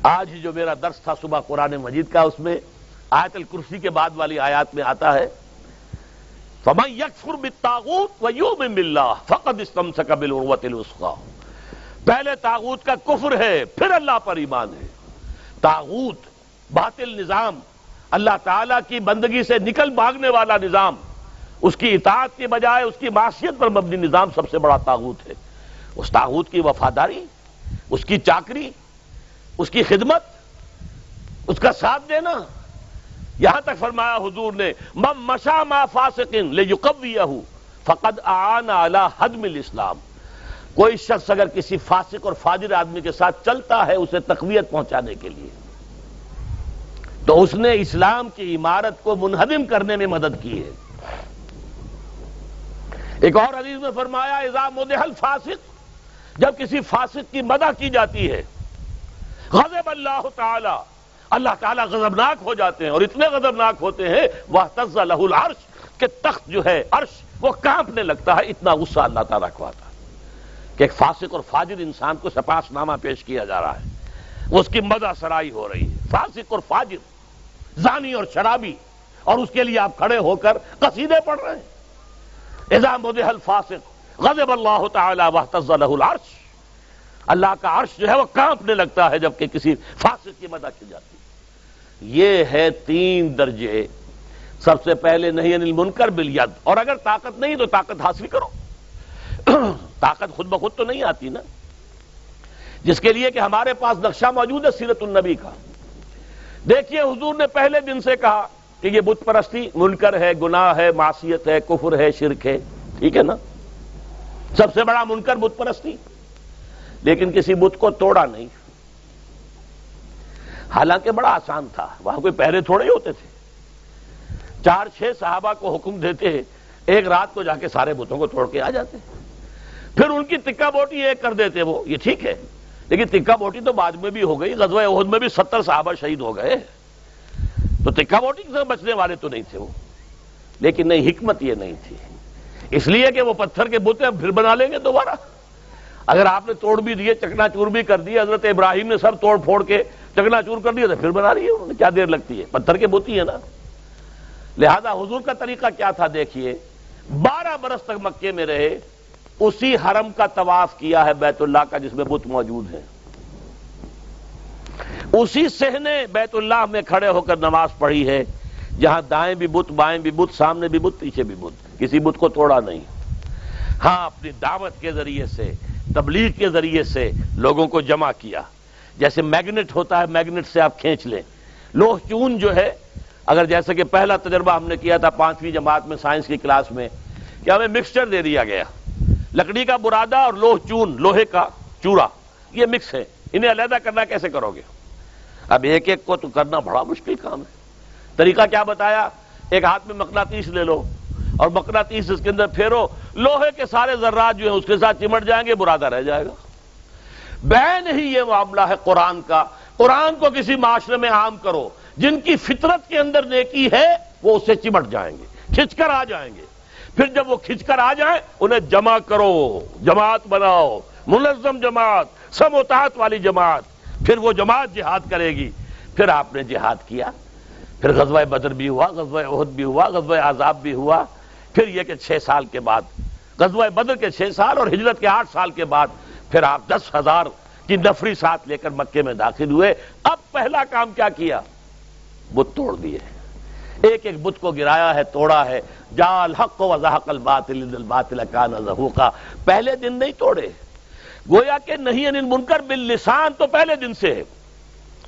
آج جو میرا درس تھا صبح قرآن مجید کا، اس میں آیت الکرسی کے بعد والی آیات میں آتا ہے فَمَن يَكْفُرْ بِالطَّاغُوتِ وَيُؤْمِن بِاللَّهِ فَقَدِ اسْتَمْسَكَ بِالْعُرْوَةِ الْوُثْقَىٰ، پہلے طاغوت کا کفر ہے، پھر اللہ پر ایمان ہے۔ طاغوت، باطل نظام، اللہ تعالیٰ کی بندگی سے نکل بھاگنے والا نظام، اس کی اطاعت کی بجائے اس کی معصیت پر مبنی نظام سب سے بڑا طاغوت ہے۔ اس طاغوت کی وفاداری، اس کی چاکری، اس کی خدمت، اس کا ساتھ دینا، یہاں تک فرمایا حضور نے من مشى مع فاسق ليقويه فقد اعان على هدم الاسلام، کوئی شخص اگر کسی فاسق اور فاجر آدمی کے ساتھ چلتا ہے اسے تقویت پہنچانے کے لیے، تو اس نے اسلام کی عمارت کو منہدم کرنے میں مدد کی ہے۔ ایک اور حدیث میں فرمایا اذا مدح الفاسق، جب کسی فاسق کی مدح کی جاتی ہے، غضب اللہ تعالی، اللہ تعالیٰ غضبناک ہو جاتے ہیں، اور اتنے غضبناک ہوتے ہیں واہتز لہ العرش، کہ تخت جو ہے عرش وہ کانپنے لگتا ہے، اتنا غصہ اللہ تعالیٰ کو آتا ہے کہ ایک فاسق اور فاجر انسان کو سپاس نامہ پیش کیا جا رہا ہے، اس کی مدح سرائی ہو رہی ہے، فاسق اور فاجر، زانی اور شرابی، اور اس کے لیے آپ کھڑے ہو کر قصیدے پڑھ رہے ہیں۔ اذا مدح الفاسق غضب اللہ تعالی واہتز لہ العرش، اللہ کا عرش جو ہے وہ کانپنے لگتا ہے جبکہ کسی فاسق کی مدح کی جاتی ہے۔ یہ ہے تین درجے، سب سے پہلے نہی عن المنکر بالید، اور اگر طاقت نہیں تو طاقت حاصل کرو، طاقت خود بخود تو نہیں آتی نا، جس کے لیے کہ ہمارے پاس نقشہ موجود ہے سیرت النبی کا۔ دیکھیے حضور نے پہلے دن سے کہا کہ یہ بت پرستی منکر ہے، گناہ ہے، معصیت ہے، کفر ہے، شرک ہے، ٹھیک ہے نا، سب سے بڑا منکر بت پرستی، لیکن کسی بت کو توڑا نہیں، حالانکہ بڑا آسان تھا، وہاں کوئی پہرے تھوڑے ہوتے تھے، 4-6 صحابہ کو حکم دیتے ہیں، ایک رات کو جا کے سارے بتوں کو توڑ کے آ جاتے، پھر ان کی تکہ بوٹی ایک کر دیتے وہ، یہ ٹھیک ہے، لیکن تکہ بوٹی تو بعد میں بھی ہو گئی، غزوہ احد میں بھی 70 صحابہ شہید ہو گئے، تو تکہ بوٹی سے بچنے والے تو نہیں تھے وہ، لیکن نہیں، حکمت یہ نہیں تھی، اس لیے کہ وہ پتھر کے بت پھر بنا لیں گے دوبارہ، اگر آپ نے توڑ بھی دیے، چکنا چور بھی کر دیے، حضرت ابراہیم نے سب توڑ پھوڑ کے چکنا چور کر دیا تو پھر بنا لیے انہوں نے، کیا دیر لگتی ہے، پتھر کے بت ہی ہے نا۔ لہذا حضور کا طریقہ کیا تھا دیکھیے، 12 برس تک مکے میں رہے، اسی حرم کا طواف کیا ہے بیت اللہ کا جس میں بت موجود ہیں، اسی صحنے بیت اللہ میں کھڑے ہو کر نماز پڑھی ہے جہاں دائیں بھی بت، بائیں بھی بت، سامنے بھی بت، پیچھے بھی بت، کسی بت کو توڑا نہیں۔ ہاں اپنی دعوت کے ذریعے سے، تبلیغ کے ذریعے سے لوگوں کو جمع کیا، جیسے میگنیٹ ہوتا ہے، میگنیٹ سے آپ کھینچ لیں، لوہ چون جو ہے، اگر جیسے کہ پہلا تجربہ ہم نے کیا تھا 5ویں جماعت میں سائنس کی کلاس میں کہ ہمیں مکسچر دے دیا گیا، لکڑی کا برادہ اور لوہ چون، لوہے کا چورا، یہ مکس ہے، انہیں علیحدہ کرنا کیسے کرو گے؟ اب ایک ایک کو تو کرنا بڑا مشکل کام ہے۔ طریقہ کیا بتایا؟ ایک ہاتھ میں مقناطیس لے لو اور مقناطیس اس کے اندر پھیرو، لوہے کے سارے ذرات جو ہیں اس کے ساتھ چمٹ جائیں گے، برادہ رہ جائے گا۔ بین ہی یہ معاملہ ہے قرآن کا، قرآن کو کسی معاشرے میں عام کرو، جن کی فطرت کے اندر نیکی ہے وہ اس سے چمٹ جائیں گے، کھچ کر آ جائیں گے، پھر جب وہ کھچ کر آ جائیں انہیں جمع کرو، جماعت بناؤ، منظم جماعت، سم و طاعت والی جماعت، پھر وہ جماعت جہاد کرے گی۔ پھر آپ نے جہاد کیا، پھر غزوہ بدر بھی ہوا، غزوہ احد بھی ہوا، غزوہ احزاب بھی ہوا، پھر یہ کہ 6 سال کے بعد، غزوہ بدر کے 6 سال اور ہجرت کے 8 سال کے بعد پھر آپ 10,000 کی نفری ساتھ لے کر مکے میں داخل ہوئے۔ اب پہلا کام کیا کیا؟ بت توڑ دیے، ایک ایک بت کو گرایا ہے، توڑا ہے، جاء الحق وزهق الباطل ان الباطل كان زهوقا۔ پہلے دن نہیں توڑے، گویا کہ نہیں عن المنکر باللسان تو پہلے دن سے ہے،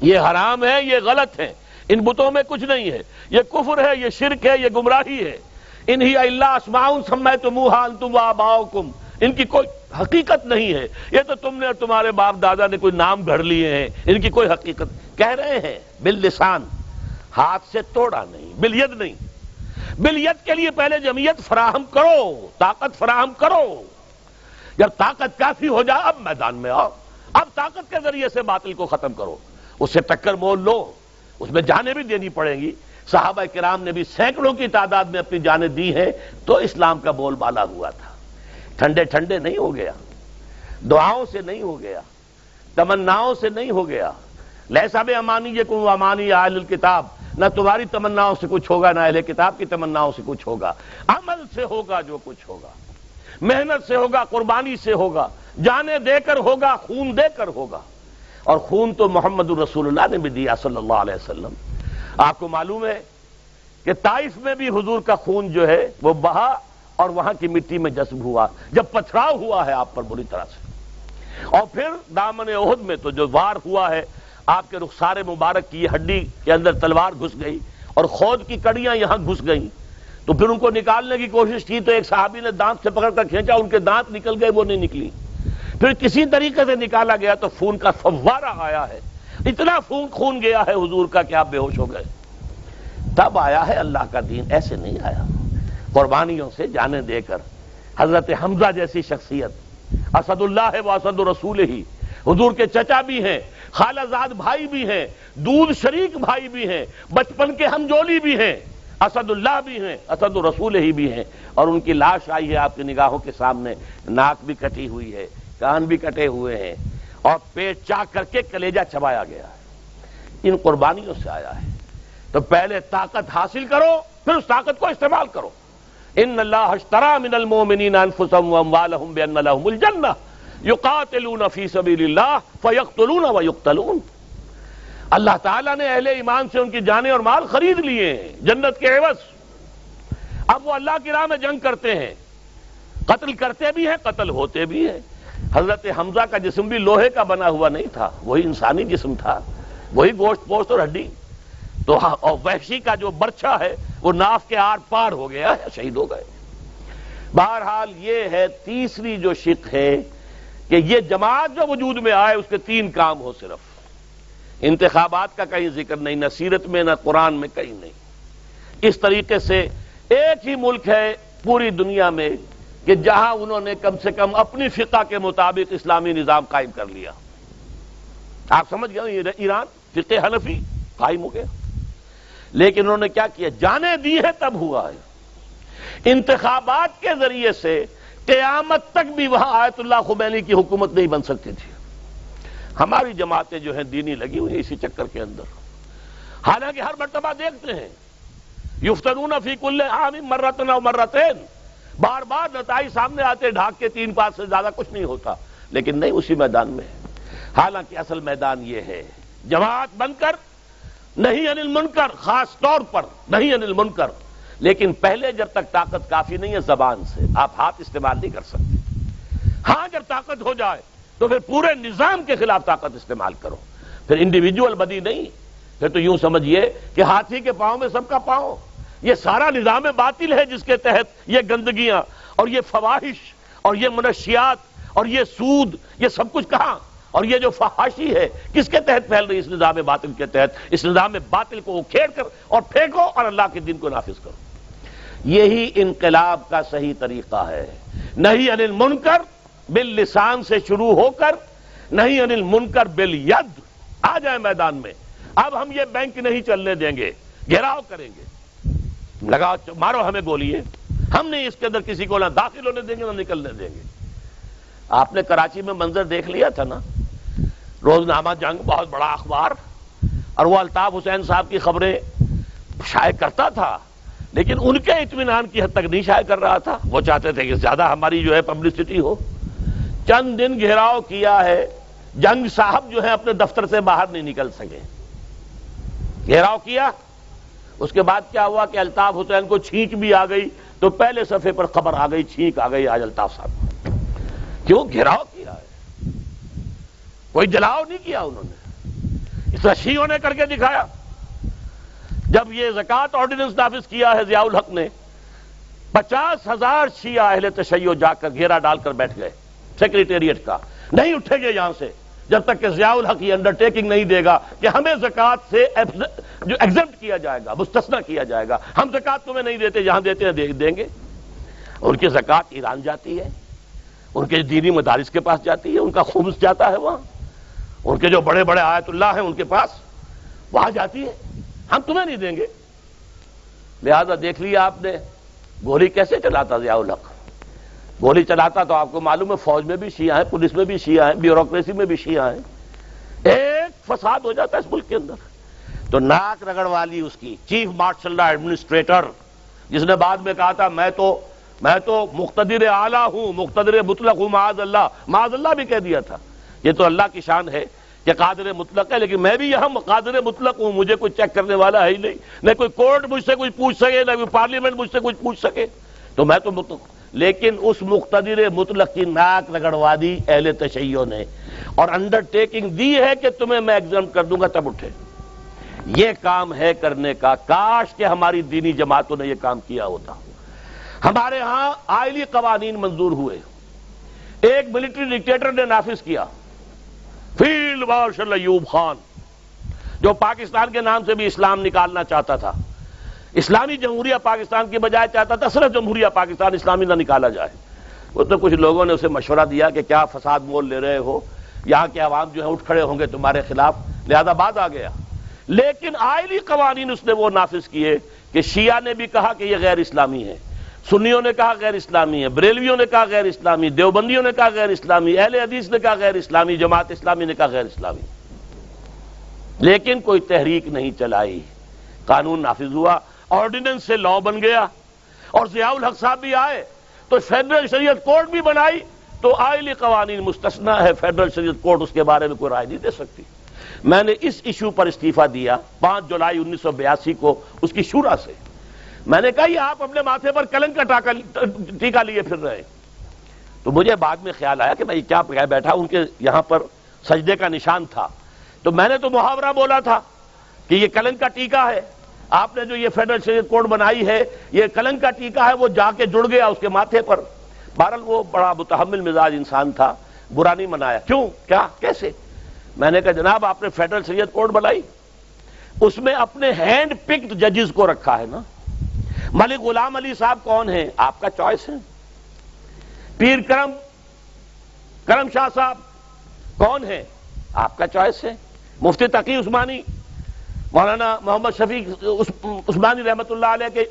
یہ حرام ہے، یہ غلط ہے، ان بتوں میں کچھ نہیں ہے، یہ کفر ہے، یہ شرک ہے، یہ گمراہی ہے، ان ہی الا اسماء سمیتموها انتم وآباؤکم، ان کی کوئی حقیقت نہیں ہے، یہ تو تم نے اور تمہارے باپ دادا نے کوئی نام گھڑ لیے ہیں، ان کی کوئی حقیقت، کہہ رہے ہیں باللسان، ہاتھ سے توڑا نہیں، بالید نہیں، بالید کے لیے پہلے جمعیت فراہم کرو، طاقت فراہم کرو، جب طاقت کافی ہو جائے اب میدان میں آؤ، اب طاقت کے ذریعے سے باطل کو ختم کرو، اس سے ٹکر مول لو، اس میں جانیں بھی دینی پڑیں گی۔ صحابہ کرام نے بھی سینکڑوں کی تعداد میں اپنی جانیں دی ہیں تو اسلام کا بول بالا ہوا تھا، ٹھنڈے ٹھنڈے نہیں ہو گیا، دعاؤں سے نہیں ہو گیا، تمناؤں سے نہیں ہو گیا، لیسا بامانیکم وامانی اہل الکتاب، نہ تمہاری تمناؤں سے کچھ ہوگا نہ اہل کتاب کی تمناؤں سے کچھ ہوگا، عمل سے ہوگا جو کچھ ہوگا، محنت سے ہوگا، قربانی سے ہوگا، جانیں دے کر ہوگا، خون دے کر ہوگا، اور خون تو محمد الرسول اللہ نے بھی دیا صلی اللہ علیہ وسلم۔ آپ کو معلوم ہے کہ طائف میں بھی حضور کا خون جو ہے وہ بہا اور وہاں کی مٹی میں جذب ہوا، جب پتھراؤ ہوا ہے آپ پر بری طرح سے، اور پھر دامن احد میں تو جو وار ہوا ہے، آپ کے رخسار مبارک کی یہ ہڈی کے اندر تلوار گھس گئی اور خود کی کڑیاں یہاں گھس گئیں، تو پھر ان کو نکالنے کی کوشش کی تو ایک صحابی نے دانت سے پکڑ کر کھینچا، ان کے دانت نکل گئے، وہ نہیں نکلی، پھر کسی طریقے سے نکالا گیا تو خون کا فوارہ آیا ہے، اتنا خون گیا ہے حضور کا کہ آپ بے ہوش ہو گئے۔ تب آیا ہے اللہ کا دین، ایسے نہیں آیا، قربانیوں سے جانیں دے کر۔ حضرت حمزہ جیسی شخصیت، اسد اللہ ہے و اسد رسول ہی، حضور کے چچا بھی ہیں، خالہ زاد بھائی بھی ہیں، دودھ شریک بھائی بھی ہیں، بچپن کے ہمجولی بھی ہیں، اسد اللہ بھی ہیں، اسد رسول ہی بھی ہیں، اور ان کی لاش آئی ہے آپ کی نگاہوں کے سامنے، ناک بھی کٹی ہوئی ہے، کان بھی کٹے ہوئے ہیں، اور پیٹ چاک کر کے کلیجہ چبایا گیا ہے، ان قربانیوں سے آیا ہے۔ تو پہلے طاقت حاصل کرو، پھر اس طاقت کو استعمال کرو۔ ان اللہ اشترى من المؤمنین انفسهم واموالهم بان لهم الجنہ یقاتلون فی سبیل اللہ فیقتلون ویقتلون، اللہ تعالیٰ نے اہل ایمان سے ان کی جانیں اور مال خرید لیے ہیں جنت کے عوض، اب وہ اللہ کی راہ میں جنگ کرتے ہیں، قتل کرتے بھی ہیں، قتل ہوتے بھی ہیں۔ حضرت حمزہ کا جسم بھی لوہے کا بنا ہوا نہیں تھا، وہی انسانی جسم تھا، وہی گوشت پوست اور ہڈی۔ تو اور وحشی کا جو برچھا ہے وہ ناف کے آر پار ہو گیا، شہید ہو گئے۔ بہرحال یہ ہے تیسری جو شق ہے کہ یہ جماعت جو وجود میں آئے اس کے 3 کام ہو صرف۔ انتخابات کا کہیں ذکر نہیں، نہ سیرت میں نہ قرآن میں کہیں نہیں۔ اس طریقے سے ایک ہی ملک ہے پوری دنیا میں کہ جہاں انہوں نے کم سے کم اپنی فقہ کے مطابق اسلامی نظام قائم کر لیا۔ آپ سمجھ گئے، ایران فقہ حنفی قائم ہو گیا، لیکن انہوں نے کیا کیا؟ جانیں دی ہے تب ہوا ہے۔ انتخابات کے ذریعے سے قیامت تک بھی وہاں آیت اللہ خمینی کی حکومت نہیں بن سکتی تھی۔ ہماری جماعتیں جو ہیں دینی لگی ہوئی ہیں اسی چکر کے اندر، حالانکہ ہر مرتبہ دیکھتے ہیں یفتنون فی کل عام مرتن او مرتین، بار بار نتائج سامنے آتے، ڈھاک کے 3 بار سے زیادہ کچھ نہیں ہوتا، لیکن نہیں اسی میدان میں ہے۔ حالانکہ اصل میدان یہ ہے جماعت بن کر نہیں عن المنکر، خاص طور پر نہیں عن المنکر، لیکن پہلے جب تک طاقت کافی نہیں ہے زبان سے آپ ہاتھ استعمال نہیں کر سکتے۔ ہاں جب طاقت ہو جائے تو پھر پورے نظام کے خلاف طاقت استعمال کرو، پھر انڈیویجول بدی نہیں، پھر تو یوں سمجھیے کہ ہاتھی کے پاؤں میں سب کا پاؤں۔ یہ سارا نظام باطل ہے جس کے تحت یہ گندگیاں اور یہ فواحش اور یہ منشیات اور یہ سود، یہ سب کچھ کہاں؟ اور یہ جو فحاشی ہے کس کے تحت پھیل رہی؟ اس نظام باطل کے تحت۔ اس نظام باطل کو کھیڑ کر اور پھینکو اور اللہ کے دین کو نافذ کرو۔ یہی انقلاب کا صحیح طریقہ ہے، نہیں عن المنکر باللسان سے شروع ہو کر نہیں عن المنکر بالید۔ آ جائیں میدان میں، اب ہم یہ بینک نہیں چلنے دیں گے، گھیراؤ کریں گے، لگاؤ مارو ہمیں گولیے، ہم نہیں اس کے اندر کسی کو نہ داخل ہونے دیں گے نہ نکلنے دیں گے۔ آپ نے کراچی میں منظر دیکھ لیا تھا نا، روزنامہ جنگ بہت بڑا اخبار، اور وہ الطاف حسین صاحب کی خبریں شائع کرتا تھا، لیکن ان کے اطمینان کی حد تک نہیں شائع کر رہا تھا۔ وہ چاہتے تھے کہ زیادہ ہماری جو ہے پبلسٹی ہو۔ چند دن گھیراؤ کیا ہے، جنگ صاحب جو ہے اپنے دفتر سے باہر نہیں نکل سکے۔ گھیراؤ کیا، اس کے بعد کیا ہوا کہ الطاف حسین کو چھینک بھی آ گئی، تو پہلے صفحے پر خبر آ گئی، چھینک آ گئی آج الطاف صاحب کو۔ کیوں؟ گھیراؤ کیا ہے، کوئی جلاؤ نہیں کیا انہوں نے۔ اس طرح شیعوں نے کر کے دکھایا۔ جب یہ زکوٰۃ آرڈیننس نافذ کیا ہے ضیاء الحق نے، 50,000 شیعہ اہل تشیع جا کر گھیرا ڈال کر بیٹھ گئے سیکریٹریٹ کا، نہیں اٹھیں گے یہاں سے جب تک کہ ضیاء الحق یہ انڈرٹیکنگ نہیں دے گا کہ ہمیں زکوٰۃ سے جو ایگزمپٹ کیا جائے گا، مستثنیٰ کیا جائے گا، ہم زکوٰۃ تمہیں نہیں دیتے، جہاں دیتے ہیں دیں گے۔ ان کی زکوٰۃ ایران جاتی ہے، ان کے دینی مدارس کے پاس جاتی ہے، ان کا خمس جاتا ہے وہاں، ان کے جو بڑے بڑے آیت اللہ ہیں ان کے پاس وہاں جاتی ہے، ہم تمہیں نہیں دیں گے۔ لہذا دیکھ لیا آپ نے گولی کیسے چلاتا ضیاء الحق۔ گولی چلاتا تو آپ کو معلوم ہے فوج میں بھی شیعہ ہیں، پولیس میں بھی شیعہ ہیں، بیوروکریسی میں بھی شیعہ ہیں، ایک فساد ہو جاتا ہے اس ملک کے اندر۔ تو ناک رگڑ والی اس کی چیف مارشل ایڈمنسٹریٹر، جس نے بعد میں کہا تھا میں تو مقتدر اعلیٰ ہوں، مقتدر مطلق ہوں، معاذ اللہ بھی کہہ دیا تھا۔ یہ تو اللہ کی شان ہے کہ قادر مطلق ہے، لیکن میں بھی یہاں قادر مطلق ہوں، مجھے کوئی چیک کرنے والا ہے ہی نہیں، نہ کوئی کورٹ مجھ سے کچھ پوچھ سکے، نہ کوئی پارلیمنٹ مجھ سے کچھ پوچھ سکے، تو میں تو مطلق۔ لیکن اس مقتدر مطلق کی ناک رگڑوا دی اہل تشیع نے، اور انڈرٹیکنگ دی ہے کہ تمہیں میں ایگزمپٹ کر دوں گا، تب اٹھے۔ یہ کام ہے کرنے کا، کاش کہ ہماری دینی جماعتوں نے یہ کام کیا ہوتا۔ ہمارے ہاں آئلی قوانین منظور ہوئے، ایک ملٹری ڈکٹیٹر نے نافذ کیا، فیلڈ مارشل ایوب خان، جو پاکستان کے نام سے بھی اسلام نکالنا چاہتا تھا، اسلامی جمہوریہ پاکستان کی بجائے چاہتا تھا صرف جمہوریہ پاکستان اسلامی نہ نکالا جائے۔ وہ تو کچھ لوگوں نے اسے مشورہ دیا کہ کیا فساد مول لے رہے ہو، یہاں کے عوام جو ہے اٹھ کھڑے ہوں گے تمہارے خلاف، لہذا بعد آ گیا۔ لیکن آئلی قوانین اس نے وہ نافذ کیے کہ شیعہ نے بھی کہا کہ یہ غیر اسلامی ہے، سنیوں نے کہا غیر اسلامی ہے، بریلویوں نے کہا غیر اسلامی، دیوبندیوں نے کہا غیر اسلامی، اہل حدیث نے کہا غیر اسلامی، جماعت اسلامی نے کہا غیر اسلامی، لیکن کوئی تحریک نہیں چلائی۔ قانون نافذ ہوا، آرڈیننس سے لا بن گیا، اور ضیاء الحق صاحب بھی آئے تو فیڈرل شریعت کورٹ بھی بنائی، تو آئلی قوانین مستثنیٰ ہے، فیڈرل شریعت کورٹ اس کے بارے میں کوئی رائے نہیں دے سکتی۔ میں نے اس ایشو پر استعفیٰ دیا 5 جولائی 1982 کو اس کی شورا سے۔ میں نے کہا یہ آپ اپنے ماتھے پر کلنک کا ٹیکہ لیے پھر رہے ہیں، تو مجھے بعد میں خیال آیا کہ میں کیا بیٹھا، ان کے یہاں پر سجدے کا نشان تھا، تو میں نے تو محاورہ بولا تھا کہ یہ کلنگ کا ٹیکا ہے، آپ نے جو یہ فیڈرل شریعت کوڈ بنائی ہے یہ کلنگ کا ٹیکا ہے، وہ جا کے جڑ گیا اس کے ماتھے پر۔ بہرحال وہ بڑا متحمل مزاج انسان تھا، برا نہیں منایا۔ کیوں، کیا، کیسے؟ میں نے کہا جناب آپ نے فیڈرل شریعت کوڈ بنائی، اس میں اپنے ہینڈ پکڈ ججز کو رکھا ہے نا۔ ملک غلام علی صاحب کون ہیں؟ آپ کا چوائس ہے۔ پیر کرم شاہ صاحب کون ہیں؟ آپ کا چوائس ہے۔ مفتی تقی عثمانی، مولانا محمد شفیق عثمانی رحمت اللہ علیہ کے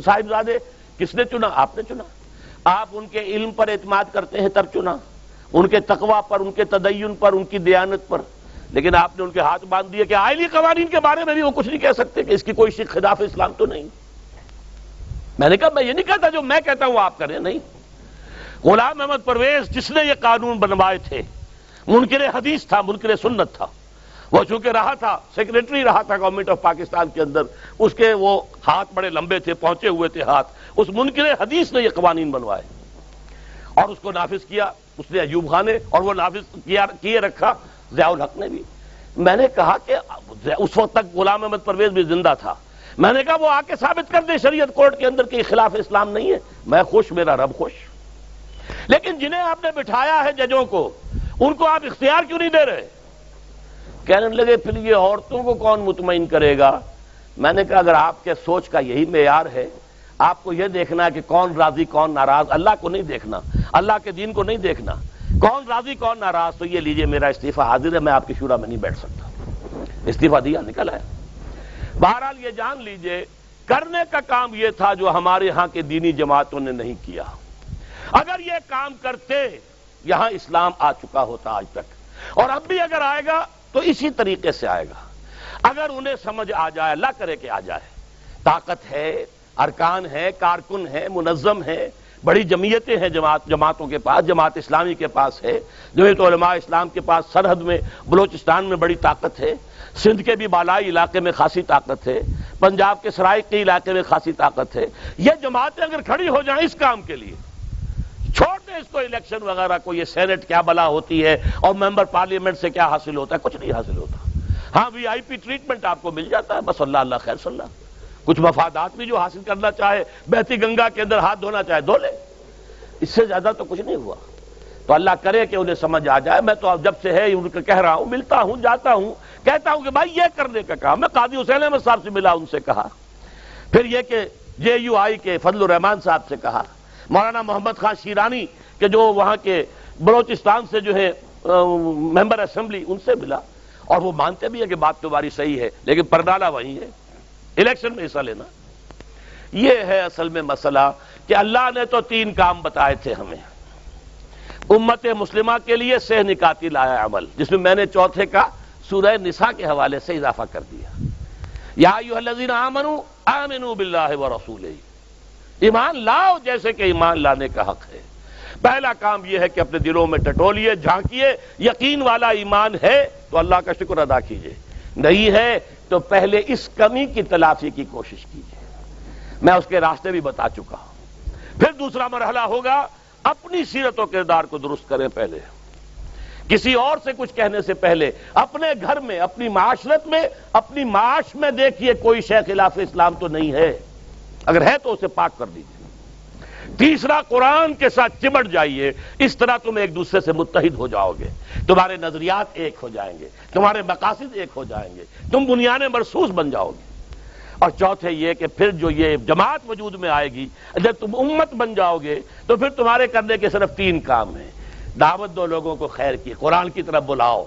صاحبزادے، کس نے چنا؟ آپ نے چنا۔ آپ ان کے علم پر اعتماد کرتے ہیں تب چنا، ان کے تقوی پر، ان کے تدین پر، ان کی دیانت پر، لیکن آپ نے ان کے ہاتھ باندھ دیے کہ آئلی قوانین کے بارے میں بھی وہ کچھ نہیں کہہ سکتے کہ اس کی کوئی شک خلاف اسلام تو نہیں۔ میں نے کہا میں یہ نہیں کہتا جو میں کہتا ہوں آپ کریں، نہیں۔ غلام احمد پرویز جس نے یہ قانون بنوائے تھے منکر حدیث تھا، منکر سنت تھا، وہ چونکہ رہا تھا سیکریٹری رہا تھا گورنمنٹ آف پاکستان کے اندر، اس کے وہ ہاتھ بڑے لمبے تھے، پہنچے ہوئے تھے ہاتھ، اس منکر حدیث نے یہ قوانین بنوائے اور اس کو نافذ کیا اس نے ایوب خان نے، اور وہ نافذ کیے رکھا ضیاء الحق نے بھی۔ میں نے کہا کہ اس وقت تک غلام احمد پرویز بھی زندہ تھا، میں نے کہا وہ آ کے ثابت کر دے شریعت کورٹ کے اندر کہ خلاف اسلام نہیں ہے، میں خوش، میرا رب خوش۔ لیکن جنہیں آپ نے بٹھایا ہے ججوں کو، ان کو آپ اختیار کیوں نہیں دے رہے؟ کہنے لگے پھر یہ عورتوں کو کون مطمئن کرے گا؟ میں نے کہا اگر آپ کے سوچ کا یہی معیار ہے، آپ کو یہ دیکھنا ہے کہ کون راضی کون ناراض، اللہ کو نہیں دیکھنا، اللہ کے دین کو نہیں دیکھنا، کون راضی کون ناراض، تو یہ لیجئے میرا استعفیٰ حاضر ہے، میں آپ کی شورا میں نہیں بیٹھ سکتا۔ استعفیٰ دیا، نکل آیا۔ بہرحال یہ جان لیجئے کرنے کا کام یہ تھا جو ہمارے ہاں کے دینی جماعتوں نے نہیں کیا۔ اگر یہ کام کرتے یہاں اسلام آ چکا ہوتا آج تک، اور اب بھی اگر آئے گا تو اسی طریقے سے آئے گا۔ اگر انہیں سمجھ آ جائے، اللہ کرے کہ آ جائے، طاقت ہے، ارکان ہے، کارکن ہے، منظم ہے، بڑی جمعیتیں ہیں جماعتوں کے پاس، جماعت اسلامی کے پاس ہے، جمعیت علماء اسلام کے پاس سرحد میں بلوچستان میں بڑی طاقت ہے، سندھ کے بھی بالائی علاقے میں خاصی طاقت ہے، پنجاب کے سرائکی علاقے میں خاصی طاقت ہے۔ یہ جماعتیں اگر کھڑی ہو جائیں اس کام کے لیے، چھوڑ دیں اس کو الیکشن وغیرہ کو، یہ سینٹ کیا بلا ہوتی ہے اور ممبر پارلیمنٹ سے کیا حاصل ہوتا ہے، کچھ نہیں حاصل ہوتا۔ ہاں وی آئی پی ٹریٹمنٹ آپ کو مل جاتا ہے، بس اللہ اللہ خیر صلی اللہ، کچھ مفادات بھی جو حاصل کرنا چاہے، بہتی گنگا کے اندر ہاتھ دھونا چاہے دھو لے، اس سے زیادہ تو کچھ نہیں ہوا۔ تو اللہ کرے کہ انہیں سمجھ آ جائے۔ میں تو جب سے ہے ان کو کہہ رہا ہوں، ملتا ہوں، جاتا ہوں، کہتا ہوں کہ بھائی یہ کرنے کا کام۔ میں قاضی حسین احمد صاحب سے ملا، ان سے کہا، پھر یہ کہ جے یو آئی کے فضل الرحمان صاحب سے کہا، مولانا محمد خان شیرانی کہ جو وہاں کے بلوچستان سے جو ہے ممبر اسمبلی، ان سے ملا، اور وہ مانتے بھی ہیں کہ بات تمہاری صحیح ہے، لیکن پرڈالا وہی ہے، الیکشن میں حصہ لینا۔ یہ ہے اصل میں مسئلہ کہ اللہ نے تو 3 کام بتائے تھے ہمیں امت مسلمہ کے لیے، سہ نکاتی لایا عمل، جس میں میں نے چوتھے کا سورہ نساء کے حوالے سے اضافہ کر دیا، یا ایھا الذین آمنوا آمنوا باللہ ورسولہ، ایمان لاؤ جیسے کہ ایمان لانے کا حق ہے۔ پہلا کام یہ ہے کہ اپنے دلوں میں ٹٹولیے، جھانکیے، یقین والا ایمان ہے تو اللہ کا شکر ادا کیجئے، نہیں ہے تو پہلے اس کمی کی تلافی کی کوشش کیجئے۔ میں اس کے راستے بھی بتا چکا ہوں۔ پھر دوسرا مرحلہ ہوگا اپنی سیرت و کردار کو درست کریں، پہلے کسی اور سے کچھ کہنے سے پہلے اپنے گھر میں، اپنی معاشرت میں، اپنی معاش میں دیکھیے کوئی شے خلاف اسلام تو نہیں ہے، اگر ہے تو اسے پاک کر دیجیے۔ تیسرا قرآن کے ساتھ چمٹ جائیے، اس طرح تم ایک دوسرے سے متحد ہو جاؤ گے، تمہارے نظریات ایک ہو جائیں گے، تمہارے مقاصد ایک ہو جائیں گے، تم بنیاد مرصوص بن جاؤ گے۔ اور چوتھے یہ کہ پھر جو یہ جماعت وجود میں آئے گی، جب تم امت بن جاؤ گے تو پھر تمہارے کرنے کے صرف 3 کام ہیں۔ دعوت دو لوگوں کو خیر کی، قرآن کی طرف بلاؤ،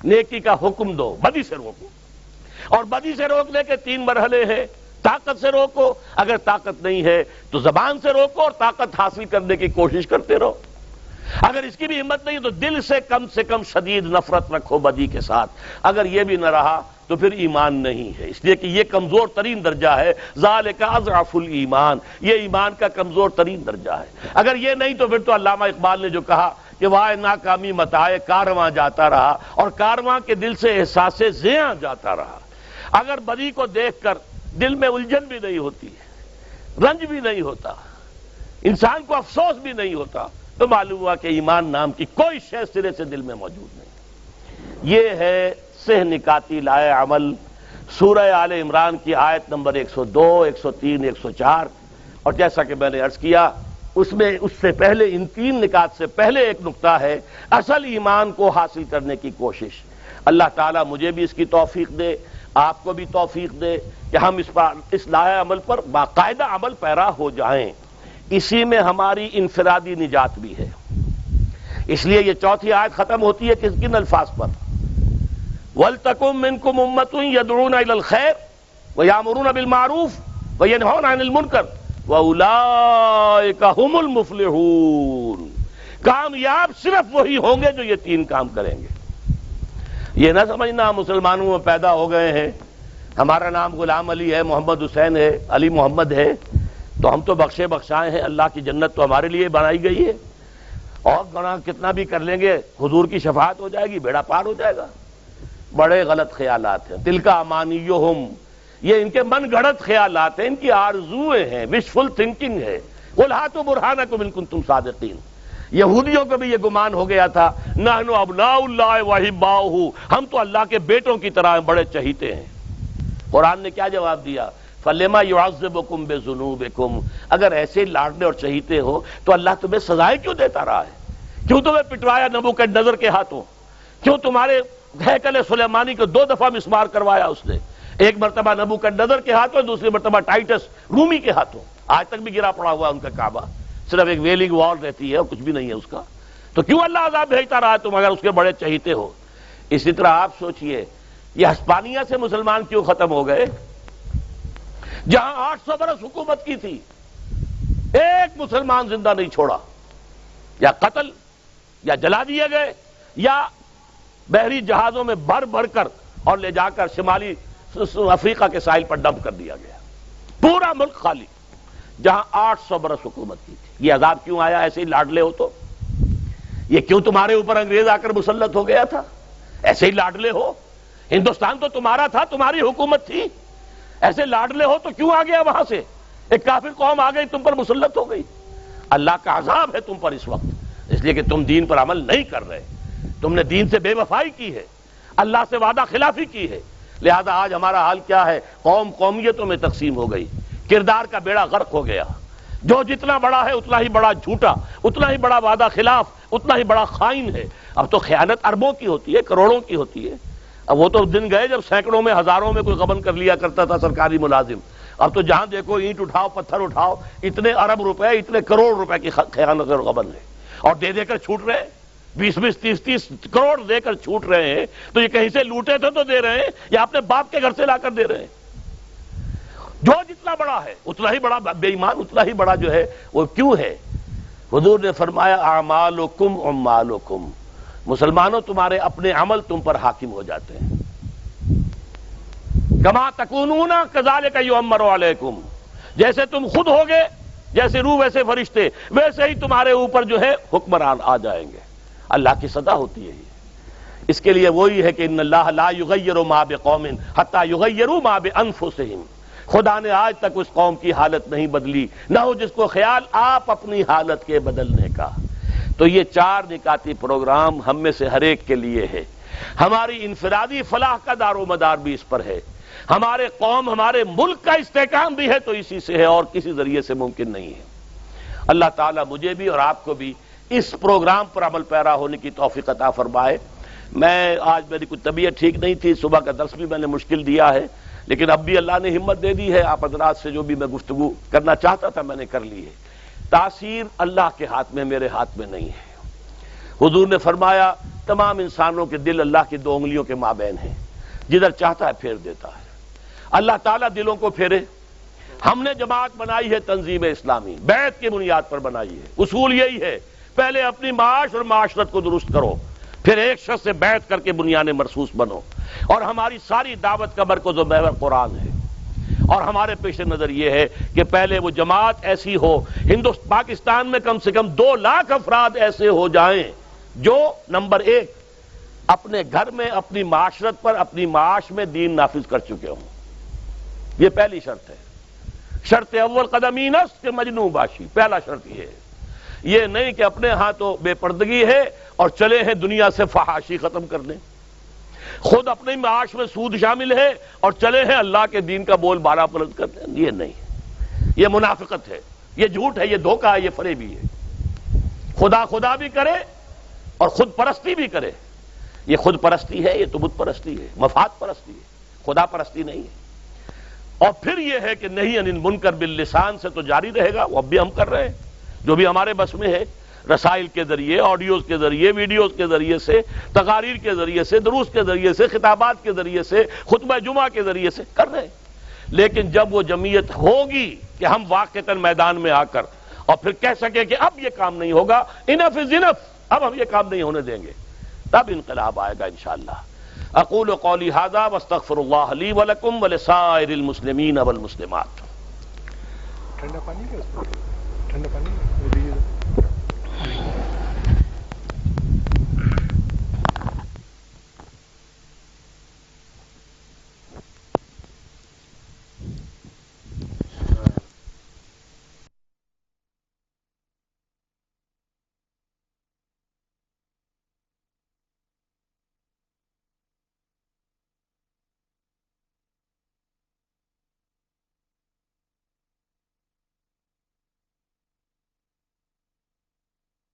نیکی کا حکم دو، بدی سے روکو، اور بدی سے روکنے کے 3 مرحلے ہیں۔ طاقت سے روکو، اگر طاقت نہیں ہے تو زبان سے روکو اور طاقت حاصل کرنے کی کوشش کرتے رہو۔ اگر اس کی بھی ہمت نہیں تو دل سے کم شدید نفرت رکھو بدی کے ساتھ۔ اگر یہ بھی نہ رہا تو پھر ایمان نہیں ہے، اس لیے کہ یہ کمزور ترین درجہ ہے، ذالک اضعف الایمان، یہ ایمان کا کمزور ترین درجہ ہے۔ اگر یہ نہیں تو پھر تو علامہ اقبال نے جو کہا کہ وائے ناکامی متائے کارواں جاتا رہا، اور کارواں کے دل سے احساس زیاں جاتا رہا۔ اگر بدی کو دیکھ کر دل میں الجھن بھی نہیں ہوتی، رنج بھی نہیں ہوتا، انسان کو افسوس بھی نہیں ہوتا، تو معلوم ہوا کہ ایمان نام کی کوئی شے سرے سے دل میں موجود نہیں۔ یہ ہے سہ نکاتی لائے عمل، سورہ آل عمران کی آیت نمبر 102، 103، 104۔ اور جیسا کہ میں نے عرض کیا، اس سے پہلے ان تین نکات سے پہلے ایک نقطہ ہے اصل ایمان کو حاصل کرنے کی کوشش۔ اللہ تعالیٰ مجھے بھی اس کی توفیق دے، آپ کو بھی توفیق دے کہ ہم اس لائحہ عمل پر باقاعدہ عمل پیرا ہو جائیں۔ اسی میں ہماری انفرادی نجات بھی ہے۔ اس لیے یہ چوتھی آیت ختم ہوتی ہے کن الفاظ پر؟ وَلْتَكُن مِّنكُمْ أُمَّةٌ يَدْعُونَ إِلَى الْخَيْرِ وَيَأْمُرُونَ بِالْمَعْرُوفِ وَيَنْهَوْنَ عَنِ الْمُنكَرِ وَأُولَٰئِكَ هُمُ الْمُفْلِحُونَ۔ کامیاب صرف وہی ہوں گے جو یہ تین کام کریں گے۔ یہ نہ سمجھنا ہم مسلمانوں میں پیدا ہو گئے ہیں، ہمارا نام غلام علی ہے، محمد حسین ہے، علی محمد ہے، تو ہم تو بخشے بخشائے ہیں، اللہ کی جنت تو ہمارے لیے بنائی گئی ہے، اور گناہ کتنا بھی کر لیں گے حضور کی شفاعت ہو جائے گی، بیڑا پار ہو جائے گا۔ بڑے غلط خیالات ہیں۔ تلک امانیہم، یہ ان کے من گھڑت خیالات ہیں، ان کی آرزویں ہیں، وشفل تھنکنگ ہے۔ قل ہاتوا برہانکم ان کنتم صادقین۔ یہودیوں کو بھی یہ گمان ہو گیا تھا، نحن ابناء اللہ واحباؤہ، ہم تو اللہ کے بیٹوں کی طرح بڑے چہیتے ہیں۔ قرآن نے کیا جواب دیا؟ فَلِمَا يُعَذِّبُكُم بِذُنُوبِكُم، اگر ایسے لاڈلے اور چہیتے ہو تو اللہ تمہیں سزائیں کیوں دیتا رہا ہے؟ کیوں تمہیں پٹوایا نبوکدنضر کے ہاتھوں؟ کیوں تمہارے ہیکل سلیمانی کو 2 دفعہ مسمار کروایا اس نے؟ ایک مرتبہ نبوکدنضر کے ہاتھوں، دوسری مرتبہ ٹائٹس رومی کے ہاتھوں۔ آج تک بھی گرا پڑا ہوا ان کا کعبہ، صرف ایک ویلنگ وال رہتی ہے اور کچھ بھی نہیں ہے اس کا۔ تو کیوں اللہ عذاب بھیجتا رہا ہے تم اگر اس کے بڑے چہیتے ہو؟ اسی طرح آپ سوچئے یہ ہسپانیہ سے مسلمان کیوں ختم ہو گئے؟ جہاں 800 برس حکومت کی تھی، ایک مسلمان زندہ نہیں چھوڑا، یا قتل یا جلا دیے گئے یا بحری جہازوں میں بھر بھر کر اور لے جا کر شمالی افریقہ کے ساحل پر ڈمپ کر دیا گیا۔ پورا ملک خالی، جہاں 800 برس حکومت کی تھی۔ یہ عذاب کیوں آیا؟ ایسے ہی لاڈلے ہو تو؟ یہ کیوں تمہارے اوپر انگریز آ کر مسلط ہو گیا تھا؟ ایسے ہی لاڈلے ہو؟ ہندوستان تو تمہارا تھا، تمہاری حکومت تھی، ایسے لاڈلے ہو تو کیوں آ گیا وہاں سے؟ ایک کافر قوم آ گئی، تم پر مسلط ہو گئی۔ اللہ کا عذاب ہے تم پر اس وقت، اس لیے کہ تم دین پر عمل نہیں کر رہے، تم نے دین سے بے وفائی کی ہے، اللہ سے وعدہ خلافی کی ہے۔ لہذا آج ہمارا حال کیا ہے؟ قوم قومیتوں میں تقسیم ہو گئی، کردار کا بیڑا غرق ہو گیا۔ جو جتنا بڑا ہے اتنا ہی بڑا جھوٹا، اتنا ہی بڑا وعدہ خلاف، اتنا ہی بڑا خائن ہے۔ اب تو خیانت اربوں کی ہوتی ہے، کروڑوں کی ہوتی ہے۔ اب وہ تو دن گئے جب سینکڑوں میں ہزاروں میں کوئی غبن کر لیا کرتا تھا سرکاری ملازم۔ اب تو جہاں دیکھو اینٹ اٹھاؤ پتھر اٹھاؤ، اتنے ارب روپے، اتنے کروڑ روپے کی خیانت اور غبن ہے، اور دے دے کر چھوٹ رہے ہیں۔ 20 30 کروڑ دے کر چھوٹ رہے ہیں، تو یہ کہیں سے لوٹے تھے تو دے رہے ہیں یا اپنے باپ کے گھر سے لا کر دے رہے ہیں؟ جو جتنا بڑا ہے اتنا ہی بڑا بے ایمان، اتنا ہی بڑا جو ہے وہ کیوں ہے؟ حضور نے فرمایا اعمالکم عمالکم، مسلمانوں تمہارے اپنے عمل تم پر حاکم ہو جاتے ہیں۔ کما تکونون کذالک یؤمر علیکم، جیسے تم خود ہوگے، جیسے روح ویسے فرشتے، ویسے ہی تمہارے اوپر جو ہے حکمران آ جائیں گے۔ اللہ کی صدا ہوتی ہے یہ۔ اس کے لیے وہی ہے کہ ان اللہ لا یغیر ما بقوم حتی یغیروا ما بانفسہم، خدا نے آج تک اس قوم کی حالت نہیں بدلی، نہ ہو جس کو خیال آپ اپنی حالت کے بدلنے کا۔ تو یہ 4 نکاتی پروگرام ہم میں سے ہر ایک کے لیے ہے۔ ہماری انفرادی فلاح کا دار و مدار بھی اس پر ہے، ہمارے قوم ہمارے ملک کا استحکام بھی ہے تو اسی سے ہے، اور کسی ذریعے سے ممکن نہیں ہے۔ اللہ تعالیٰ مجھے بھی اور آپ کو بھی اس پروگرام پر عمل پیرا ہونے کی توفیق عطا فرمائے۔ آج میری کوئی طبیعت ٹھیک نہیں تھی، صبح کا درس بھی میں نے مشکل دیا ہے، لیکن اب بھی اللہ نے ہمت دے دی ہے۔ آپ حضرات سے جو بھی میں گفتگو کرنا چاہتا تھا میں نے کر لی ہے۔ تاثیر اللہ کے ہاتھ میں، میرے ہاتھ میں نہیں ہے۔ حضور نے فرمایا تمام انسانوں کے دل اللہ کی 2 انگلیوں کے مابین ہیں، جدھر چاہتا ہے پھیر دیتا ہے۔ اللہ تعالیٰ دلوں کو پھیرے۔ ہم نے جماعت بنائی ہے تنظیم اسلامی، بیعت کی بنیاد پر بنائی ہے۔ اصول یہی ہے، پہلے اپنی معاش اور معاشرت کو درست کرو، پھر ایک شخص سے بیعت کر کے بنیان مرصوص بنو۔ اور ہماری ساری دعوت کا مرکز و محور قرآن ہے، اور ہمارے پیش نظر یہ ہے کہ پہلے وہ جماعت ایسی ہو، پاکستان میں کم سے کم 2 لاکھ افراد ایسے ہو جائیں جو نمبر 1 اپنے گھر میں، اپنی معاشرت پر، اپنی معاش میں دین نافذ کر چکے ہوں۔ یہ پہلی شرط ہے۔ شرط اول قدمین است کہ مجنون باشی، پہلا شرط یہ ہے۔ یہ نہیں کہ اپنے ہاں تو بے پردگی ہے اور چلے ہیں دنیا سے فحاشی ختم کرنے، خود اپنے معاش میں سود شامل ہے اور چلے ہیں اللہ کے دین کا بول بالا بلند کرنے، یہ نہیں، یہ منافقت ہے، یہ جھوٹ ہے، یہ دھوکہ ہے، یہ فریبی ہے۔ خدا بھی کرے اور خود پرستی بھی کرے، یہ خود پرستی ہے، یہ تو بت پرستی ہے، مفاد پرستی ہے، خدا پرستی نہیں ہے۔ اور پھر یہ ہے کہ نہیں عن المنکر باللسان سے تو جاری رہے گا، وہ اب بھی ہم کر رہے ہیں جو بھی ہمارے بس میں ہے، رسائل کے ذریعے، آڈیوز کے ذریعے، ویڈیوز کے ذریعے سے، تقاریر کے ذریعے سے، دروس کے ذریعے سے، خطابات کے ذریعے سے، خطبہ جمعہ کے ذریعے سے کر رہے ہیں۔ لیکن جب وہ جمعیت ہوگی کہ ہم واقعتاً میدان میں آ کر اور پھر کہہ سکے کہ اب یہ کام نہیں ہوگا، انف از انف، اب ہم یہ کام نہیں ہونے دیں گے، تب انقلاب آئے گا انشاءاللہ۔ اقول قولی ھذا واستغفر اللہ لی ولکم ولسائر المسلمین والمسلمات۔ ٹھنڈا پانی کیا اس میں؟ ٹھنڈا پانی